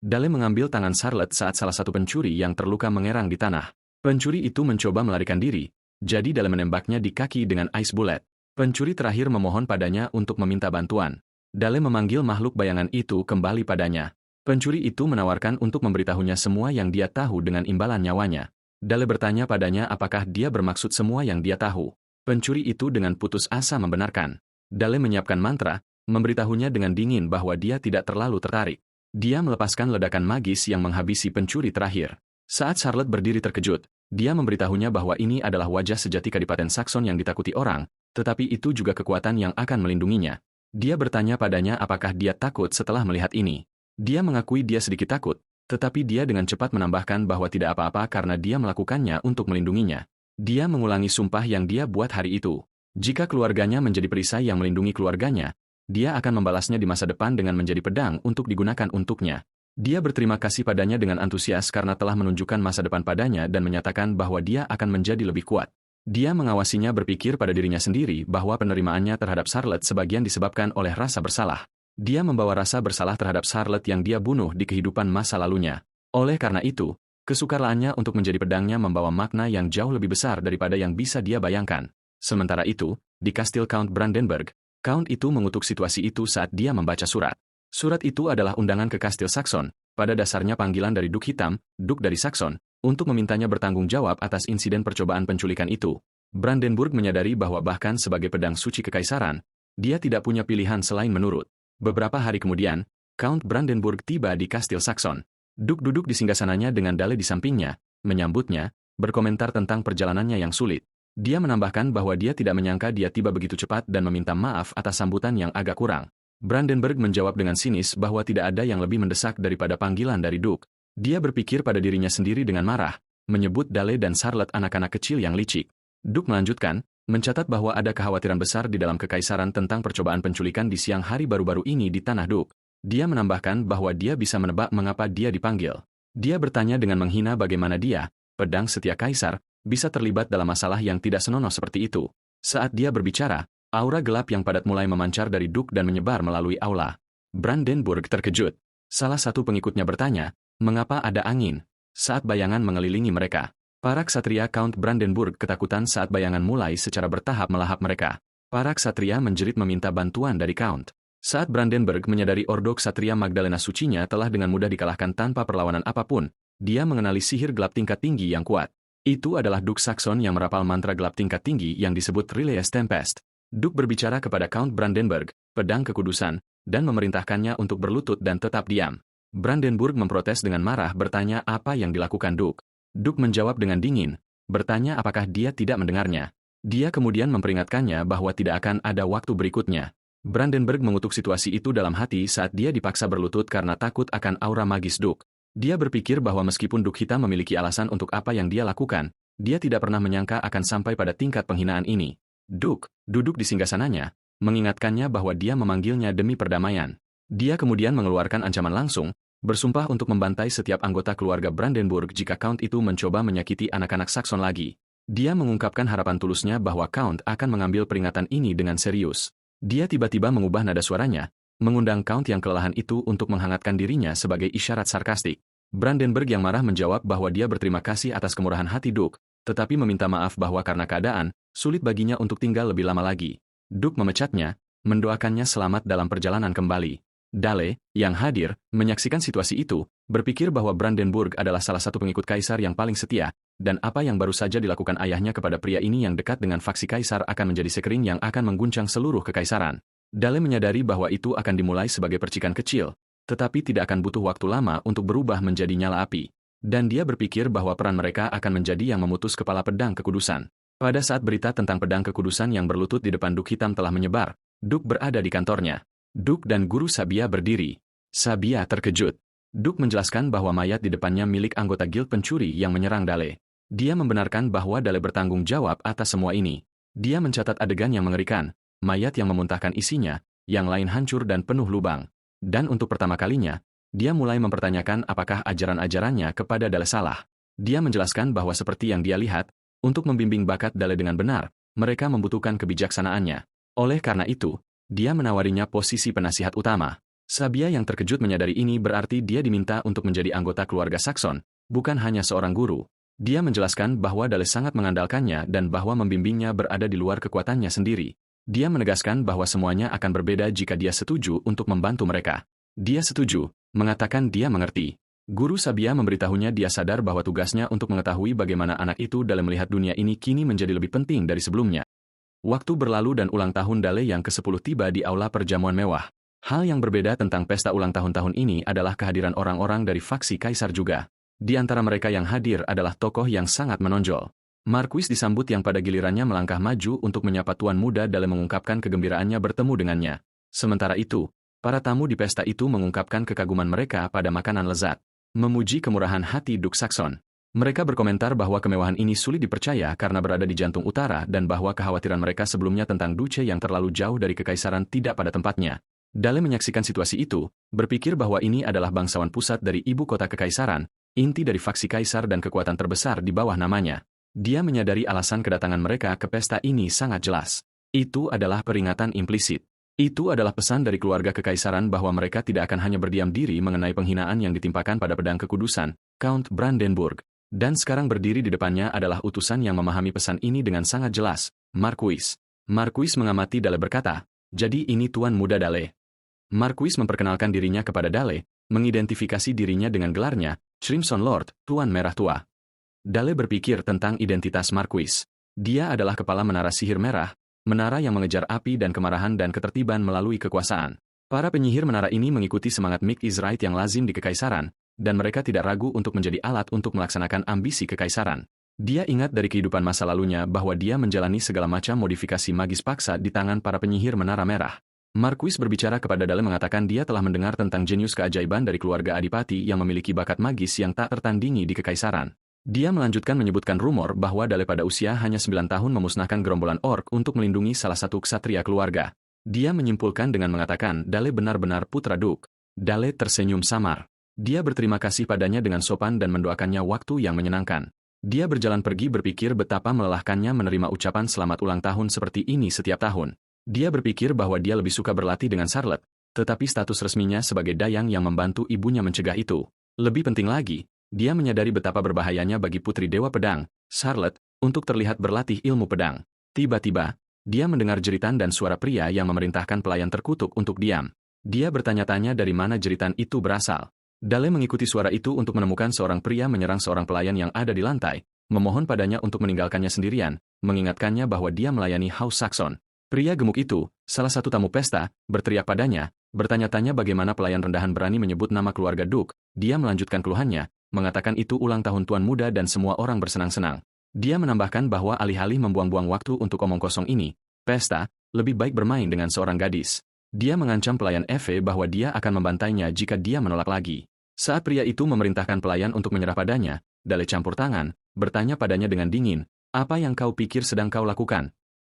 Dale mengambil tangan Charlotte saat salah satu pencuri yang terluka mengerang di tanah. Pencuri itu mencoba melarikan diri, jadi Dale menembaknya di kaki dengan ice bullet. Pencuri terakhir memohon padanya untuk meminta bantuan. Dale memanggil makhluk bayangan itu kembali padanya. Pencuri itu menawarkan untuk memberitahunya semua yang dia tahu dengan imbalan nyawanya. Dale bertanya padanya apakah dia bermaksud semua yang dia tahu. Pencuri itu dengan putus asa membenarkan. Dale menyiapkan mantra, memberitahunya dengan dingin bahwa dia tidak terlalu tertarik. Dia melepaskan ledakan magis yang menghabisi pencuri terakhir. Saat Charlotte berdiri terkejut, dia memberitahunya bahwa ini adalah wajah sejati Kadipaten Saxon yang ditakuti orang, tetapi itu juga kekuatan yang akan melindunginya. Dia bertanya padanya apakah dia takut setelah melihat ini. Dia mengakui dia sedikit takut, tetapi dia dengan cepat menambahkan bahwa tidak apa-apa karena dia melakukannya untuk melindunginya. Dia mengulangi sumpah yang dia buat hari itu. Jika keluarganya menjadi perisai yang melindungi keluarganya, dia akan membalasnya di masa depan dengan menjadi pedang untuk digunakan untuknya. Dia berterima kasih padanya dengan antusias karena telah menunjukkan masa depan padanya dan menyatakan bahwa dia akan menjadi lebih kuat. Dia mengawasinya berpikir pada dirinya sendiri bahwa penerimaannya terhadap Charlotte sebagian disebabkan oleh rasa bersalah. Dia membawa rasa bersalah terhadap Charlotte yang dia bunuh di kehidupan masa lalunya. Oleh karena itu, kesukaannya untuk menjadi pedangnya membawa makna yang jauh lebih besar daripada yang bisa dia bayangkan. Sementara itu, di kastil Count Brandenburg, Count itu mengutuk situasi itu saat dia membaca surat. Surat itu adalah undangan ke kastil Saxon, pada dasarnya panggilan dari Duk Hitam, Duk dari Saxon, untuk memintanya bertanggung jawab atas insiden percobaan penculikan itu. Brandenburg menyadari bahwa bahkan sebagai pedang suci kekaisaran, dia tidak punya pilihan selain menurut. Beberapa hari kemudian, Count Brandenburg tiba di kastil Saxon. Duk duduk di singgasananya dengan Dale di sampingnya, menyambutnya, berkomentar tentang perjalanannya yang sulit. Dia menambahkan bahwa dia tidak menyangka dia tiba begitu cepat dan meminta maaf atas sambutan yang agak kurang. Brandenburg menjawab dengan sinis bahwa tidak ada yang lebih mendesak daripada panggilan dari Duk. Dia berpikir pada dirinya sendiri dengan marah, menyebut Dale dan Charlotte anak-anak kecil yang licik. Duk melanjutkan, mencatat bahwa ada kekhawatiran besar di dalam kekaisaran tentang percobaan penculikan di siang hari baru-baru ini di tanah Duk. Dia menambahkan bahwa dia bisa menebak mengapa dia dipanggil. Dia bertanya dengan menghina bagaimana dia, pedang setia kaisar, bisa terlibat dalam masalah yang tidak senonoh seperti itu. Saat dia berbicara, aura gelap yang padat mulai memancar dari Duk dan menyebar melalui aula. Brandenburg terkejut. Salah satu pengikutnya bertanya, mengapa ada angin? Saat bayangan mengelilingi mereka, para ksatria Count Brandenburg ketakutan saat bayangan mulai secara bertahap melahap mereka. Para ksatria menjerit meminta bantuan dari Count. Saat Brandenburg menyadari ordo ksatria Magdalena Sucinya telah dengan mudah dikalahkan tanpa perlawanan apapun, dia mengenali sihir gelap tingkat tinggi yang kuat. Itu adalah Duk Saxon yang merapal mantra gelap tingkat tinggi yang disebut Rileas Tempest. Duk berbicara kepada Count Brandenburg, pedang kekudusan, dan memerintahkannya untuk berlutut dan tetap diam. Brandenburg memprotes dengan marah bertanya apa yang dilakukan Duk. Duk menjawab dengan dingin, bertanya apakah dia tidak mendengarnya. Dia kemudian memperingatkannya bahwa tidak akan ada waktu berikutnya. Brandenburg mengutuk situasi itu dalam hati saat dia dipaksa berlutut karena takut akan aura magis Duk. Dia berpikir bahwa meskipun Duk Hitam memiliki alasan untuk apa yang dia lakukan, dia tidak pernah menyangka akan sampai pada tingkat penghinaan ini. Duk duduk di singgasananya, mengingatkannya bahwa dia memanggilnya demi perdamaian. Dia kemudian mengeluarkan ancaman langsung, bersumpah untuk membantai setiap anggota keluarga Brandenburg jika Count itu mencoba menyakiti anak-anak Saxon lagi. Dia mengungkapkan harapan tulusnya bahwa Count akan mengambil peringatan ini dengan serius. Dia tiba-tiba mengubah nada suaranya, mengundang Count yang kelelahan itu untuk menghangatkan dirinya sebagai isyarat sarkastik. Brandenburg yang marah menjawab bahwa dia berterima kasih atas kemurahan hati Duk, tetapi meminta maaf bahwa karena keadaan, sulit baginya untuk tinggal lebih lama lagi. Duk memecatnya, mendoakannya selamat dalam perjalanan kembali. Dale, yang hadir, menyaksikan situasi itu, berpikir bahwa Brandenburg adalah salah satu pengikut kaisar yang paling setia, dan apa yang baru saja dilakukan ayahnya kepada pria ini yang dekat dengan faksi kaisar akan menjadi sekering yang akan mengguncang seluruh kekaisaran. Dale menyadari bahwa itu akan dimulai sebagai percikan kecil, tetapi tidak akan butuh waktu lama untuk berubah menjadi nyala api. Dan dia berpikir bahwa peran mereka akan menjadi yang memutus kepala pedang kekudusan. Pada saat berita tentang pedang kekudusan yang berlutut di depan Duk Hitam telah menyebar, Duk berada di kantornya. Duk dan Guru Sabia berdiri. Sabia terkejut. Duk menjelaskan bahwa mayat di depannya milik anggota Guild Pencuri yang menyerang Dale. Dia membenarkan bahwa Dale bertanggung jawab atas semua ini. Dia mencatat adegan yang mengerikan, mayat yang memuntahkan isinya, yang lain hancur dan penuh lubang. Dan untuk pertama kalinya, dia mulai mempertanyakan apakah ajaran-ajarannya kepada Dale salah. Dia menjelaskan bahwa seperti yang dia lihat, untuk membimbing bakat Dale dengan benar, mereka membutuhkan kebijaksanaannya. Oleh karena itu, dia menawarinya posisi penasihat utama. Sabia yang terkejut menyadari ini berarti dia diminta untuk menjadi anggota keluarga Saxon, bukan hanya seorang guru. Dia menjelaskan bahwa Dale sangat mengandalkannya dan bahwa membimbingnya berada di luar kekuatannya sendiri. Dia menegaskan bahwa semuanya akan berbeda jika dia setuju untuk membantu mereka. Dia setuju, mengatakan dia mengerti. Guru Sabia memberitahunya dia sadar bahwa tugasnya untuk mengetahui bagaimana anak itu dalam melihat dunia ini kini menjadi lebih penting dari sebelumnya. Waktu berlalu dan ulang tahun Dale yang ke-10 tiba di aula perjamuan mewah. Hal yang berbeda tentang pesta ulang tahun ini adalah kehadiran orang-orang dari faksi Kaisar juga. Di antara mereka yang hadir adalah tokoh yang sangat menonjol. Marquis disambut yang pada gilirannya melangkah maju untuk menyapa tuan muda dalam mengungkapkan kegembiraannya bertemu dengannya. Sementara itu, para tamu di pesta itu mengungkapkan kekaguman mereka pada makanan lezat. Memuji kemurahan hati Duke Saxon. Mereka berkomentar bahwa kemewahan ini sulit dipercaya karena berada di jantung utara dan bahwa kekhawatiran mereka sebelumnya tentang Duce yang terlalu jauh dari kekaisaran tidak pada tempatnya. Dale menyaksikan situasi itu, berpikir bahwa ini adalah bangsawan pusat dari ibu kota kekaisaran, inti dari faksi kaisar dan kekuatan terbesar di bawah namanya. Dia menyadari alasan kedatangan mereka ke pesta ini sangat jelas. Itu adalah peringatan implisit. Itu adalah pesan dari keluarga kekaisaran bahwa mereka tidak akan hanya berdiam diri mengenai penghinaan yang ditimpakan pada pedang kekudusan, Count Brandenburg. Dan sekarang berdiri di depannya adalah utusan yang memahami pesan ini dengan sangat jelas, Marquis. Marquis mengamati Dale berkata, "Jadi ini Tuan Muda Dale." Marquis memperkenalkan dirinya kepada Dale, mengidentifikasi dirinya dengan gelarnya, Crimson Lord, Tuan Merah Tua. Dale berpikir tentang identitas Marquis. Dia adalah kepala menara sihir merah, menara yang mengejar api dan kemarahan dan ketertiban melalui kekuasaan. Para penyihir menara ini mengikuti semangat Might is Right yang lazim di kekaisaran, dan mereka tidak ragu untuk menjadi alat untuk melaksanakan ambisi kekaisaran. Dia ingat dari kehidupan masa lalunya bahwa dia menjalani segala macam modifikasi magis paksa di tangan para penyihir menara merah. Marquis berbicara kepada Dale mengatakan dia telah mendengar tentang jenius keajaiban dari keluarga Adipati yang memiliki bakat magis yang tak tertandingi di kekaisaran. Dia melanjutkan menyebutkan rumor bahwa Dale pada usia hanya 9 tahun memusnahkan gerombolan orc untuk melindungi salah satu ksatria keluarga. Dia menyimpulkan dengan mengatakan Dale benar-benar putra Duke. Dale tersenyum samar. Dia berterima kasih padanya dengan sopan dan mendoakannya waktu yang menyenangkan. Dia berjalan pergi berpikir betapa melelahkannya menerima ucapan selamat ulang tahun seperti ini setiap tahun. Dia berpikir bahwa dia lebih suka berlatih dengan Charlotte, tetapi status resminya sebagai dayang yang membantu ibunya mencegah itu. Lebih penting lagi, dia menyadari betapa berbahayanya bagi putri Dewa Pedang, Charlotte, untuk terlihat berlatih ilmu pedang. Tiba-tiba, dia mendengar jeritan dan suara pria yang memerintahkan pelayan terkutuk untuk diam. Dia bertanya-tanya dari mana jeritan itu berasal. Dale mengikuti suara itu untuk menemukan seorang pria menyerang seorang pelayan yang ada di lantai, memohon padanya untuk meninggalkannya sendirian, mengingatkannya bahwa dia melayani House Saxon. Pria gemuk itu, salah satu tamu pesta, berteriak padanya, bertanya-tanya bagaimana pelayan rendahan berani menyebut nama keluarga Duke. Dia melanjutkan keluhannya, mengatakan itu ulang tahun Tuan Muda dan semua orang bersenang-senang. Dia menambahkan bahwa alih-alih membuang-buang waktu untuk omong kosong ini, pesta, lebih baik bermain dengan seorang gadis. Dia mengancam pelayan Eve bahwa dia akan membantainya jika dia menolak lagi. Saat pria itu memerintahkan pelayan untuk menyerah padanya, Dale campur tangan, bertanya padanya dengan dingin, "Apa yang kau pikir sedang kau lakukan?"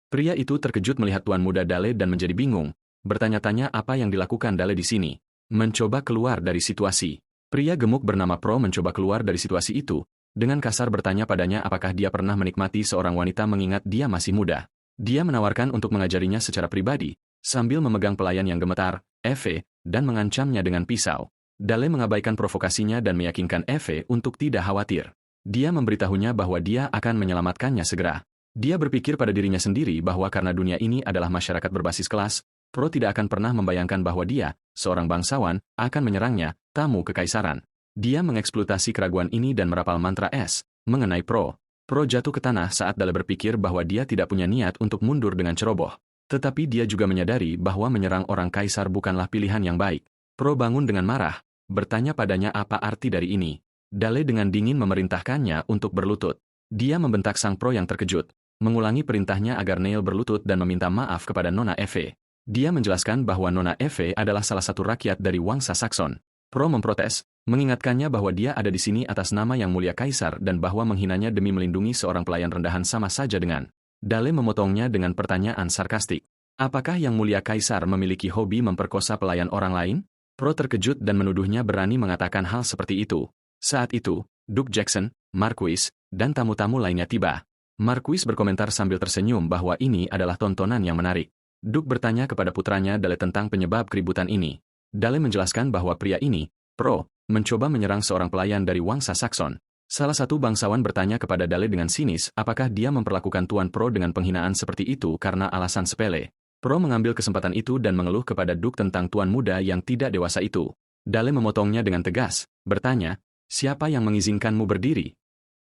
Pria itu terkejut melihat Tuan Muda Dale dan menjadi bingung, bertanya-tanya apa yang dilakukan Dale di sini. Mencoba keluar dari situasi. Pria gemuk bernama Pro mencoba keluar dari situasi itu, dengan kasar bertanya padanya apakah dia pernah menikmati seorang wanita mengingat dia masih muda. Dia menawarkan untuk mengajarinya secara pribadi, sambil memegang pelayan yang gemetar, Eve, dan mengancamnya dengan pisau. Dale mengabaikan provokasinya dan meyakinkan Eve untuk tidak khawatir. Dia memberitahunya bahwa dia akan menyelamatkannya segera. Dia berpikir pada dirinya sendiri bahwa karena dunia ini adalah masyarakat berbasis kelas, Pro tidak akan pernah membayangkan bahwa dia, seorang bangsawan, akan menyerangnya, tamu kekaisaran. Dia mengeksploitasi keraguan ini dan merapal mantra S mengenai Pro. Pro jatuh ke tanah saat Dale berpikir bahwa dia tidak punya niat untuk mundur dengan ceroboh. Tetapi dia juga menyadari bahwa menyerang orang kaisar bukanlah pilihan yang baik. Pro bangun dengan marah, bertanya padanya apa arti dari ini. Dale dengan dingin memerintahkannya untuk berlutut. Dia membentak sang Pro yang terkejut, mengulangi perintahnya agar Neil berlutut dan meminta maaf kepada Nona Eve. Dia menjelaskan bahwa Nona Eve adalah salah satu rakyat dari Wangsa Saxon. Pro memprotes, mengingatkannya bahwa dia ada di sini atas nama yang mulia Kaisar dan bahwa menghinanya demi melindungi seorang pelayan rendahan sama saja dengan. Dale memotongnya dengan pertanyaan sarkastik. Apakah yang mulia Kaisar memiliki hobi memperkosa pelayan orang lain? Pro terkejut dan menuduhnya berani mengatakan hal seperti itu. Saat itu, Duke Jackson, Marquis, dan tamu-tamu lainnya tiba. Marquis berkomentar sambil tersenyum bahwa ini adalah tontonan yang menarik. Duke bertanya kepada putranya Dale tentang penyebab keributan ini. Dale menjelaskan bahwa pria ini, Pro, mencoba menyerang seorang pelayan dari Wangsa Saxon. Salah satu bangsawan bertanya kepada Dale dengan sinis apakah dia memperlakukan Tuan Pro dengan penghinaan seperti itu karena alasan sepele. Pro mengambil kesempatan itu dan mengeluh kepada Duke tentang tuan muda yang tidak dewasa itu. Dale memotongnya dengan tegas, bertanya, siapa yang mengizinkanmu berdiri?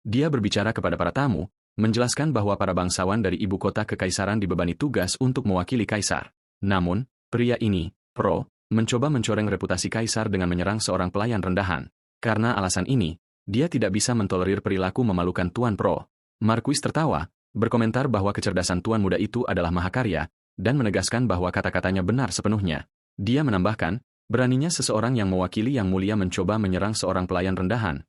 Dia berbicara kepada para tamu, menjelaskan bahwa para bangsawan dari ibu kota kekaisaran dibebani tugas untuk mewakili kaisar. Namun, pria ini, Pro, mencoba mencoreng reputasi kaisar dengan menyerang seorang pelayan rendahan. Karena alasan ini, dia tidak bisa mentolerir perilaku memalukan Tuan Pro. Marquis tertawa, berkomentar bahwa kecerdasan tuan muda itu adalah mahakarya, dan menegaskan bahwa kata-katanya benar sepenuhnya. Dia menambahkan, beraninya seseorang yang mewakili yang mulia mencoba menyerang seorang pelayan rendahan.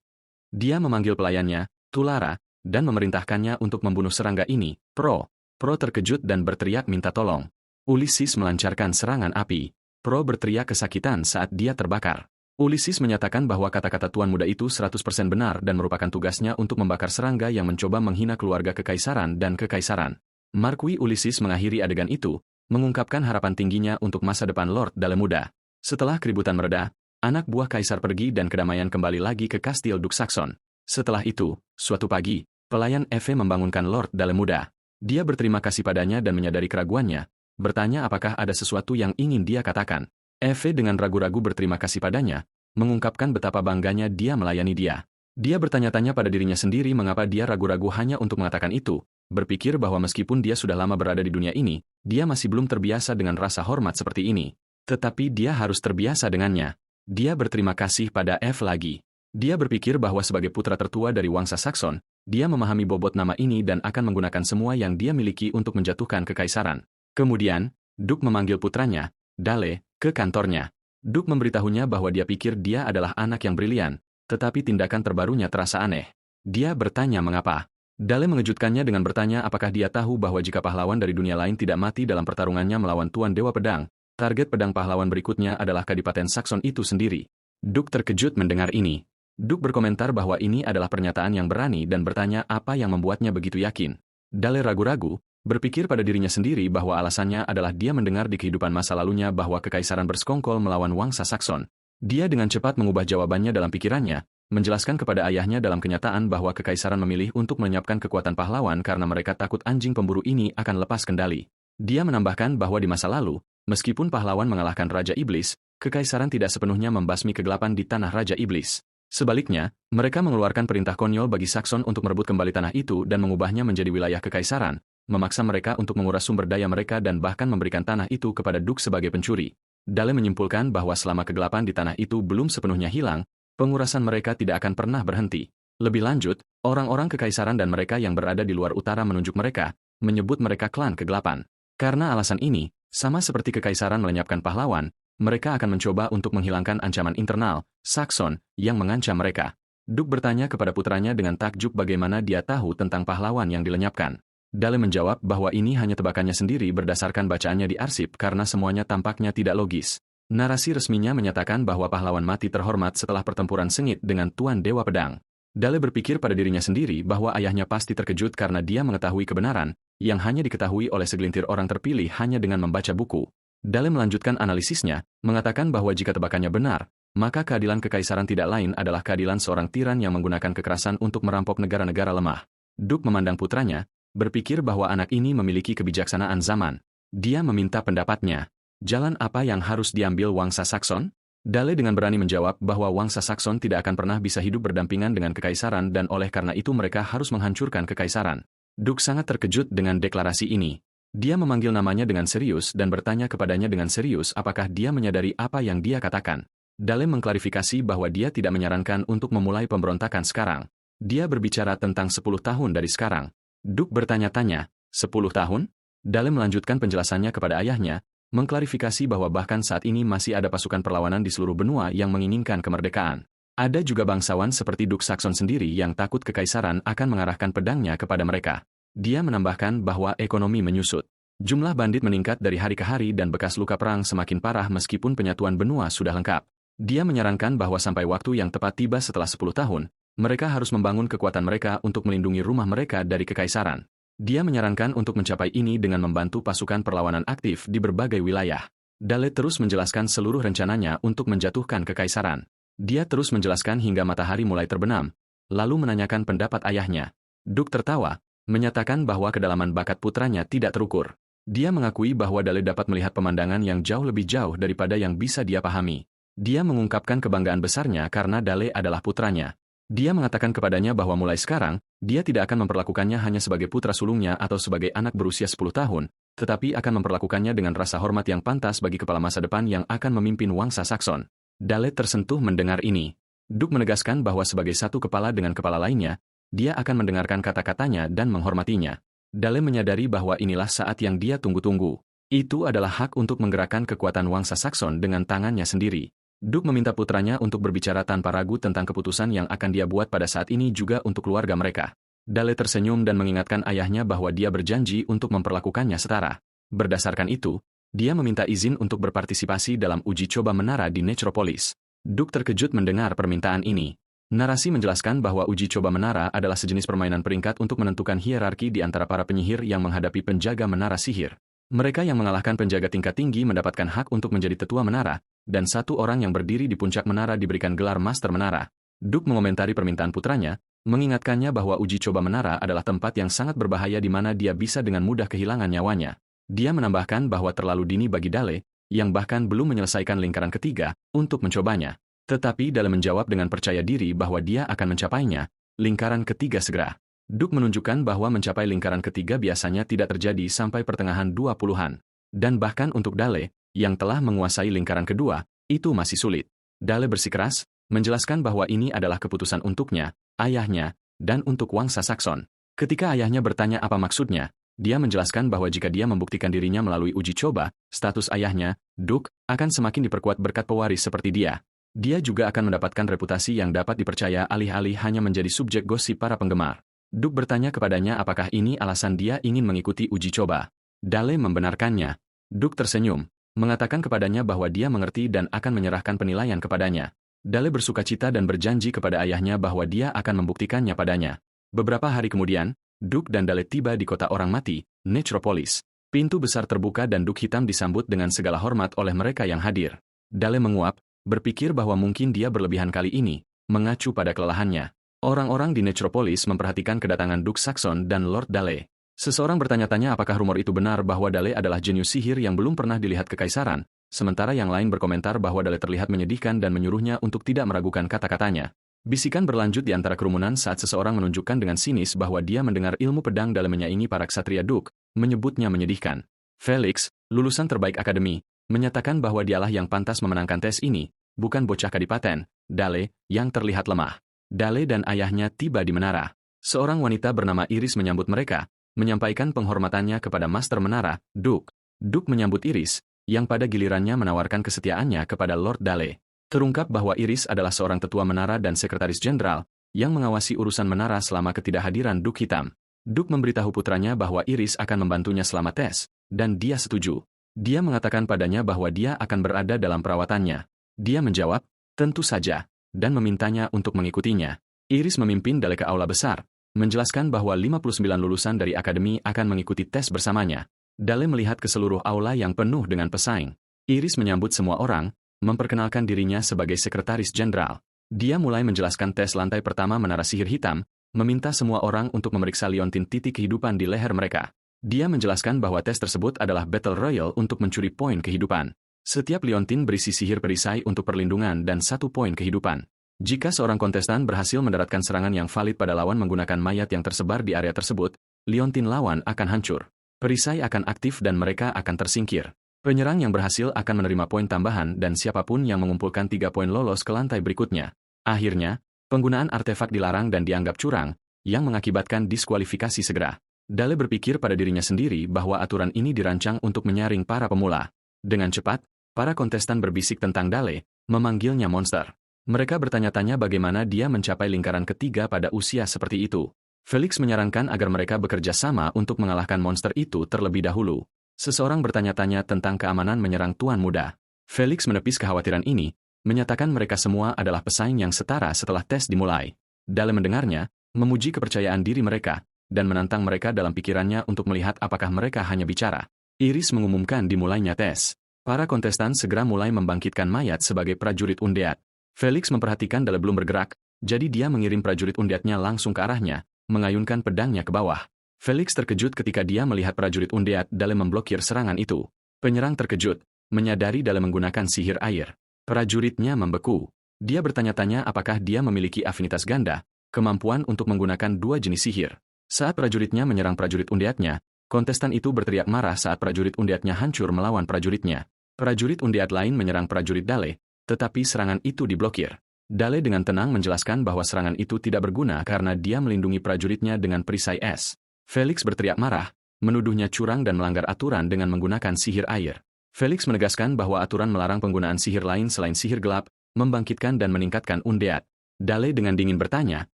Dia memanggil pelayannya, Tulara, dan memerintahkannya untuk membunuh serangga ini. Pro terkejut dan berteriak minta tolong. Ulysses melancarkan serangan api. Pro berteriak kesakitan saat dia terbakar. Ulysses menyatakan bahwa kata-kata tuan muda itu 100% benar dan merupakan tugasnya untuk membakar serangga yang mencoba menghina keluarga kekaisaran dan kekaisaran. Marquis Ulysses mengakhiri adegan itu, mengungkapkan harapan tingginya untuk masa depan Lord Dale muda. Setelah keributan mereda, anak buah kaisar pergi dan kedamaian kembali lagi ke kastil Duke Saxon. Setelah itu, suatu pagi, pelayan Eve membangunkan Lord Dale muda. Dia berterima kasih padanya dan menyadari keraguannya, bertanya apakah ada sesuatu yang ingin dia katakan. Eve dengan ragu-ragu berterima kasih padanya, mengungkapkan betapa bangganya dia melayani dia. Dia bertanya-tanya pada dirinya sendiri mengapa dia ragu-ragu hanya untuk mengatakan itu, berpikir bahwa meskipun dia sudah lama berada di dunia ini, dia masih belum terbiasa dengan rasa hormat seperti ini. Tetapi dia harus terbiasa dengannya. Dia berterima kasih pada Eve lagi. Dia berpikir bahwa sebagai putra tertua dari Wangsa Saxon, dia memahami bobot nama ini dan akan menggunakan semua yang dia miliki untuk menjatuhkan kekaisaran. Kemudian, Duke memanggil putranya, Dale, ke kantornya. Duke memberitahunya bahwa dia pikir dia adalah anak yang brilian, tetapi tindakan terbarunya terasa aneh. Dia bertanya mengapa. Dale mengejutkannya dengan bertanya apakah dia tahu bahwa jika pahlawan dari dunia lain tidak mati dalam pertarungannya melawan Tuan Dewa Pedang, target pedang pahlawan berikutnya adalah Kadipaten Saxon itu sendiri. Duke terkejut mendengar ini. Duke berkomentar bahwa ini adalah pernyataan yang berani dan bertanya apa yang membuatnya begitu yakin. Dale ragu-ragu, berpikir pada dirinya sendiri bahwa alasannya adalah dia mendengar di kehidupan masa lalunya bahwa kekaisaran bersekongkol melawan Wangsa Saxon. Dia dengan cepat mengubah jawabannya dalam pikirannya, menjelaskan kepada ayahnya dalam kenyataan bahwa kekaisaran memilih untuk melenyapkan kekuatan pahlawan karena mereka takut anjing pemburu ini akan lepas kendali. Dia menambahkan bahwa di masa lalu, meskipun pahlawan mengalahkan Raja Iblis, kekaisaran tidak sepenuhnya membasmi kegelapan di tanah Raja Iblis. Sebaliknya, mereka mengeluarkan perintah konyol bagi Saxon untuk merebut kembali tanah itu dan mengubahnya menjadi wilayah kekaisaran, memaksa mereka untuk menguras sumber daya mereka dan bahkan memberikan tanah itu kepada Duke sebagai pencuri. Dale menyimpulkan bahwa selama kegelapan di tanah itu belum sepenuhnya hilang, pengurasan mereka tidak akan pernah berhenti. Lebih lanjut, orang-orang kekaisaran dan mereka yang berada di luar utara menunjuk mereka, menyebut mereka klan kegelapan. Karena alasan ini, sama seperti kekaisaran melenyapkan pahlawan, mereka akan mencoba untuk menghilangkan ancaman internal, Saxon, yang mengancam mereka. Duke bertanya kepada putranya dengan takjub bagaimana dia tahu tentang pahlawan yang dilenyapkan. Dale menjawab bahwa ini hanya tebakannya sendiri berdasarkan bacaannya di arsip karena semuanya tampaknya tidak logis. Narasi resminya menyatakan bahwa pahlawan mati terhormat setelah pertempuran sengit dengan Tuan Dewa Pedang. Dale berpikir pada dirinya sendiri bahwa ayahnya pasti terkejut karena dia mengetahui kebenaran, yang hanya diketahui oleh segelintir orang terpilih hanya dengan membaca buku. Dale melanjutkan analisisnya, mengatakan bahwa jika tebakannya benar, maka keadilan kekaisaran tidak lain adalah keadilan seorang tiran yang menggunakan kekerasan untuk merampok negara-negara lemah. Duke memandang putranya, berpikir bahwa anak ini memiliki kebijaksanaan zaman. Dia meminta pendapatnya. Jalan apa yang harus diambil Wangsa Saxon? Dale dengan berani menjawab bahwa Wangsa Saxon tidak akan pernah bisa hidup berdampingan dengan kekaisaran dan oleh karena itu mereka harus menghancurkan kekaisaran. Duke sangat terkejut dengan deklarasi ini. Dia memanggil namanya dengan serius dan bertanya kepadanya dengan serius apakah dia menyadari apa yang dia katakan. Dale mengklarifikasi bahwa dia tidak menyarankan untuk memulai pemberontakan sekarang. Dia berbicara tentang 10 tahun dari sekarang. Duke bertanya-tanya, 10 tahun? Dale melanjutkan penjelasannya kepada ayahnya, mengklarifikasi bahwa bahkan saat ini masih ada pasukan perlawanan di seluruh benua yang menginginkan kemerdekaan. Ada juga bangsawan seperti Duke Saxon sendiri yang takut kekaisaran akan mengarahkan pedangnya kepada mereka. Dia menambahkan bahwa ekonomi menyusut. Jumlah bandit meningkat dari hari ke hari dan bekas luka perang semakin parah meskipun penyatuan benua sudah lengkap. Dia menyarankan bahwa sampai waktu yang tepat tiba setelah 10 tahun, mereka harus membangun kekuatan mereka untuk melindungi rumah mereka dari kekaisaran. Dia menyarankan untuk mencapai ini dengan membantu pasukan perlawanan aktif di berbagai wilayah. Dale terus menjelaskan seluruh rencananya untuk menjatuhkan kekaisaran. Dia terus menjelaskan hingga matahari mulai terbenam, lalu menanyakan pendapat ayahnya. Duke tertawa, menyatakan bahwa kedalaman bakat putranya tidak terukur. Dia mengakui bahwa Dale dapat melihat pemandangan yang jauh lebih jauh daripada yang bisa dia pahami. Dia mengungkapkan kebanggaan besarnya karena Dale adalah putranya. Dia mengatakan kepadanya bahwa mulai sekarang, dia tidak akan memperlakukannya hanya sebagai putra sulungnya atau sebagai anak berusia 10 tahun, tetapi akan memperlakukannya dengan rasa hormat yang pantas bagi kepala masa depan yang akan memimpin Wangsa Saxon. Dale tersentuh mendengar ini. Duke menegaskan bahwa sebagai satu kepala dengan kepala lainnya, dia akan mendengarkan kata-katanya dan menghormatinya. Dale menyadari bahwa inilah saat yang dia tunggu-tunggu. Itu adalah hak untuk menggerakkan kekuatan Wangsa Saxon dengan tangannya sendiri. Duke meminta putranya untuk berbicara tanpa ragu tentang keputusan yang akan dia buat pada saat ini juga untuk keluarga mereka. Dale tersenyum dan mengingatkan ayahnya bahwa dia berjanji untuk memperlakukannya setara. Berdasarkan itu, dia meminta izin untuk berpartisipasi dalam uji coba menara di Necropolis. Duke terkejut mendengar permintaan ini. Narasi menjelaskan bahwa uji coba menara adalah sejenis permainan peringkat untuk menentukan hierarki di antara para penyihir yang menghadapi penjaga menara sihir. Mereka yang mengalahkan penjaga tingkat tinggi mendapatkan hak untuk menjadi tetua menara, dan satu orang yang berdiri di puncak menara diberikan gelar Master Menara. Duke mengomentari permintaan putranya, mengingatkannya bahwa uji coba menara adalah tempat yang sangat berbahaya di mana dia bisa dengan mudah kehilangan nyawanya. Dia menambahkan bahwa terlalu dini bagi Dale, yang bahkan belum menyelesaikan lingkaran ketiga, untuk mencobanya. Tetapi Dale menjawab dengan percaya diri bahwa dia akan mencapainya, lingkaran ketiga segera. Duke menunjukkan bahwa mencapai lingkaran ketiga biasanya tidak terjadi sampai pertengahan 20-an. Dan bahkan untuk Dale, yang telah menguasai lingkaran kedua, itu masih sulit. Dale bersikeras, menjelaskan bahwa ini adalah keputusan untuknya, ayahnya, dan untuk Wangsa Saxon. Ketika ayahnya bertanya apa maksudnya, dia menjelaskan bahwa jika dia membuktikan dirinya melalui uji coba, status ayahnya, Duke, akan semakin diperkuat berkat pewaris seperti dia. Dia juga akan mendapatkan reputasi yang dapat dipercaya alih-alih hanya menjadi subjek gosip para penggemar. Duke bertanya kepadanya apakah ini alasan dia ingin mengikuti uji coba. Dale membenarkannya. Duke tersenyum, mengatakan kepadanya bahwa dia mengerti dan akan menyerahkan penilaian kepadanya. Dale bersukacita dan berjanji kepada ayahnya bahwa dia akan membuktikannya padanya. Beberapa hari kemudian, Duke dan Dale tiba di kota orang mati, Necropolis. Pintu besar terbuka dan Duke hitam disambut dengan segala hormat oleh mereka yang hadir. Dale menguap, berpikir bahwa mungkin dia berlebihan kali ini, mengacu pada kelelahannya. Orang-orang di Necropolis memperhatikan kedatangan Duke Saxon dan Lord Dale. Seseorang bertanya-tanya apakah rumor itu benar bahwa Dale adalah jenius sihir yang belum pernah dilihat kekaisaran, sementara yang lain berkomentar bahwa Dale terlihat menyedihkan dan menyuruhnya untuk tidak meragukan kata-katanya. Bisikan berlanjut di antara kerumunan saat seseorang menunjukkan dengan sinis bahwa dia mendengar ilmu pedang Dale menyaingi para ksatria Duke, menyebutnya menyedihkan. Felix, lulusan terbaik akademi, menyatakan bahwa dialah yang pantas memenangkan tes ini, bukan bocah kadipaten, Dale, yang terlihat lemah. Dale dan ayahnya tiba di menara. Seorang wanita bernama Iris menyambut mereka, menyampaikan penghormatannya kepada Master Menara, Duke. Duke menyambut Iris, yang pada gilirannya menawarkan kesetiaannya kepada Lord Dale. Terungkap bahwa Iris adalah seorang tetua menara dan sekretaris jenderal, yang mengawasi urusan menara selama ketidakhadiran Duke Hitam. Duke memberitahu putranya bahwa Iris akan membantunya selama tes, dan dia setuju. Dia mengatakan padanya bahwa dia akan berada dalam perawatannya. Dia menjawab, tentu saja, dan memintanya untuk mengikutinya. Iris memimpin Dale ke aula besar, menjelaskan bahwa 59 lulusan dari akademi akan mengikuti tes bersamanya. Dale melihat ke seluruh aula yang penuh dengan pesaing. Iris menyambut semua orang, memperkenalkan dirinya sebagai sekretaris jenderal. Dia mulai menjelaskan tes lantai pertama menara sihir hitam, meminta semua orang untuk memeriksa liontin titik kehidupan di leher mereka. Dia menjelaskan bahwa tes tersebut adalah Battle Royale untuk mencuri poin kehidupan. Setiap liontin berisi sihir perisai untuk perlindungan dan 1 poin kehidupan. Jika seorang kontestan berhasil mendaratkan serangan yang valid pada lawan menggunakan mayat yang tersebar di area tersebut, liontin lawan akan hancur. Perisai akan aktif dan mereka akan tersingkir. Penyerang yang berhasil akan menerima poin tambahan dan siapapun yang mengumpulkan 3 poin lolos ke lantai berikutnya. Akhirnya, penggunaan artefak dilarang dan dianggap curang, yang mengakibatkan diskualifikasi segera. Dale berpikir pada dirinya sendiri bahwa aturan ini dirancang untuk menyaring para pemula. Dengan cepat, para kontestan berbisik tentang Dale, memanggilnya monster. Mereka bertanya-tanya bagaimana dia mencapai lingkaran ketiga pada usia seperti itu. Felix menyarankan agar mereka bekerja sama untuk mengalahkan monster itu terlebih dahulu. Seseorang bertanya-tanya tentang keamanan menyerang tuan muda. Felix menepis kekhawatiran ini, menyatakan mereka semua adalah pesaing yang setara setelah tes dimulai. Dale mendengarnya, memuji kepercayaan diri mereka, dan menantang mereka dalam pikirannya untuk melihat apakah mereka hanya bicara. Iris mengumumkan dimulainya tes. Para kontestan segera mulai membangkitkan mayat sebagai prajurit undead. Felix memperhatikan Dale belum bergerak, jadi dia mengirim prajurit undeadnya langsung ke arahnya, mengayunkan pedangnya ke bawah. Felix terkejut ketika dia melihat prajurit undead Dale memblokir serangan itu. Penyerang terkejut, menyadari Dale menggunakan sihir air. Prajuritnya membeku. Dia bertanya-tanya apakah dia memiliki afinitas ganda, kemampuan untuk menggunakan dua jenis sihir. Saat prajuritnya menyerang prajurit undeadnya, kontestan itu berteriak marah saat prajurit undeadnya hancur melawan prajuritnya. Prajurit undead lain menyerang prajurit Dale, tetapi serangan itu diblokir. Dale dengan tenang menjelaskan bahwa serangan itu tidak berguna karena dia melindungi prajuritnya dengan perisai es. Felix berteriak marah, menuduhnya curang dan melanggar aturan dengan menggunakan sihir air. Felix menegaskan bahwa aturan melarang penggunaan sihir lain selain sihir gelap, membangkitkan dan meningkatkan undead. Dale dengan dingin bertanya,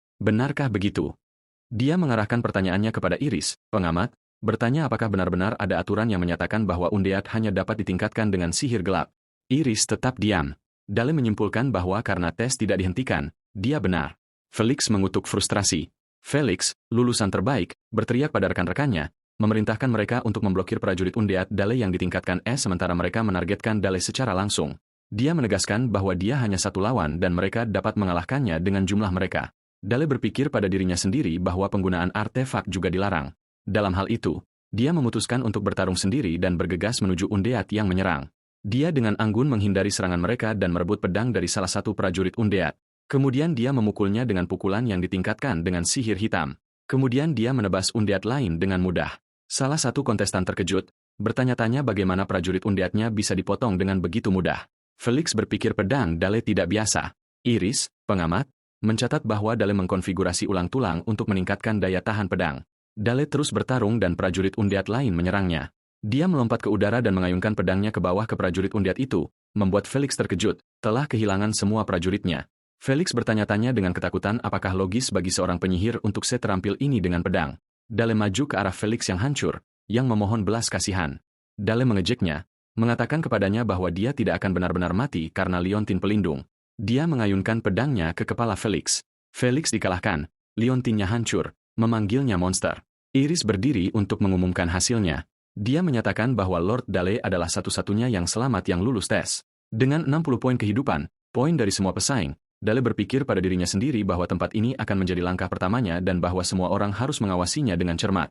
benarkah begitu? Dia mengarahkan pertanyaannya kepada Iris, pengamat, bertanya apakah benar-benar ada aturan yang menyatakan bahwa undead hanya dapat ditingkatkan dengan sihir gelap. Iris tetap diam. Dale menyimpulkan bahwa karena tes tidak dihentikan, dia benar. Felix mengutuk frustrasi. Felix, lulusan terbaik, berteriak pada rekan-rekannya, memerintahkan mereka untuk memblokir prajurit undead Dale yang ditingkatkan es sementara mereka menargetkan Dale secara langsung. Dia menegaskan bahwa dia hanya satu lawan dan mereka dapat mengalahkannya dengan jumlah mereka. Dale berpikir pada dirinya sendiri bahwa penggunaan artefak juga dilarang. Dalam hal itu, dia memutuskan untuk bertarung sendiri dan bergegas menuju undead yang menyerang. Dia dengan anggun menghindari serangan mereka dan merebut pedang dari salah satu prajurit undead. Kemudian dia memukulnya dengan pukulan yang ditingkatkan dengan sihir hitam. Kemudian dia menebas undead lain dengan mudah. Salah satu kontestan terkejut, bertanya-tanya bagaimana prajurit undeadnya bisa dipotong dengan begitu mudah. Felix berpikir pedang Dale tidak biasa. Iris, pengamat, mencatat bahwa Dale mengkonfigurasi ulang tulang untuk meningkatkan daya tahan pedang. Dale terus bertarung dan prajurit undead lain menyerangnya. Dia melompat ke udara dan mengayunkan pedangnya ke bawah ke prajurit undead itu, membuat Felix terkejut, telah kehilangan semua prajuritnya. Felix bertanya-tanya dengan ketakutan apakah logis bagi seorang penyihir untuk seterampil ini dengan pedang. Dale maju ke arah Felix yang hancur, yang memohon belas kasihan. Dale mengejeknya, mengatakan kepadanya bahwa dia tidak akan benar-benar mati karena liontin pelindung. Dia mengayunkan pedangnya ke kepala Felix. Felix dikalahkan, liontinnya hancur, memanggilnya monster. Iris berdiri untuk mengumumkan hasilnya. Dia menyatakan bahwa Lord Dale adalah satu-satunya yang selamat yang lulus tes. Dengan 60 poin kehidupan, poin dari semua pesaing, Dale berpikir pada dirinya sendiri bahwa tempat ini akan menjadi langkah pertamanya dan bahwa semua orang harus mengawasinya dengan cermat.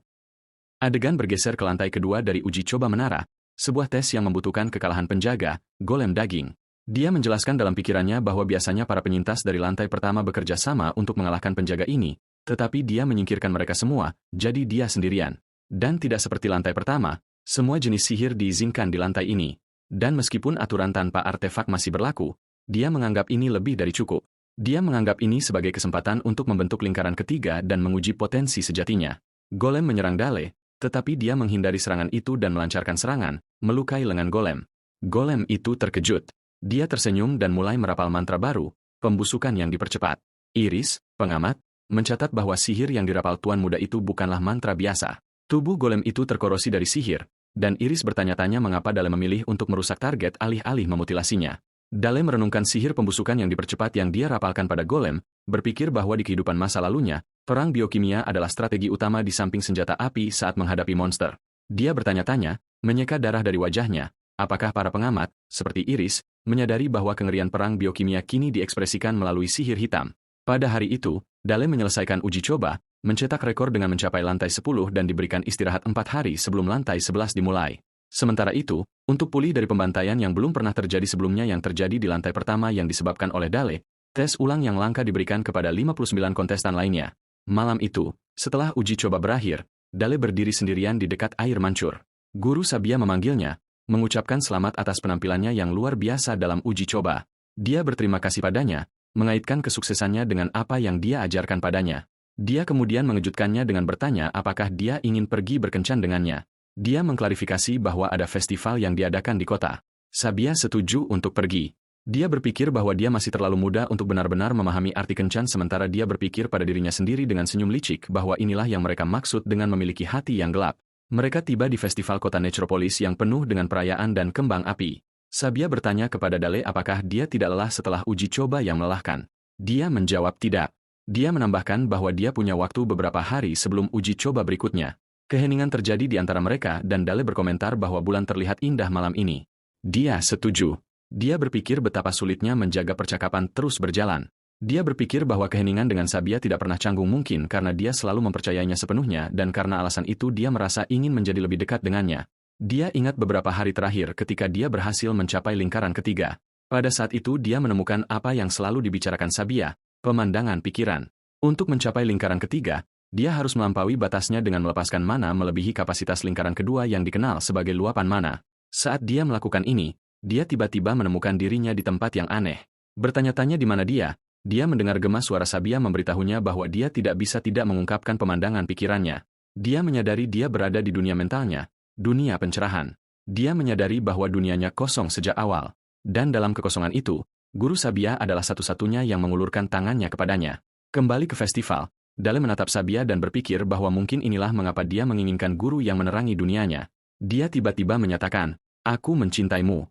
Adegan bergeser ke lantai kedua dari uji coba menara, sebuah tes yang membutuhkan kekalahan penjaga, golem daging. Dia menjelaskan dalam pikirannya bahwa biasanya para penyintas dari lantai pertama bekerja sama untuk mengalahkan penjaga ini, tetapi dia menyingkirkan mereka semua, jadi dia sendirian. Dan tidak seperti lantai pertama, semua jenis sihir diizinkan di lantai ini. Dan meskipun aturan tanpa artefak masih berlaku, dia menganggap ini lebih dari cukup. Dia menganggap ini sebagai kesempatan untuk membentuk lingkaran ketiga dan menguji potensi sejatinya. Golem menyerang Dale, tetapi dia menghindari serangan itu dan melancarkan serangan, melukai lengan golem. Golem itu terkejut. Dia tersenyum dan mulai merapal mantra baru, pembusukan yang dipercepat. Iris, pengamat, mencatat bahwa sihir yang dirapal tuan muda itu bukanlah mantra biasa. Tubuh golem itu terkorosi dari sihir, dan Iris bertanya-tanya mengapa Dale memilih untuk merusak target alih-alih memutilasinya. Dale merenungkan sihir pembusukan yang dipercepat yang dia rapalkan pada golem, berpikir bahwa di kehidupan masa lalunya, perang biokimia adalah strategi utama di samping senjata api saat menghadapi monster. Dia bertanya-tanya, menyeka darah dari wajahnya, apakah para pengamat, seperti Iris, menyadari bahwa kengerian perang biokimia kini diekspresikan melalui sihir hitam. Pada hari itu, Dale menyelesaikan uji coba, mencetak rekor dengan mencapai lantai 10 dan diberikan istirahat 4 hari sebelum lantai 11 dimulai. Sementara itu, untuk pulih dari pembantaian yang belum pernah terjadi sebelumnya yang terjadi di lantai pertama yang disebabkan oleh Dale, tes ulang yang langka diberikan kepada 59 kontestan lainnya. Malam itu, setelah uji coba berakhir, Dale berdiri sendirian di dekat air mancur. Guru Sabia memanggilnya, mengucapkan selamat atas penampilannya yang luar biasa dalam uji coba. Dia berterima kasih padanya, mengaitkan kesuksesannya dengan apa yang dia ajarkan padanya. Dia kemudian mengejutkannya dengan bertanya apakah dia ingin pergi berkencan dengannya. Dia mengklarifikasi bahwa ada festival yang diadakan di kota. Sabia setuju untuk pergi. Dia berpikir bahwa dia masih terlalu muda untuk benar-benar memahami arti kencan sementara dia berpikir pada dirinya sendiri dengan senyum licik bahwa inilah yang mereka maksud dengan memiliki hati yang gelap. Mereka tiba di festival kota Necropolis yang penuh dengan perayaan dan kembang api. Sabia bertanya kepada Dale apakah dia tidak lelah setelah uji coba yang melelahkan. Dia menjawab tidak. Dia menambahkan bahwa dia punya waktu beberapa hari sebelum uji coba berikutnya. Keheningan terjadi di antara mereka dan Dale berkomentar bahwa bulan terlihat indah malam ini. Dia setuju. Dia berpikir betapa sulitnya menjaga percakapan terus berjalan. Dia berpikir bahwa keheningan dengan Sabia tidak pernah canggung mungkin karena dia selalu mempercayainya sepenuhnya dan karena alasan itu dia merasa ingin menjadi lebih dekat dengannya. Dia ingat beberapa hari terakhir ketika dia berhasil mencapai lingkaran ketiga. Pada saat itu dia menemukan apa yang selalu dibicarakan Sabia, pemandangan pikiran. Untuk mencapai lingkaran ketiga, dia harus melampaui batasnya dengan melepaskan mana melebihi kapasitas lingkaran kedua yang dikenal sebagai luapan mana. Saat dia melakukan ini, dia tiba-tiba menemukan dirinya di tempat yang aneh. Bertanya-tanya di mana dia mendengar gema suara Sabia memberitahunya bahwa dia tidak bisa tidak mengungkapkan pemandangan pikirannya. Dia menyadari dia berada di dunia mentalnya, dunia pencerahan. Dia menyadari bahwa dunianya kosong sejak awal. Dan dalam kekosongan itu, guru Sabia adalah satu-satunya yang mengulurkan tangannya kepadanya. Kembali ke festival, Dale menatap Sabia dan berpikir bahwa mungkin inilah mengapa dia menginginkan guru yang menerangi dunianya. Dia tiba-tiba menyatakan, "Aku mencintaimu."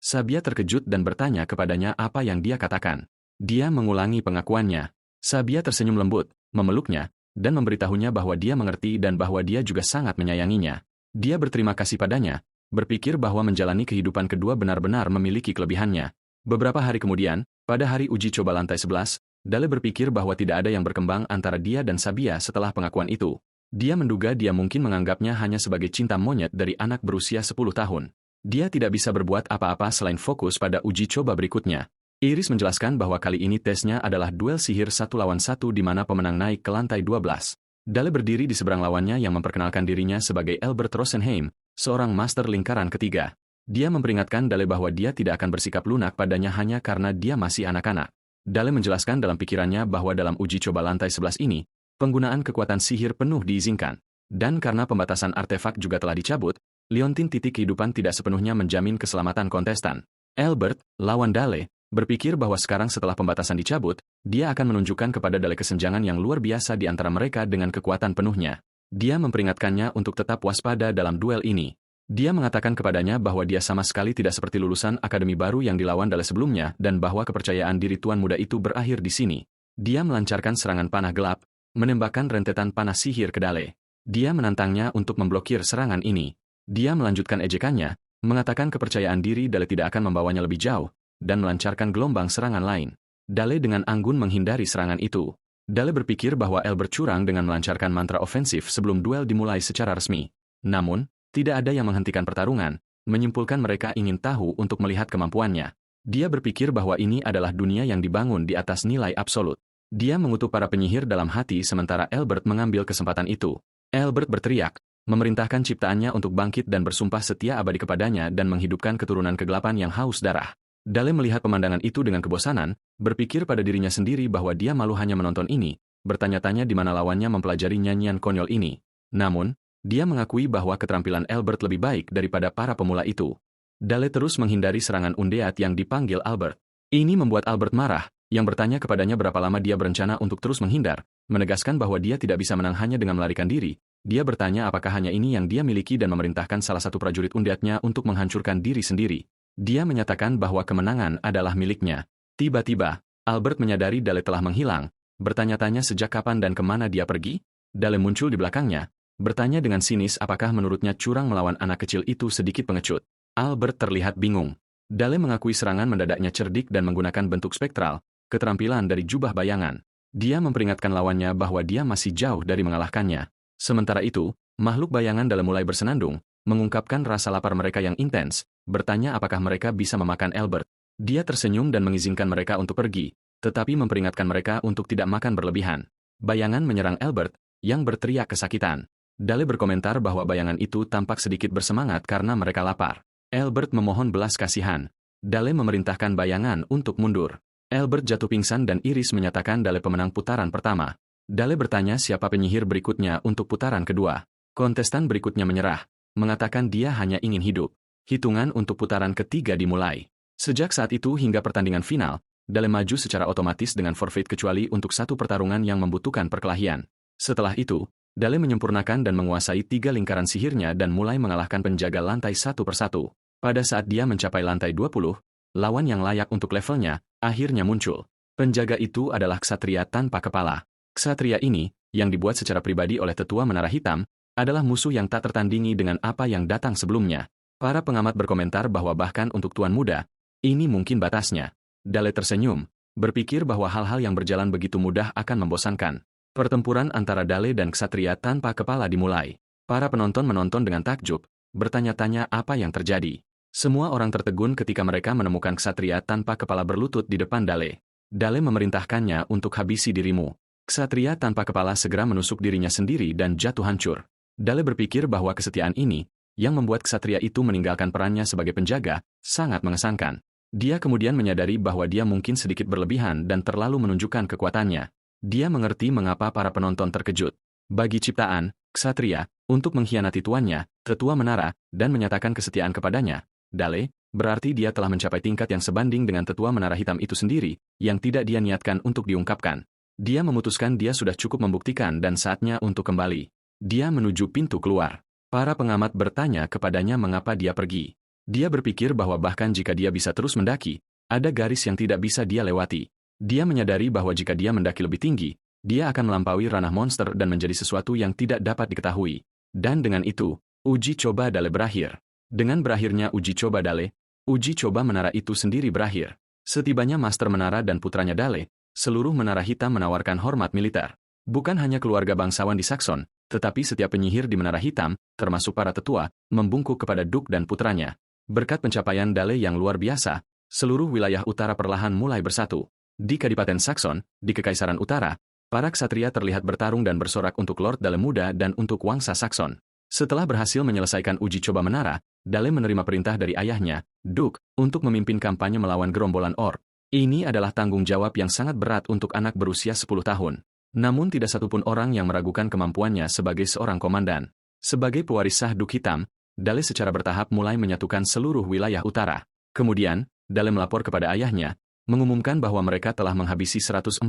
Sabia terkejut dan bertanya kepadanya apa yang dia katakan. Dia mengulangi pengakuannya. Sabia tersenyum lembut, memeluknya, dan memberitahunya bahwa dia mengerti dan bahwa dia juga sangat menyayanginya. Dia berterima kasih padanya, berpikir bahwa menjalani kehidupan kedua benar-benar memiliki kelebihannya. Beberapa hari kemudian, pada hari uji coba lantai 11, Dale berpikir bahwa tidak ada yang berkembang antara dia dan Sabia setelah pengakuan itu. Dia menduga dia mungkin menganggapnya hanya sebagai cinta monyet dari anak berusia 10 tahun. Dia tidak bisa berbuat apa-apa selain fokus pada uji coba berikutnya. Iris menjelaskan bahwa kali ini tesnya adalah duel sihir 1 lawan 1 di mana pemenang naik ke lantai 12. Dale berdiri di seberang lawannya yang memperkenalkan dirinya sebagai Albert Rosenheim, seorang master lingkaran ketiga. Dia memperingatkan Dale bahwa dia tidak akan bersikap lunak padanya hanya karena dia masih anak-anak. Dale menjelaskan dalam pikirannya bahwa dalam uji coba lantai 11 ini, penggunaan kekuatan sihir penuh diizinkan. Dan karena pembatasan artefak juga telah dicabut, liontin titik kehidupan tidak sepenuhnya menjamin keselamatan kontestan. Albert, lawan Dale, berpikir bahwa sekarang setelah pembatasan dicabut, dia akan menunjukkan kepada Dale kesenjangan yang luar biasa di antara mereka dengan kekuatan penuhnya. Dia memperingatkannya untuk tetap waspada dalam duel ini. Dia mengatakan kepadanya bahwa dia sama sekali tidak seperti lulusan akademi baru yang dilawan Dale sebelumnya dan bahwa kepercayaan diri tuan muda itu berakhir di sini. Dia melancarkan serangan panah gelap, menembakkan rentetan panah sihir ke Dale. Dia menantangnya untuk memblokir serangan ini. Dia melanjutkan ejekannya, mengatakan kepercayaan diri Dale tidak akan membawanya lebih jauh, dan melancarkan gelombang serangan lain. Dale dengan anggun menghindari serangan itu. Dale berpikir bahwa Albert curang dengan melancarkan mantra ofensif sebelum duel dimulai secara resmi. Namun, tidak ada yang menghentikan pertarungan, menyimpulkan mereka ingin tahu untuk melihat kemampuannya. Dia berpikir bahwa ini adalah dunia yang dibangun di atas nilai absolut. Dia mengutuk para penyihir dalam hati sementara Albert mengambil kesempatan itu. Albert berteriak, memerintahkan ciptaannya untuk bangkit dan bersumpah setia abadi kepadanya dan menghidupkan keturunan kegelapan yang haus darah. Dale melihat pemandangan itu dengan kebosanan, berpikir pada dirinya sendiri bahwa dia malu hanya menonton ini, bertanya-tanya di mana lawannya mempelajari nyanyian konyol ini. Namun, dia mengakui bahwa keterampilan Albert lebih baik daripada para pemula itu. Dale terus menghindari serangan undead yang dipanggil Albert. Ini membuat Albert marah, yang bertanya kepadanya berapa lama dia berencana untuk terus menghindar, menegaskan bahwa dia tidak bisa menang hanya dengan melarikan diri. Dia bertanya apakah hanya ini yang dia miliki dan memerintahkan salah satu prajurit undeadnya untuk menghancurkan diri sendiri. Dia menyatakan bahwa kemenangan adalah miliknya. Tiba-tiba, Albert menyadari Dale telah menghilang, bertanya-tanya sejak kapan dan kemana dia pergi. Dale muncul di belakangnya, bertanya dengan sinis apakah menurutnya curang melawan anak kecil itu sedikit pengecut. Albert terlihat bingung. Dale mengakui serangan mendadaknya cerdik dan menggunakan bentuk spektral, keterampilan dari jubah bayangan. Dia memperingatkan lawannya bahwa dia masih jauh dari mengalahkannya. Sementara itu, makhluk bayangan Dale mulai bersenandung, mengungkapkan rasa lapar mereka yang intens, bertanya apakah mereka bisa memakan Albert. Dia tersenyum dan mengizinkan mereka untuk pergi, tetapi memperingatkan mereka untuk tidak makan berlebihan. Bayangan menyerang Albert, yang berteriak kesakitan. Dale berkomentar bahwa bayangan itu tampak sedikit bersemangat karena mereka lapar. Albert memohon belas kasihan. Dale memerintahkan bayangan untuk mundur. Albert jatuh pingsan dan Iris menyatakan Dale pemenang putaran pertama. Dale bertanya siapa penyihir berikutnya untuk putaran kedua. Kontestan berikutnya menyerah, mengatakan dia hanya ingin hidup. Hitungan untuk putaran ketiga dimulai. Sejak saat itu hingga pertandingan final, Dale maju secara otomatis dengan forfeit kecuali untuk satu pertarungan yang membutuhkan perkelahian. Setelah itu, Dale menyempurnakan dan menguasai 3 lingkaran sihirnya dan mulai mengalahkan penjaga lantai satu persatu. Pada saat dia mencapai lantai 20, lawan yang layak untuk levelnya akhirnya muncul. Penjaga itu adalah ksatria tanpa kepala. Ksatria ini, yang dibuat secara pribadi oleh Tetua Menara Hitam, adalah musuh yang tak tertandingi dengan apa yang datang sebelumnya. Para pengamat berkomentar bahwa bahkan untuk Tuan Muda, ini mungkin batasnya. Dale tersenyum, berpikir bahwa hal-hal yang berjalan begitu mudah akan membosankan. Pertempuran antara Dale dan ksatria tanpa kepala dimulai. Para penonton menonton dengan takjub, bertanya-tanya apa yang terjadi. Semua orang tertegun ketika mereka menemukan ksatria tanpa kepala berlutut di depan Dale. Dale memerintahkannya untuk habisi dirimu. Ksatria tanpa kepala segera menusuk dirinya sendiri dan jatuh hancur. Dale berpikir bahwa kesetiaan ini, yang membuat ksatria itu meninggalkan perannya sebagai penjaga, sangat mengesankan. Dia kemudian menyadari bahwa dia mungkin sedikit berlebihan dan terlalu menunjukkan kekuatannya. Dia mengerti mengapa para penonton terkejut. Bagi ciptaan, ksatria, untuk mengkhianati tuannya, Tetua Menara, dan menyatakan kesetiaan kepadanya, Dale, berarti dia telah mencapai tingkat yang sebanding dengan Tetua Menara Hitam itu sendiri, yang tidak dia niatkan untuk diungkapkan. Dia memutuskan dia sudah cukup membuktikan dan saatnya untuk kembali. Dia menuju pintu keluar. Para pengamat bertanya kepadanya mengapa dia pergi. Dia berpikir bahwa bahkan jika dia bisa terus mendaki, ada garis yang tidak bisa dia lewati. Dia menyadari bahwa jika dia mendaki lebih tinggi, dia akan melampaui ranah monster dan menjadi sesuatu yang tidak dapat diketahui. Dan dengan itu, uji coba Dale berakhir. Dengan berakhirnya uji coba Dale, uji coba menara itu sendiri berakhir. Setibanya Master Menara dan putranya Dale, seluruh Menara Hitam menawarkan hormat militer. Bukan hanya keluarga bangsawan di Saxon, tetapi setiap penyihir di Menara Hitam, termasuk para tetua, membungkuk kepada Duke dan putranya. Berkat pencapaian Dale yang luar biasa, seluruh wilayah utara perlahan mulai bersatu. Di Kadipaten Saxon, di Kekaisaran Utara, para ksatria terlihat bertarung dan bersorak untuk Lord Dale Muda dan untuk Wangsa Saxon. Setelah berhasil menyelesaikan uji coba menara, Dale menerima perintah dari ayahnya, Duke, untuk memimpin kampanye melawan gerombolan Orc. Ini adalah tanggung jawab yang sangat berat untuk anak berusia 10 tahun. Namun tidak satupun orang yang meragukan kemampuannya sebagai seorang komandan. Sebagai pewaris sah Duke Hitam, Dale secara bertahap mulai menyatukan seluruh wilayah utara. Kemudian, Dale melapor kepada ayahnya, mengumumkan bahwa mereka telah menghabisi 145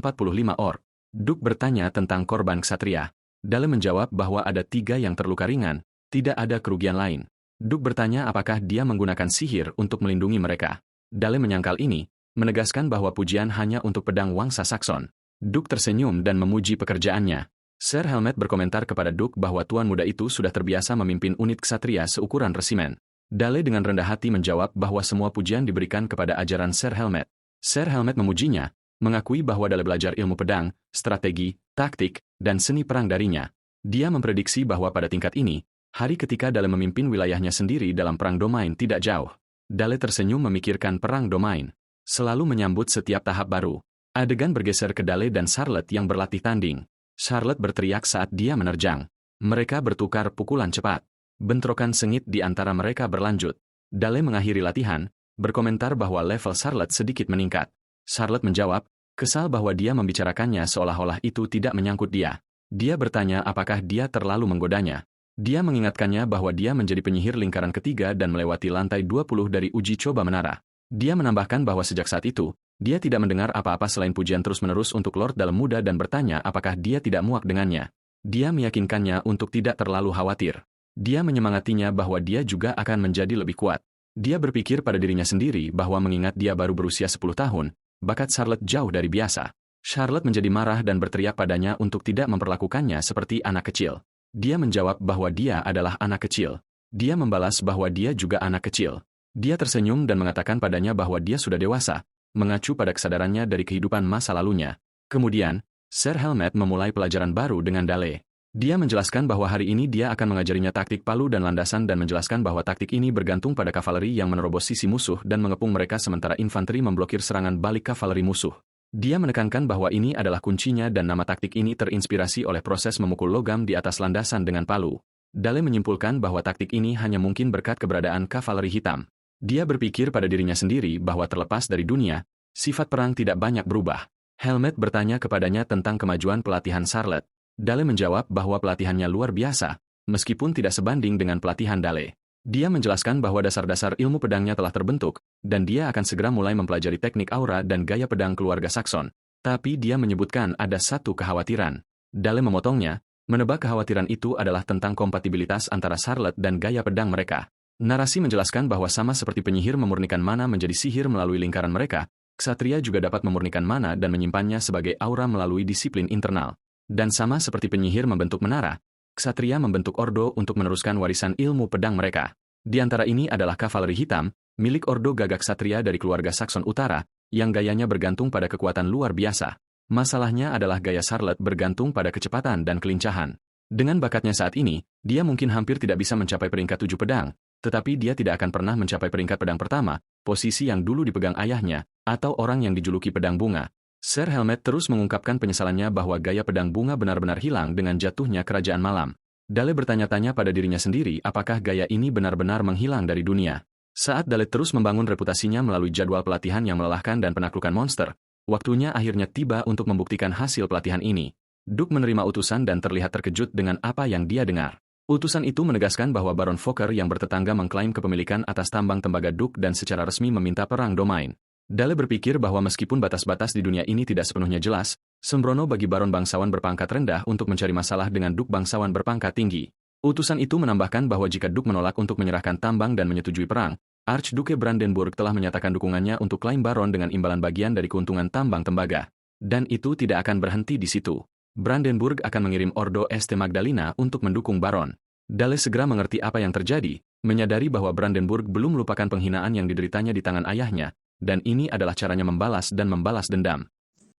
Orc. Duke bertanya tentang korban ksatria. Dale menjawab bahwa ada 3 yang terluka ringan, tidak ada kerugian lain. Duke bertanya apakah dia menggunakan sihir untuk melindungi mereka. Dale menyangkal ini, menegaskan bahwa pujian hanya untuk pedang Wangsa Saxon. Duke tersenyum dan memuji pekerjaannya. Sir Helmet berkomentar kepada Duke bahwa tuan muda itu sudah terbiasa memimpin unit ksatria seukuran resimen. Dale dengan rendah hati menjawab bahwa semua pujian diberikan kepada ajaran Sir Helmet. Sir Helmet memujinya, mengakui bahwa Dale belajar ilmu pedang, strategi, taktik, dan seni perang darinya. Dia memprediksi bahwa pada tingkat ini, hari ketika Dale memimpin wilayahnya sendiri dalam perang domain tidak jauh. Dale tersenyum memikirkan perang domain. Selalu menyambut setiap tahap baru. Adegan bergeser ke Dale dan Charlotte yang berlatih tanding. Charlotte berteriak saat dia menerjang. Mereka bertukar pukulan cepat. Bentrokan sengit di antara mereka berlanjut. Dale mengakhiri latihan, berkomentar bahwa level Charlotte sedikit meningkat. Charlotte menjawab, kesal bahwa dia membicarakannya seolah-olah itu tidak menyangkut dia. Dia bertanya apakah dia terlalu menggodanya. Dia mengingatkannya bahwa dia menjadi penyihir lingkaran ketiga dan melewati lantai 20 dari uji coba menara. Dia menambahkan bahwa sejak saat itu, dia tidak mendengar apa-apa selain pujian terus-menerus untuk Lord Dale Muda dan bertanya apakah dia tidak muak dengannya. Dia meyakinkannya untuk tidak terlalu khawatir. Dia menyemangatinya bahwa dia juga akan menjadi lebih kuat. Dia berpikir pada dirinya sendiri bahwa mengingat dia baru berusia 10 tahun, bakat Charlotte jauh dari biasa. Charlotte menjadi marah dan berteriak padanya untuk tidak memperlakukannya seperti anak kecil. Dia menjawab bahwa dia adalah anak kecil. Dia membalas bahwa dia juga anak kecil. Dia tersenyum dan mengatakan padanya bahwa dia sudah dewasa, mengacu pada kesadarannya dari kehidupan masa lalunya. Kemudian, Sir Helmet memulai pelajaran baru dengan Dale. Dia menjelaskan bahwa hari ini dia akan mengajarinya taktik palu dan landasan dan menjelaskan bahwa taktik ini bergantung pada kavaleri yang menerobos sisi musuh dan mengepung mereka sementara infanteri memblokir serangan balik kavaleri musuh. Dia menekankan bahwa ini adalah kuncinya dan nama taktik ini terinspirasi oleh proses memukul logam di atas landasan dengan palu. Dale menyimpulkan bahwa taktik ini hanya mungkin berkat keberadaan kavaleri hitam. Dia berpikir pada dirinya sendiri bahwa terlepas dari dunia, sifat perang tidak banyak berubah. Helmet bertanya kepadanya tentang kemajuan pelatihan Charlotte. Dale menjawab bahwa pelatihannya luar biasa, meskipun tidak sebanding dengan pelatihan Dale. Dia menjelaskan bahwa dasar-dasar ilmu pedangnya telah terbentuk, dan dia akan segera mulai mempelajari teknik aura dan gaya pedang keluarga Saxon. Tapi dia menyebutkan ada satu kekhawatiran. Dale memotongnya, menebak kekhawatiran itu adalah tentang kompatibilitas antara Charlotte dan gaya pedang mereka. Narasi menjelaskan bahwa sama seperti penyihir memurnikan mana menjadi sihir melalui lingkaran mereka, ksatria juga dapat memurnikan mana dan menyimpannya sebagai aura melalui disiplin internal. Dan sama seperti penyihir membentuk menara, ksatria membentuk ordo untuk meneruskan warisan ilmu pedang mereka. Di antara ini adalah kavaleri hitam, milik ordo gagak ksatria dari keluarga Saxon Utara, yang gayanya bergantung pada kekuatan luar biasa. Masalahnya adalah gaya Charlotte bergantung pada kecepatan dan kelincahan. Dengan bakatnya saat ini, dia mungkin hampir tidak bisa mencapai peringkat 7 pedang, tetapi dia tidak akan pernah mencapai peringkat pedang pertama, posisi yang dulu dipegang ayahnya, atau orang yang dijuluki pedang bunga. Sir Helmet terus mengungkapkan penyesalannya bahwa gaya pedang bunga benar-benar hilang dengan jatuhnya kerajaan malam. Dale bertanya-tanya pada dirinya sendiri apakah gaya ini benar-benar menghilang dari dunia. Saat Dale terus membangun reputasinya melalui jadwal pelatihan yang melelahkan dan penaklukan monster, waktunya akhirnya tiba untuk membuktikan hasil pelatihan ini. Duke menerima utusan dan terlihat terkejut dengan apa yang dia dengar. Utusan itu menegaskan bahwa Baron Fokker yang bertetangga mengklaim kepemilikan atas tambang tembaga Duke dan secara resmi meminta perang domain. Dale berpikir bahwa meskipun batas-batas di dunia ini tidak sepenuhnya jelas, sembrono bagi Baron bangsawan berpangkat rendah untuk mencari masalah dengan Duke bangsawan berpangkat tinggi. Utusan itu menambahkan bahwa jika Duke menolak untuk menyerahkan tambang dan menyetujui perang, Archduke Brandenburg telah menyatakan dukungannya untuk klaim Baron dengan imbalan bagian dari keuntungan tambang tembaga. Dan itu tidak akan berhenti di situ. Brandenburg akan mengirim Ordo St. Magdalena untuk mendukung Baron. Dale segera mengerti apa yang terjadi, menyadari bahwa Brandenburg belum melupakan penghinaan yang dideritanya di tangan ayahnya, dan ini adalah caranya membalas dan membalas dendam.